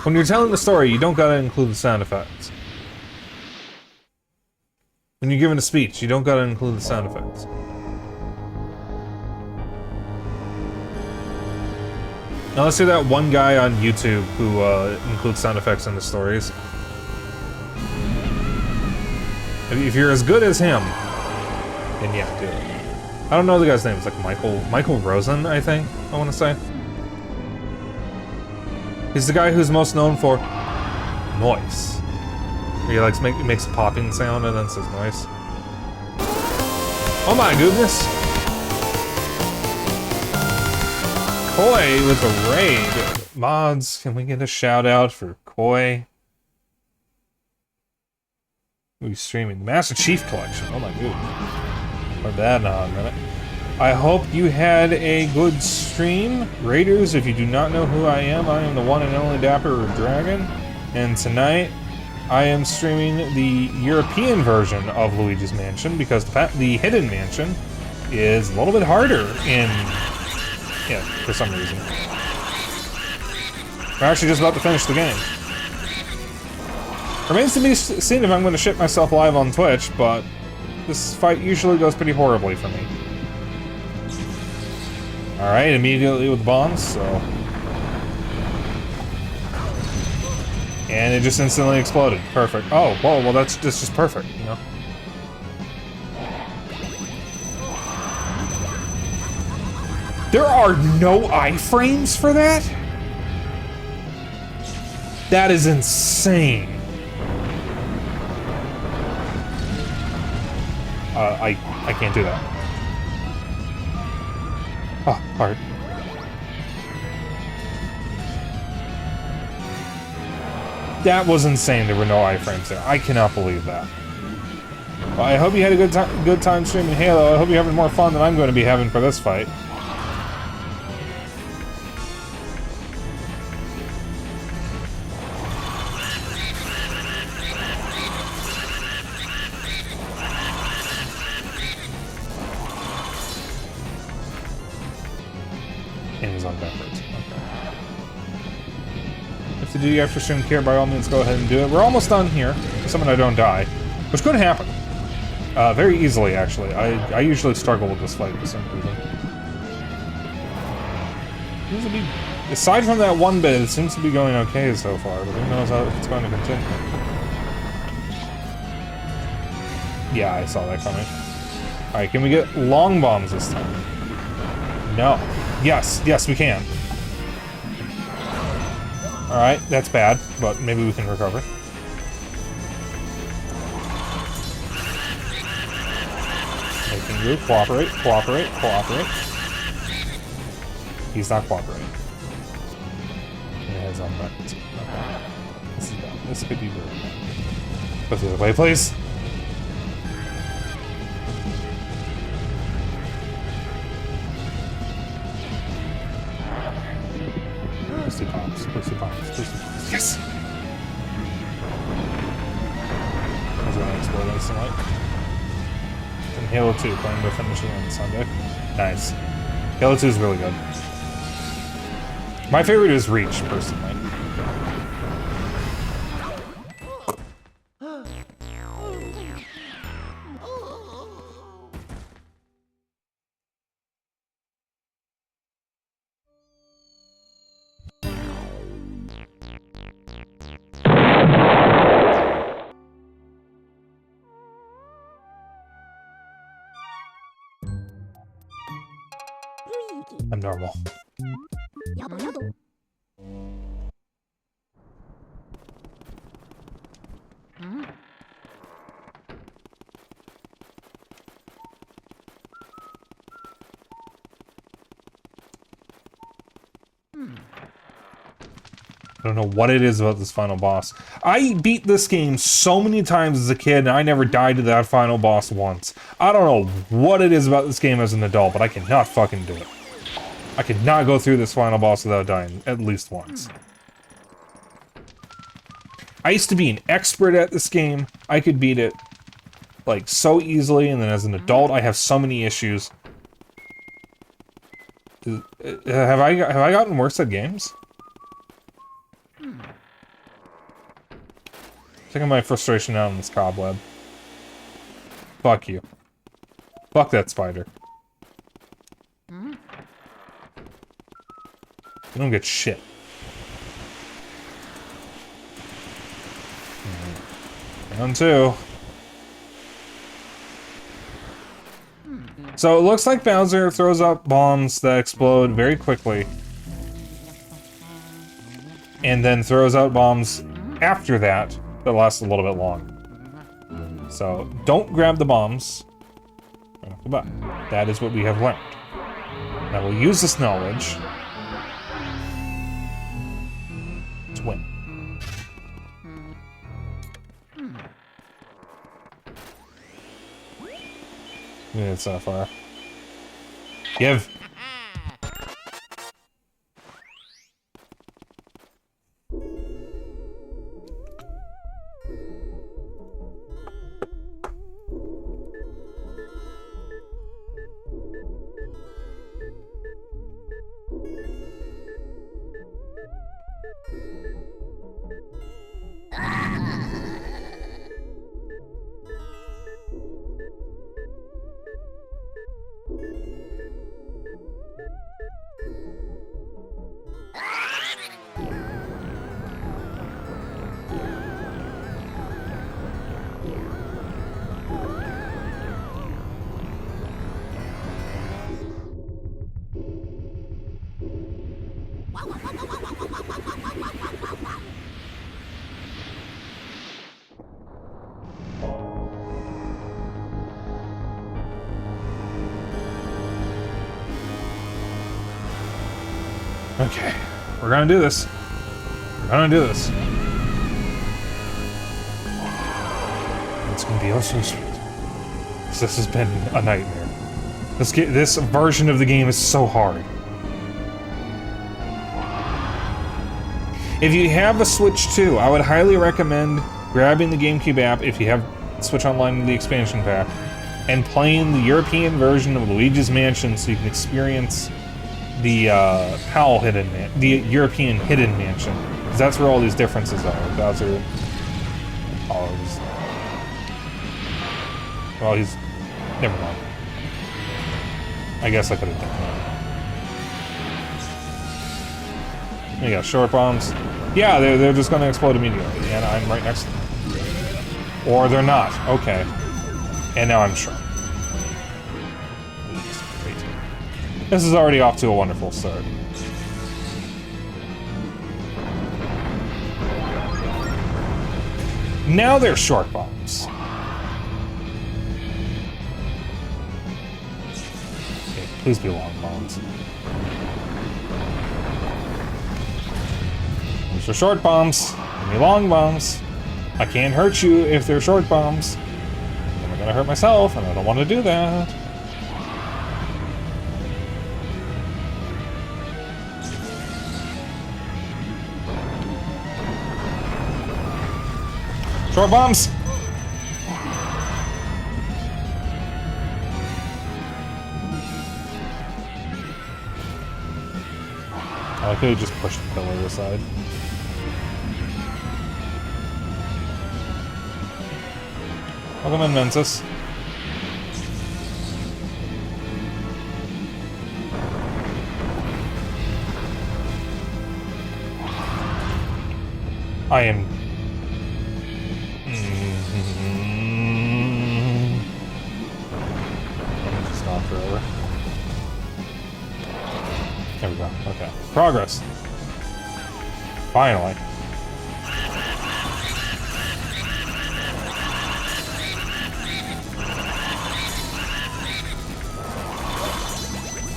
Speaker 1: When you're telling the story, you don't gotta include the sound effects. When you're giving a speech, you don't gotta include the sound effects. Unless you're that one guy on YouTube who includes sound effects in the stories. If you're as good as him, then yeah, do it. I don't know the guy's name. It's like Michael Rosen, I think, I want to say. He's the guy who's most known for noise. He likes makes a popping sound and then says noise. Oh my goodness! Koi with a raid. Mods, can we get a shout out for Koi? We're streaming the Master Chief Collection. Oh my goodness. Put that on a minute. I hope you had a good stream. Raiders, if you do not know who I am the one and only Dapper Dragon. And tonight, I am streaming the European version of Luigi's Mansion because the Hidden Mansion is a little bit harder in... Yeah, for some reason. We're actually just about to finish the game. Remains to be seen if I'm going to ship myself live on Twitch, but this fight usually goes pretty horribly for me. Alright, immediately with bombs, so... And it just instantly exploded. Perfect. Oh, whoa, well that's just perfect, you know? There are no iframes for that? That is insane. I can't do that. Oh, hard. That was insane. There were no iframes there. I cannot believe that. Well, I hope you had a good time streaming Halo. I hope you're having more fun than I'm going to be having for this fight. Amazon backwards. Okay. If to do you after stream care, by all means go ahead and do it. We're almost done here. Assuming I don't die. Which could happen. Very easily, actually. I usually struggle with this fight for some reason. Seems to be, aside from that one bit, it seems to be going okay so far, but who knows how it's going to continue. Yeah, I saw that coming. Alright, can we get long bombs this time? No. Yes, yes, we can. Alright, that's bad, but maybe we can recover. Making you cooperate, cooperate, cooperate. He's not cooperating. And it heads on back. Okay. This is bad. This could be very bad. Go the other way, please. Pussy bombs, pussy bombs, pussy bombs. Yes! I was gonna explode instantly. And Halo 2, playing with finishing on Sunday. Nice. Halo 2 is really good. My favorite is Reach, personally. I'm normal.
Speaker 3: Yado yado.
Speaker 1: don't know what it is about this final boss. I beat this game so many times as a kid, and I never died to that final boss once. I don't know what it is about this game as an adult, but I cannot fucking do it. I cannot go through this final boss without dying at least once. I used to be an expert at this game. I could beat it, like, so easily, and then as an adult, I have so many issues. Have I gotten worse at games? Taking my frustration out on this cobweb. Fuck you. Fuck that spider. You don't get shit. Round 2. So it looks like Bowser throws up bombs that explode very quickly. And then throws out bombs after that last a little bit longer. So don't grab the bombs. But that is what we have learned. Now we'll use this knowledge to win. Yeah, it's not far. Give. Okay, we're gonna do this. We're gonna do this. It's gonna be oh so sweet. This has been a nightmare. This version of the game is so hard. If you have a Switch 2, I would highly recommend grabbing the GameCube app if you have Switch Online in the expansion pack, and playing the European version of Luigi's Mansion so you can experience the the European Hidden Mansion. Because that's where all these differences are. Bowser... Oh, well, he's... Never mind. I guess I could have done that. You got short bombs. Yeah, they're just gonna explode immediately, and I'm right next to them. Or they're not. Okay. And now I'm sure. This is already off to a wonderful start. Now they're short bombs. Okay, please be long bombs. These are short bombs. Give me long bombs. I can't hurt you if they're short bombs. Then I'm gonna hurt myself, and I don't want to do that. Short bombs! I could have just pushed the pillar aside. Welcome in, Mensis. I am... Just not forever. There we go. Okay. Progress. Finally.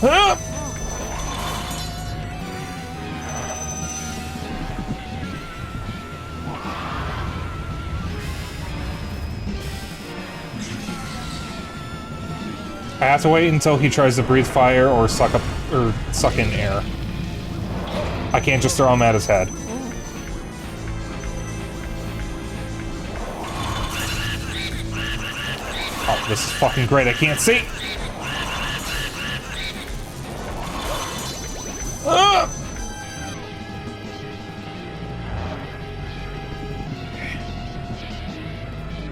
Speaker 1: Ah! I have to wait until he tries to breathe fire or suck in air. I can't just throw him at his head. Oh, this is fucking great. I can't see. Ah!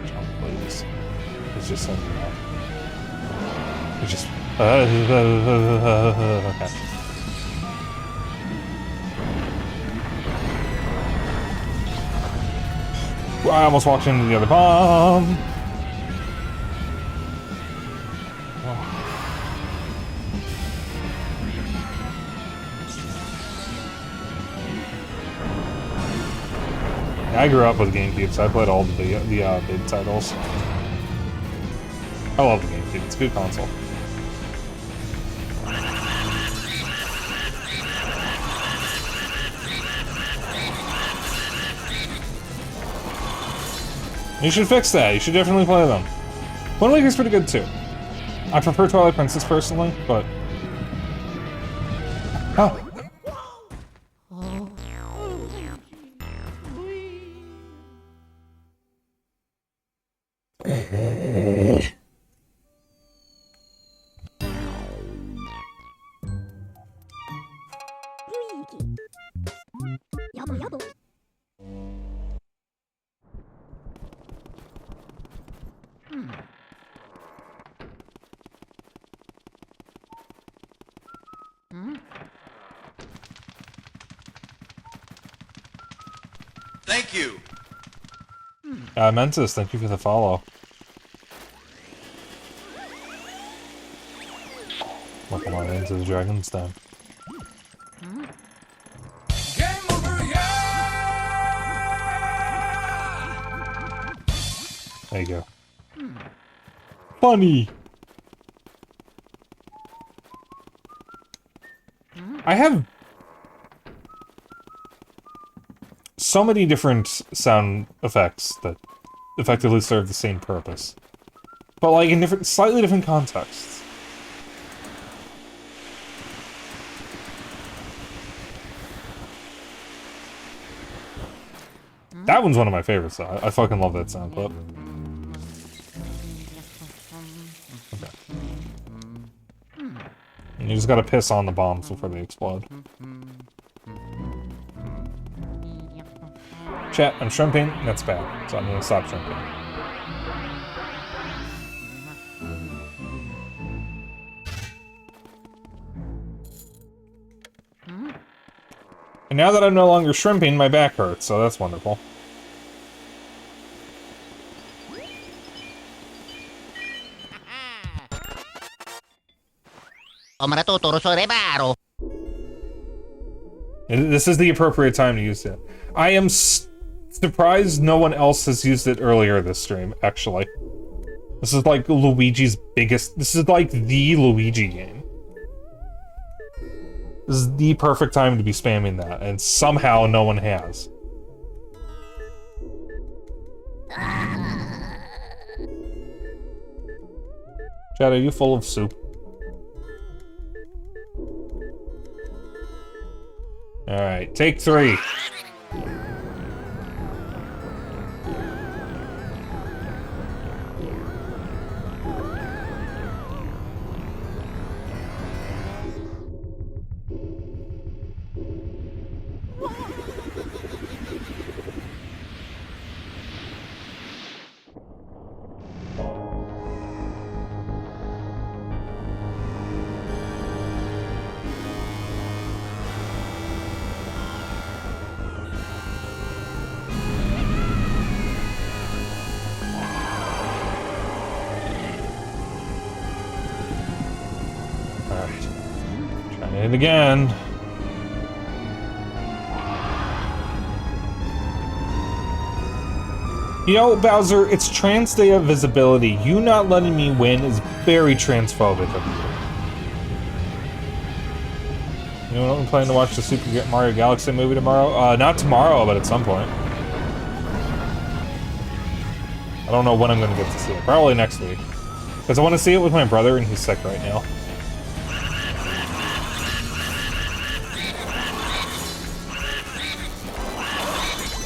Speaker 1: Jump, please. It's just something else. It's just... okay. I almost walked into the other bomb. I grew up with GameCube, so I played all the big titles. I love the GameCube. It's a good console. You should fix that. You should definitely play them. Wind Waker's pretty good too. I prefer Twilight Princess personally, but... Oh.
Speaker 3: Luigi. Yabo yabo.
Speaker 4: Thank you.
Speaker 1: Mentis, thank you for the follow. Welcome on into the Dragon's Den.
Speaker 4: Game over, yeah!
Speaker 1: There you go. Funny! I have so many different sound effects that effectively serve the same purpose. But like in different, slightly different contexts. That one's one of my favorites though. I fucking love that sound clip. Okay. And you just gotta piss on the bombs before they explode. Chat, I'm shrimping. That's bad. So I'm gonna stop shrimping. And now that I'm no longer shrimping, my back hurts, so that's wonderful. This is the appropriate time to use it. I am surprised no one else has used it earlier this stream, actually. This is like Luigi's biggest... This is like the Luigi game. This is the perfect time to be spamming that, and somehow no one has. Chad, are you full of soup? Alright, take 3. It again. You know, Bowser, it's trans day of visibility. You not letting me win is very transphobic of you. You know what, I'm planning to watch the Super Mario Galaxy movie tomorrow? Not tomorrow, but at some point. I don't know when I'm gonna get to see it. Probably next week. Because I want to see it with my brother, and he's sick right now.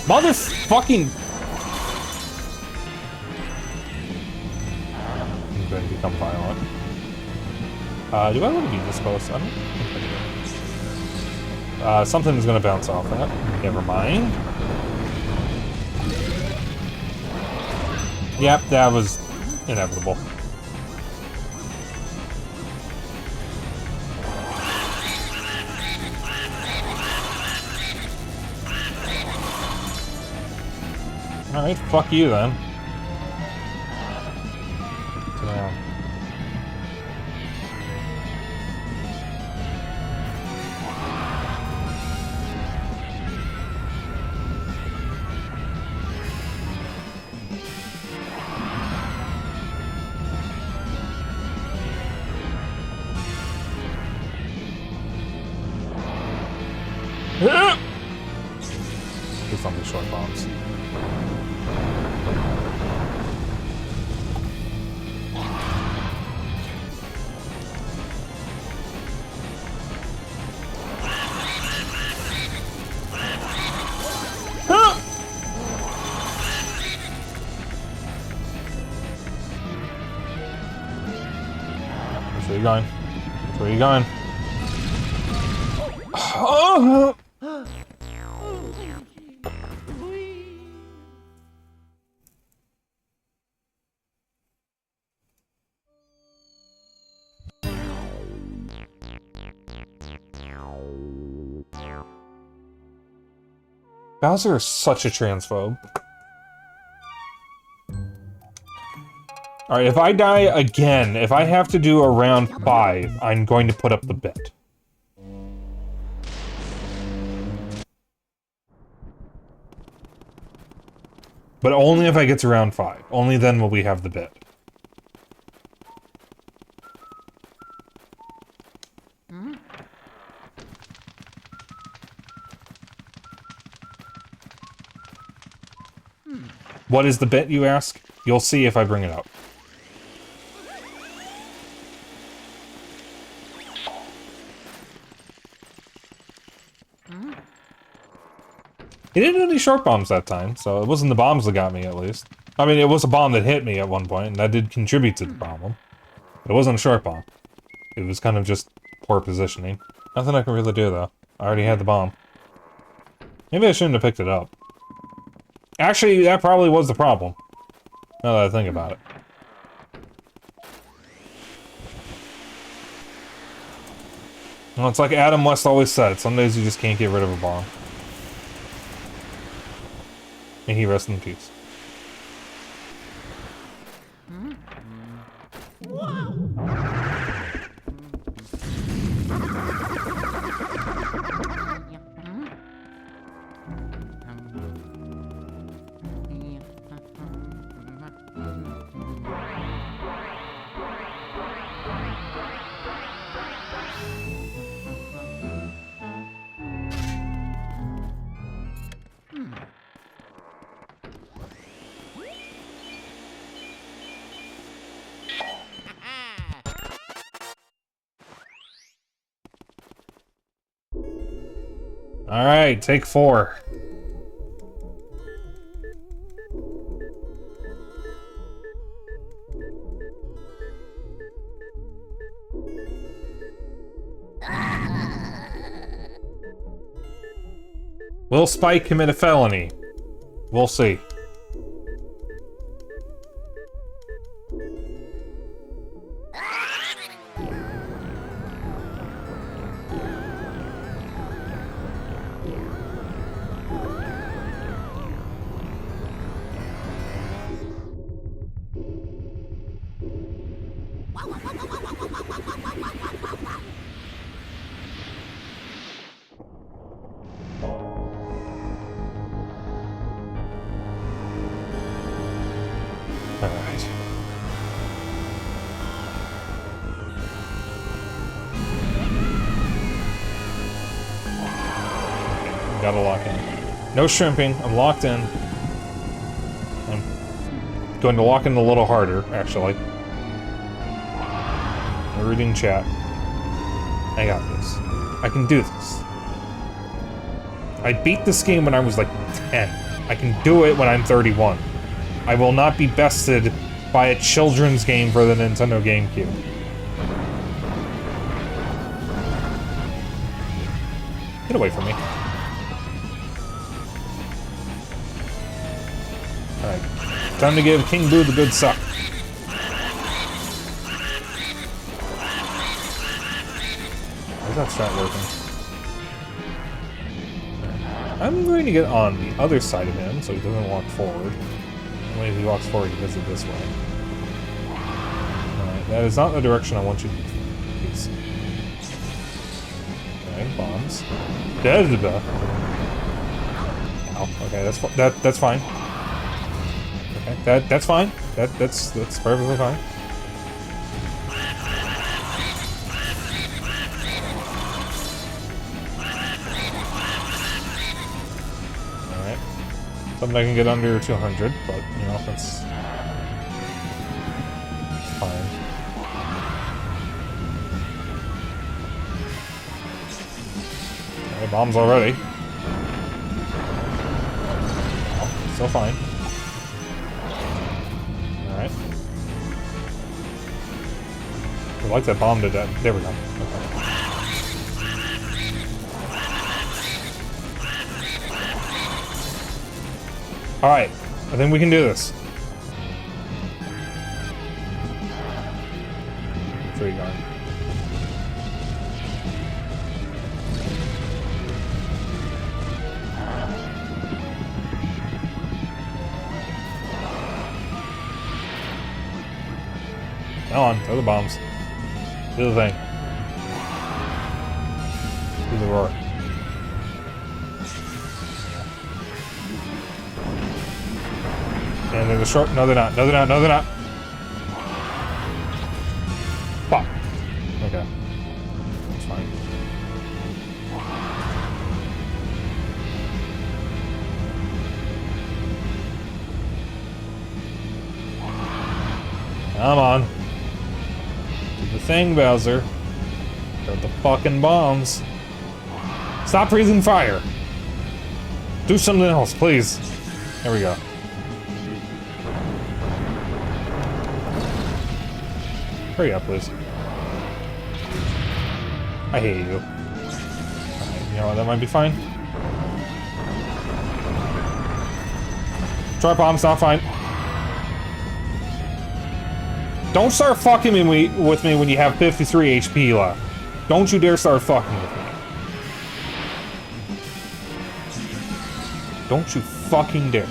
Speaker 1: Motherfucking... I'm going to become violent. Do I want to be this close? I don't think I do. Something's going to bounce off that. Never mind. Yep, that was inevitable. Alright, fuck you then. Damn. Please don't be short bombs. Where you going? Where you going? Oh! Bowser is such a transphobe. Alright, if I die again, if I have to do a round 5, I'm going to put up the bet. But only if I get to round 5. Only then will we have the bet. What is the bet, you ask? You'll see if I bring it up. He didn't do any short bombs that time, so it wasn't the bombs that got me, at least. I mean, it was a bomb that hit me at one point, and that did contribute to the problem. It wasn't a short bomb. It was kind of just poor positioning. Nothing I can really do, though. I already had the bomb. Maybe I shouldn't have picked it up. Actually, that probably was the problem. Now that I think about it. Well, it's like Adam West always said, some days you just can't get rid of a bomb. May he rest in peace. Alright, take 4. Will Spyke commit a felony? We'll see. Alright. Gotta lock in. No shrimping, I'm locked in. I'm going to lock in a little harder, actually. I'm reading chat. I got this. I can do this. I beat this game when I was like 10. I can do it when I'm 31. I will not be bested by a children's game for the Nintendo GameCube. Get away from me. Alright. Time to give King Boo the good suck. Why's that strat working? I'm going to get on the other side of him so he doesn't walk forward. Only if he walks forward, he does it this way. Alright, that is not the direction I want you to use. Okay, bombs. Ow, okay, that's fine. Okay, that's fine. That's perfectly fine. Alright. Something I can get under 200, but, you know, that's fine. Okay, bombs already. Oh, still fine. Alright. I like that bomb to death. There we go. Okay. Alright, I think we can do this. Tree guard. Come on, throw the bombs. Do the thing. Do the roar. And they're the short. No, they're not. No, they're not. No, they're not. Pop. Okay. That's fine. Come on. Do the thing, Bowser. Throw the fucking bombs. Stop breathing fire. Do something else, please. There we go. Hurry up, please. I hate you. Alright, you know what, that might be fine. Try bomb's not fine. Don't start fucking with me when you have 53 HP left. Don't you dare start fucking with me. Don't you fucking dare.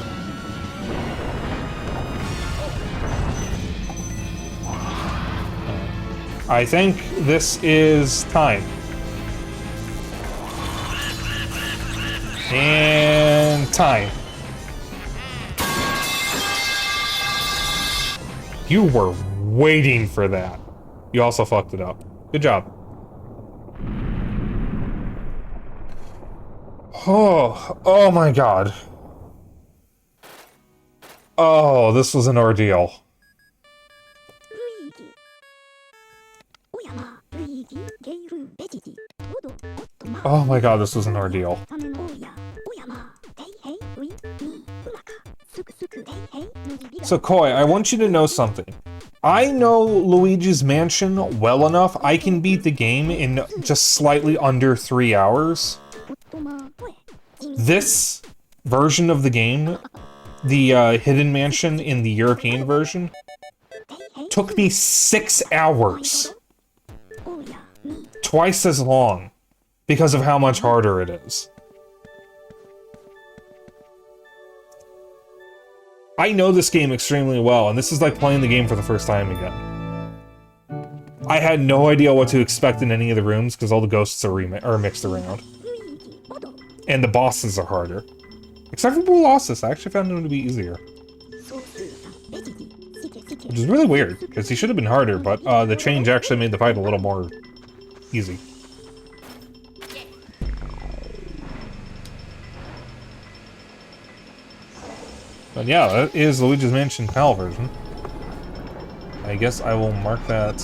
Speaker 1: I think this is time. And time. You were waiting for that. You also fucked it up. Good job. Oh my god. Oh, this was an ordeal.
Speaker 3: Luigi. おやま、Luigi、ゲイル、ベジティ、おど、おっとま。
Speaker 1: Oh my god, this was an ordeal.
Speaker 3: おや、おやま、ヘイヘイ、ウィ、ミ、うまか、すくすく、ヘイヘイ、のじびら。
Speaker 1: So, Koi, I want you to know something. I know Luigi's Mansion well enough. I can beat the game in just slightly under 3 hours.
Speaker 3: おっとま、ほえ。
Speaker 1: This version of the game, the Hidden Mansion in the European version, took me 6 hours.
Speaker 3: おや、み。
Speaker 1: Twice as long. Because of how much harder it is. I know this game extremely well, and this is like playing the game for the first time again. I had no idea what to expect in any of the rooms, because all the ghosts are mixed around.
Speaker 3: ルイージ、おど。
Speaker 1: And the bosses are harder. Except for Colossus, I actually found him to be easier.
Speaker 3: ソースさん、ベジティ、シケシケ。
Speaker 1: Which is really weird, because he should have been harder, but the change actually made the fight a little more easy. But yeah, that is Luigi's Mansion PAL version. I guess I will mark that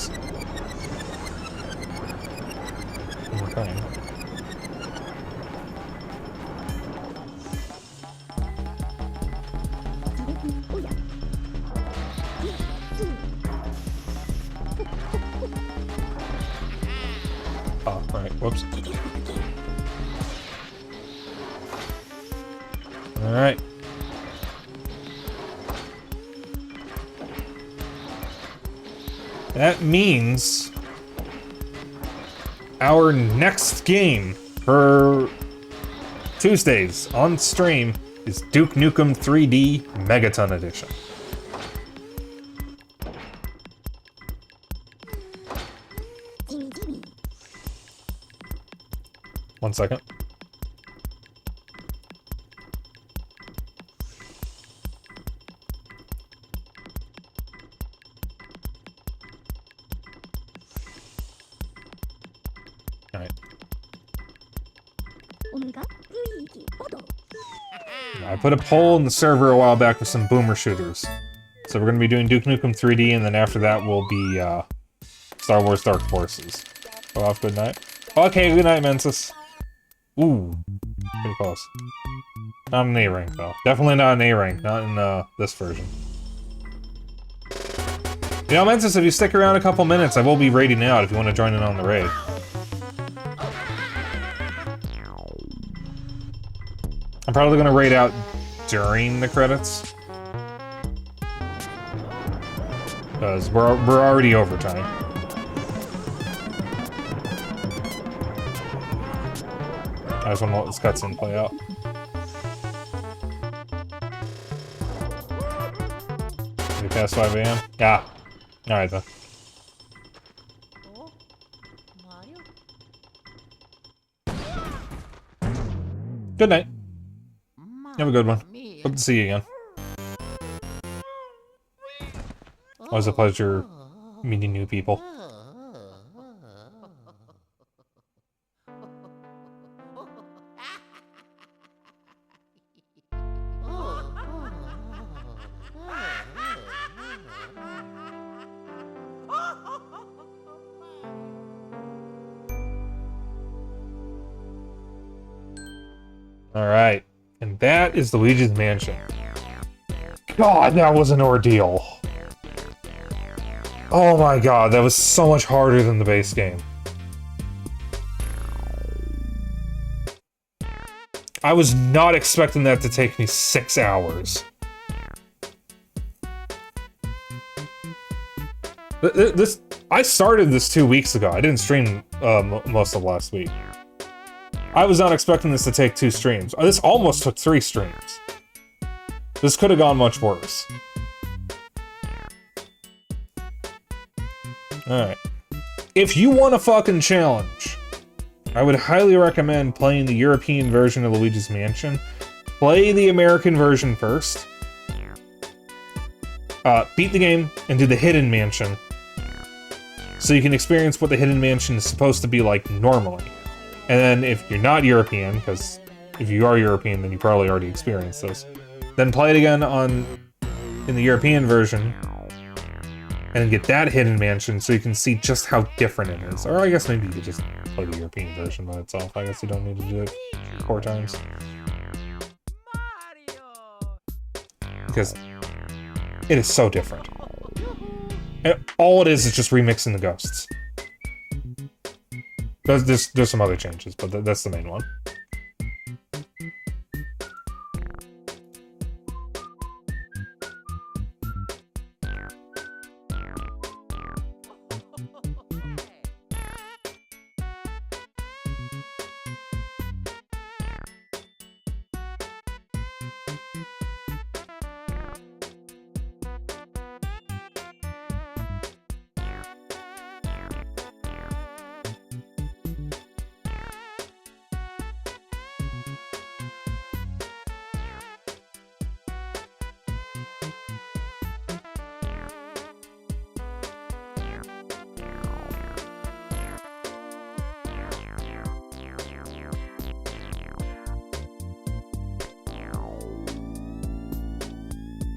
Speaker 1: in the thing. Oh, alright, whoops. Alright. That means our next game for Tuesdays on stream is Duke Nukem 3D Megaton Edition. One second. Alright. I put a poll in the server a while back for some boomer shooters. So we're going to be doing Duke Nukem 3D, and then after that will be Star Wars Dark Forces. Go off, good night. Okay, good night, Mensis. Ooh, pretty close. Not an A rank, though. Definitely not an A rank, not in this version. You know, Mensis, if you stick around a couple minutes, I will be raiding out if you want to join in on the raid. I'm probably going to raid out during the credits. Because we're already overtime. I just want to let this cutscene play out. Is it past 5 AM? Yeah. Alright then. Good night. Have a good one. Hope to see you again. Always a pleasure meeting new people. Alright. And that is Luigi's Mansion. God, that was an ordeal. Oh my god, that was so much harder than the base game. I was not expecting that to take me 6 hours. I started this 2 weeks ago. I didn't stream most of last week. I was not expecting this to take 2 streams. This almost took 3 streams. This could have gone much worse. Alright. If you want a fucking challenge, I would highly recommend playing the European version of Luigi's Mansion. Play the American version first. Beat the game and do the Hidden Mansion. So you can experience what the Hidden Mansion is supposed to be like normally. And then if you're not European, because if you are European, then you probably already experienced this, then play it again in the European version, and get that Hidden Mansion so you can see just how different it is. Or I guess maybe you could just play the European version by itself. I guess you don't need to do it 4 times. Because it is so different. And all it is just remixing the ghosts. There's some other changes, but that's the main one.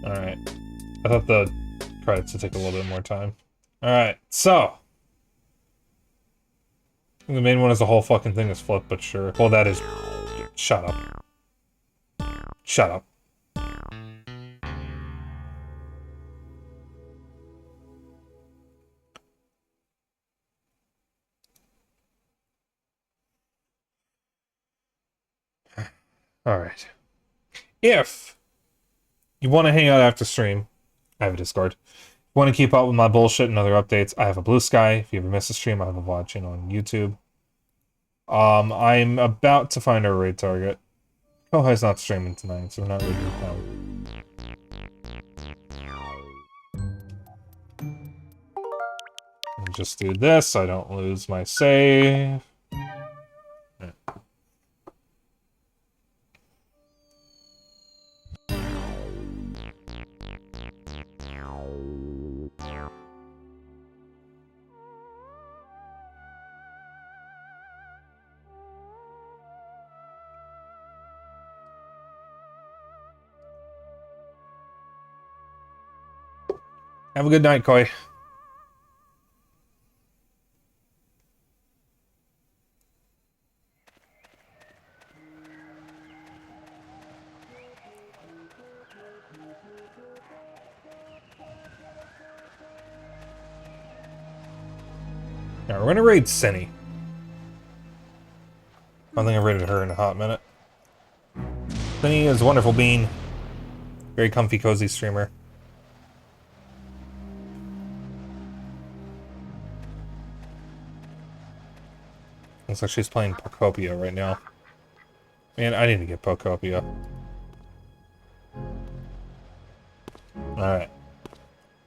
Speaker 1: Alright. I thought the credits would take a little bit more time. Alright, so. The main one is the whole fucking thing is flipped, but sure. Well, that is... Shut up. Shut up. Alright. If you want to hang out after stream, I have a Discord. If you want to keep up with my bullshit and other updates, I have a Blue Sky. If you ever miss a stream, I have a watching on YouTube. I'm about to find our raid target. Kohai's not streaming tonight, so we're not raiding him. And just do this, so I don't lose my save. Have a good night, Koi. Now we're gonna raid Cinny. I don't think I raided her in a hot minute. Cinny is a wonderful bean. Very comfy, cozy streamer. Looks like she's playing Pocopia right now. Man, I need to get Pocopia. Alright.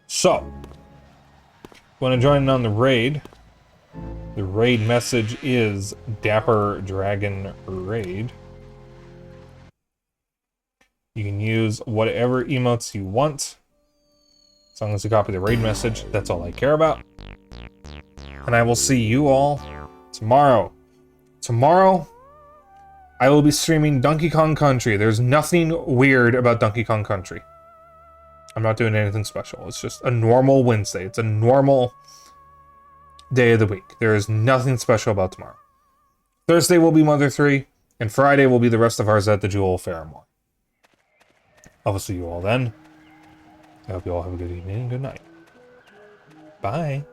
Speaker 1: So, want to join in on the raid? The raid message is Dapper Dragon Raid. You can use whatever emotes you want. As long as you copy the raid message, that's all I care about. And I will see you all tomorrow. Tomorrow, I will be streaming Donkey Kong Country. There's nothing weird about Donkey Kong Country. I'm not doing anything special. It's just a normal Wednesday. It's a normal day of the week. There is nothing special about tomorrow. Thursday will be Mother 3, and Friday will be the rest of ours at the Jewel Fairmore. I will see you all then. I hope you all have a good evening and good night. Bye.